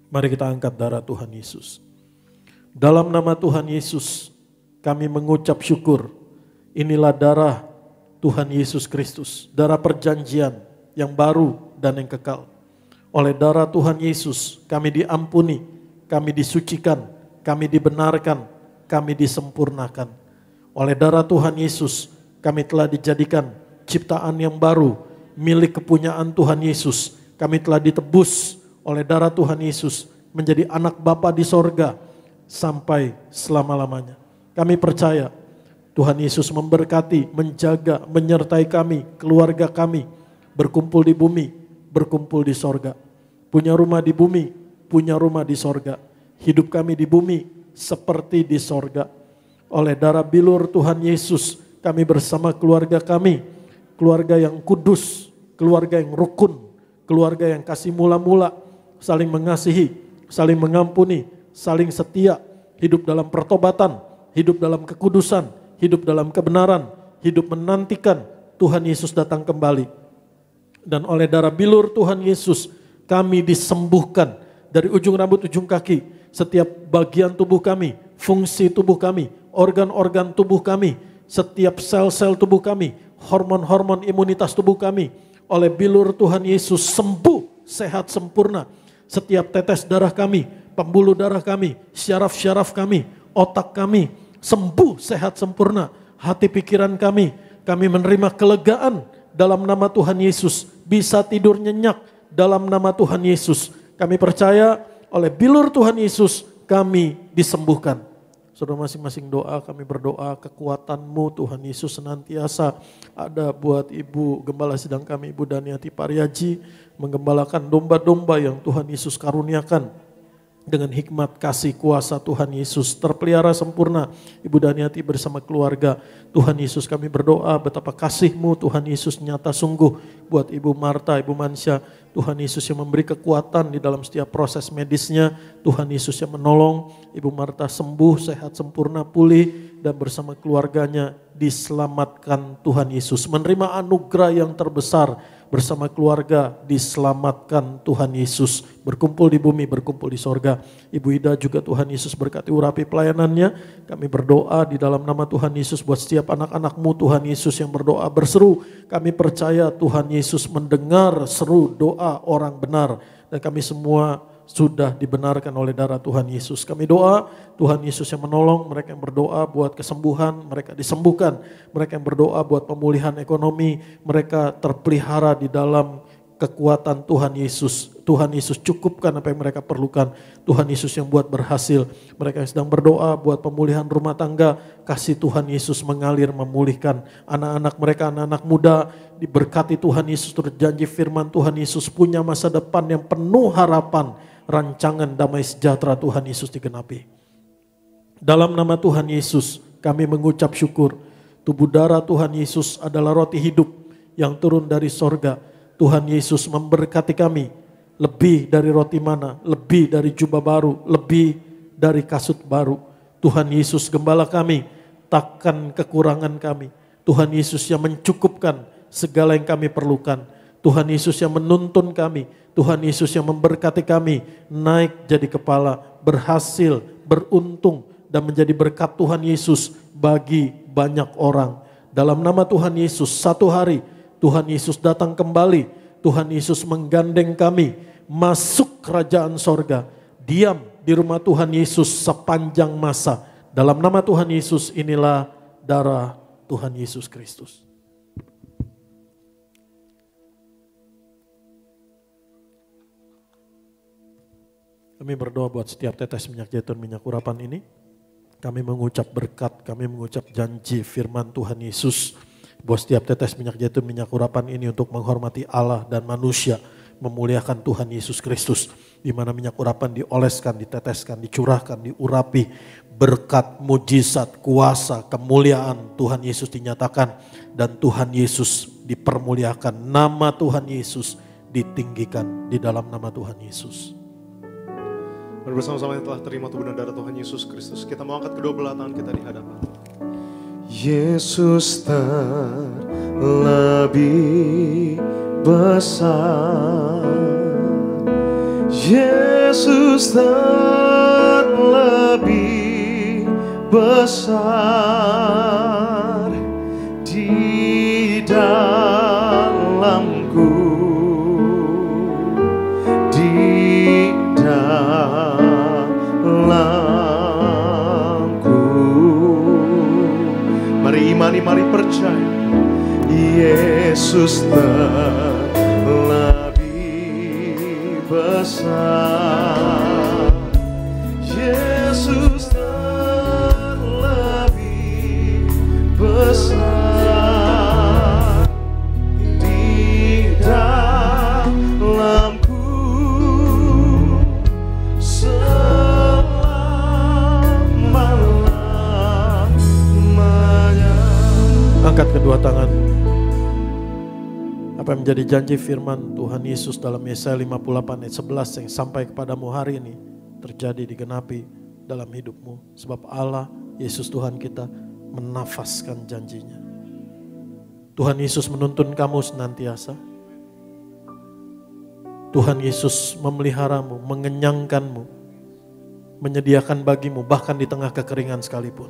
Mari kita angkat darah Tuhan Yesus. Dalam nama Tuhan Yesus, kami mengucap syukur. Inilah darah Tuhan Yesus Kristus, darah perjanjian yang baru dan yang kekal. Oleh darah Tuhan Yesus, kami diampuni, kami disucikan, kami dibenarkan, kami disempurnakan. Oleh darah Tuhan Yesus, kami telah dijadikan ciptaan yang baru, milik kepunyaan Tuhan Yesus. Kami telah ditebus oleh darah Tuhan Yesus menjadi anak Bapa di sorga sampai selama-lamanya. Kami percaya Tuhan Yesus memberkati, menjaga, menyertai kami, keluarga kami, berkumpul di bumi, berkumpul di sorga. Punya rumah di bumi, punya rumah di sorga. Hidup kami di bumi seperti di sorga. Oleh darah bilur Tuhan Yesus, kami bersama keluarga kami, keluarga yang kudus, keluarga yang rukun, keluarga yang kasih mula-mula, saling mengasihi, saling mengampuni, saling setia, hidup dalam pertobatan, hidup dalam kekudusan, hidup dalam kebenaran, hidup menantikan Tuhan Yesus datang kembali. Dan oleh darah bilur Tuhan Yesus, kami disembuhkan dari ujung rambut ujung kaki, setiap bagian tubuh kami, fungsi tubuh kami, organ-organ tubuh kami, setiap sel-sel tubuh kami, hormon-hormon imunitas tubuh kami, oleh bilur Tuhan Yesus sembuh, sehat sempurna. Setiap tetes darah kami, pembuluh darah kami, syaraf-syaraf kami, otak kami, sembuh, sehat sempurna. Hati pikiran kami menerima kelegaan dalam nama Tuhan Yesus. Bisa tidur nyenyak dalam nama Tuhan Yesus. Kami percaya oleh bilur Tuhan Yesus kami disembuhkan. Saudara masing-masing doa, kami berdoa kekuatan-Mu Tuhan Yesus senantiasa ada buat Ibu Gembala Sidang kami, Ibu Daniati Pariaji, menggembalakan domba-domba yang Tuhan Yesus karuniakan dengan hikmat kasih kuasa Tuhan Yesus terpelihara sempurna. Ibu Daniati bersama keluarga, Tuhan Yesus kami berdoa betapa kasih-Mu Tuhan Yesus nyata sungguh buat Ibu Marta, Ibu Mansya. Tuhan Yesus yang memberi kekuatan di dalam setiap proses medisnya. Tuhan Yesus yang menolong Ibu Marta sembuh, sehat sempurna, pulih, dan bersama keluarganya diselamatkan Tuhan Yesus. Menerima anugerah yang terbesar bersama keluarga, diselamatkan Tuhan Yesus. Berkumpul di bumi, berkumpul di sorga. Ibu Ida juga Tuhan Yesus berkati urapi pelayanannya. Kami berdoa di dalam nama Tuhan Yesus buat setiap anak-anak-Mu Tuhan Yesus yang berdoa berseru. Kami percaya Tuhan Yesus mendengar seru doa orang benar. Dan kami semua sudah dibenarkan oleh darah Tuhan Yesus. Kami doa Tuhan Yesus yang menolong mereka yang berdoa buat kesembuhan, mereka disembuhkan. Mereka yang berdoa buat pemulihan ekonomi, mereka terpelihara di dalam kekuatan Tuhan Yesus. Tuhan Yesus cukupkan apa yang mereka perlukan. Tuhan Yesus yang buat berhasil. Mereka yang sedang berdoa buat pemulihan rumah tangga, kasih Tuhan Yesus mengalir memulihkan. Anak-anak mereka, anak-anak muda diberkati Tuhan Yesus. Terjanji firman Tuhan Yesus punya masa depan yang penuh harapan. Rancangan damai sejahtera Tuhan Yesus digenapi. Dalam nama Tuhan Yesus kami mengucap syukur. Tubuh darah Tuhan Yesus adalah roti hidup yang turun dari sorga. Tuhan Yesus memberkati kami lebih dari roti mana, lebih dari jubah baru, lebih dari kasut baru. Tuhan Yesus gembala kami, takkan kekurangan kami. Tuhan Yesus yang mencukupkan segala yang kami perlukan. Tuhan Yesus yang menuntun kami. Tuhan Yesus yang memberkati kami naik jadi kepala, berhasil, beruntung, dan menjadi berkat Tuhan Yesus bagi banyak orang. Dalam nama Tuhan Yesus, satu hari Tuhan Yesus datang kembali. Tuhan Yesus menggandeng kami masuk kerajaan sorga. Diam di rumah Tuhan Yesus sepanjang masa. Dalam nama Tuhan Yesus inilah darah Tuhan Yesus Kristus. Kami berdoa buat setiap tetes minyak zaitun, minyak urapan ini. Kami mengucap berkat, kami mengucap janji firman Tuhan Yesus. Buat setiap tetes minyak zaitun, minyak urapan ini untuk menghormati Allah dan manusia. memuliakan Tuhan Yesus Kristus. Di mana minyak urapan dioleskan, diteteskan, dicurahkan, diurapi. Berkat, mujizat, kuasa, kemuliaan Tuhan Yesus dinyatakan. Dan Tuhan Yesus dipermuliakan. Nama Tuhan Yesus ditinggikan di dalam nama Tuhan Yesus. Bersama-sama yang telah terima tubuh dan darah Tuhan Yesus Kristus, kita mau angkat kedua belah tangan kita di hadapan. Yesus terlebih besar, Yesus terlebih besar di dalamku, di dalamku. Mari imani, mari percaya, Yesus terlebih besar, Yesus terlebih besar di dalamku selama-lamanya. Angkat kedua tangan. Apa yang menjadi janji firman Tuhan Yesus dalam Yesaya 58 ayat 11 yang sampai kepadamu hari ini terjadi, digenapi dalam hidupmu. Sebab Allah, Yesus Tuhan kita, menafaskan janjinya. Tuhan Yesus menuntun kamu senantiasa. Tuhan Yesus memeliharamu, mengenyangkanmu, menyediakan bagimu bahkan di tengah kekeringan sekalipun.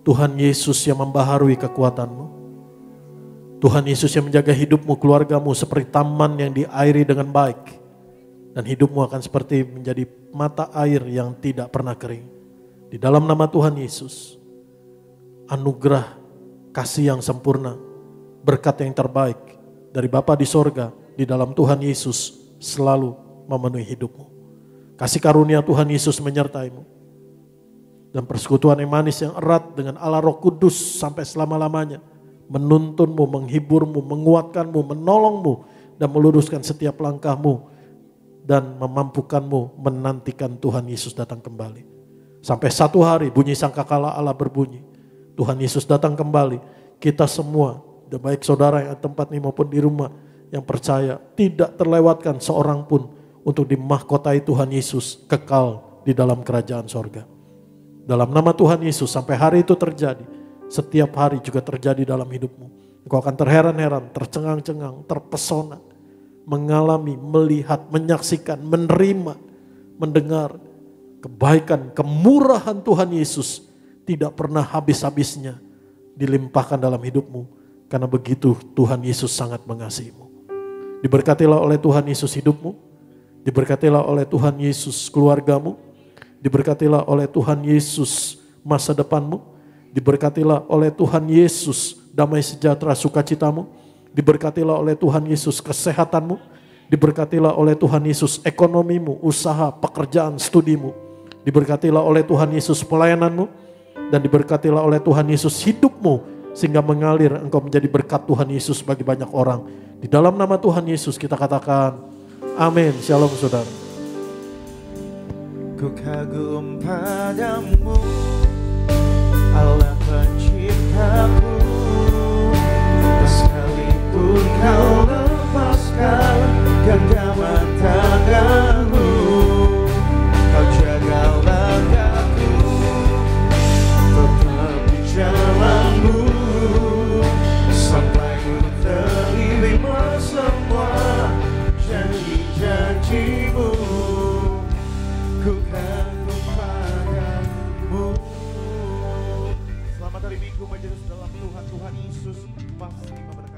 Tuhan Yesus yang membaharui kekuatanmu. Tuhan Yesus yang menjaga hidupmu, keluargamu seperti taman yang diairi dengan baik. Dan hidupmu akan seperti menjadi mata air yang tidak pernah kering. Di dalam nama Tuhan Yesus, anugerah kasih yang sempurna, berkat yang terbaik dari Bapa di sorga, di dalam Tuhan Yesus selalu memenuhi hidupmu. Kasih karunia Tuhan Yesus menyertaimu. Dan persekutuan yang manis yang erat dengan Allah Roh Kudus sampai selama-lamanya. Menuntunmu, menghiburmu, menguatkanmu, menolongmu, dan meluruskan setiap langkahmu, dan memampukanmu menantikan Tuhan Yesus datang kembali. Sampai satu hari bunyi sangkakala Allah berbunyi, Tuhan Yesus datang kembali. Kita semua, baik saudara yang di tempat ini maupun di rumah yang percaya, tidak terlewatkan seorang pun untuk dimahkotai Tuhan Yesus kekal di dalam kerajaan sorga. Dalam nama Tuhan Yesus sampai hari itu terjadi. Setiap hari juga terjadi dalam hidupmu. Engkau akan terheran-heran, tercengang-cengang, terpesona. Mengalami, melihat, menyaksikan, menerima, mendengar kebaikan, kemurahan Tuhan Yesus. Tidak pernah habis-habisnya dilimpahkan dalam hidupmu. Karena begitu Tuhan Yesus sangat mengasihimu. Diberkatilah oleh Tuhan Yesus hidupmu. Diberkatilah oleh Tuhan Yesus keluargamu. Diberkatilah oleh Tuhan Yesus masa depanmu. Diberkatilah oleh Tuhan Yesus damai sejahtera sukacitamu. Diberkatilah oleh Tuhan Yesus kesehatanmu. Diberkatilah oleh Tuhan Yesus ekonomimu, usaha, pekerjaan, studimu. Diberkatilah oleh Tuhan Yesus pelayananmu. Dan diberkatilah oleh Tuhan Yesus hidupmu. Sehingga mengalir engkau menjadi berkat Tuhan Yesus bagi banyak orang. Di dalam nama Tuhan Yesus kita katakan amin. Shalom saudara. Ku kagum padamu, Allah penciptaku, sekalipun kau lepaskan genggaman tanganmu, kau jaga langkahku, tetap di jalanmu, sampai ku terima semua janji-janjimu. Ku kagum padamu. Selamat hari Minggu majelis dalam Tuhan Yesus pasti memberkati.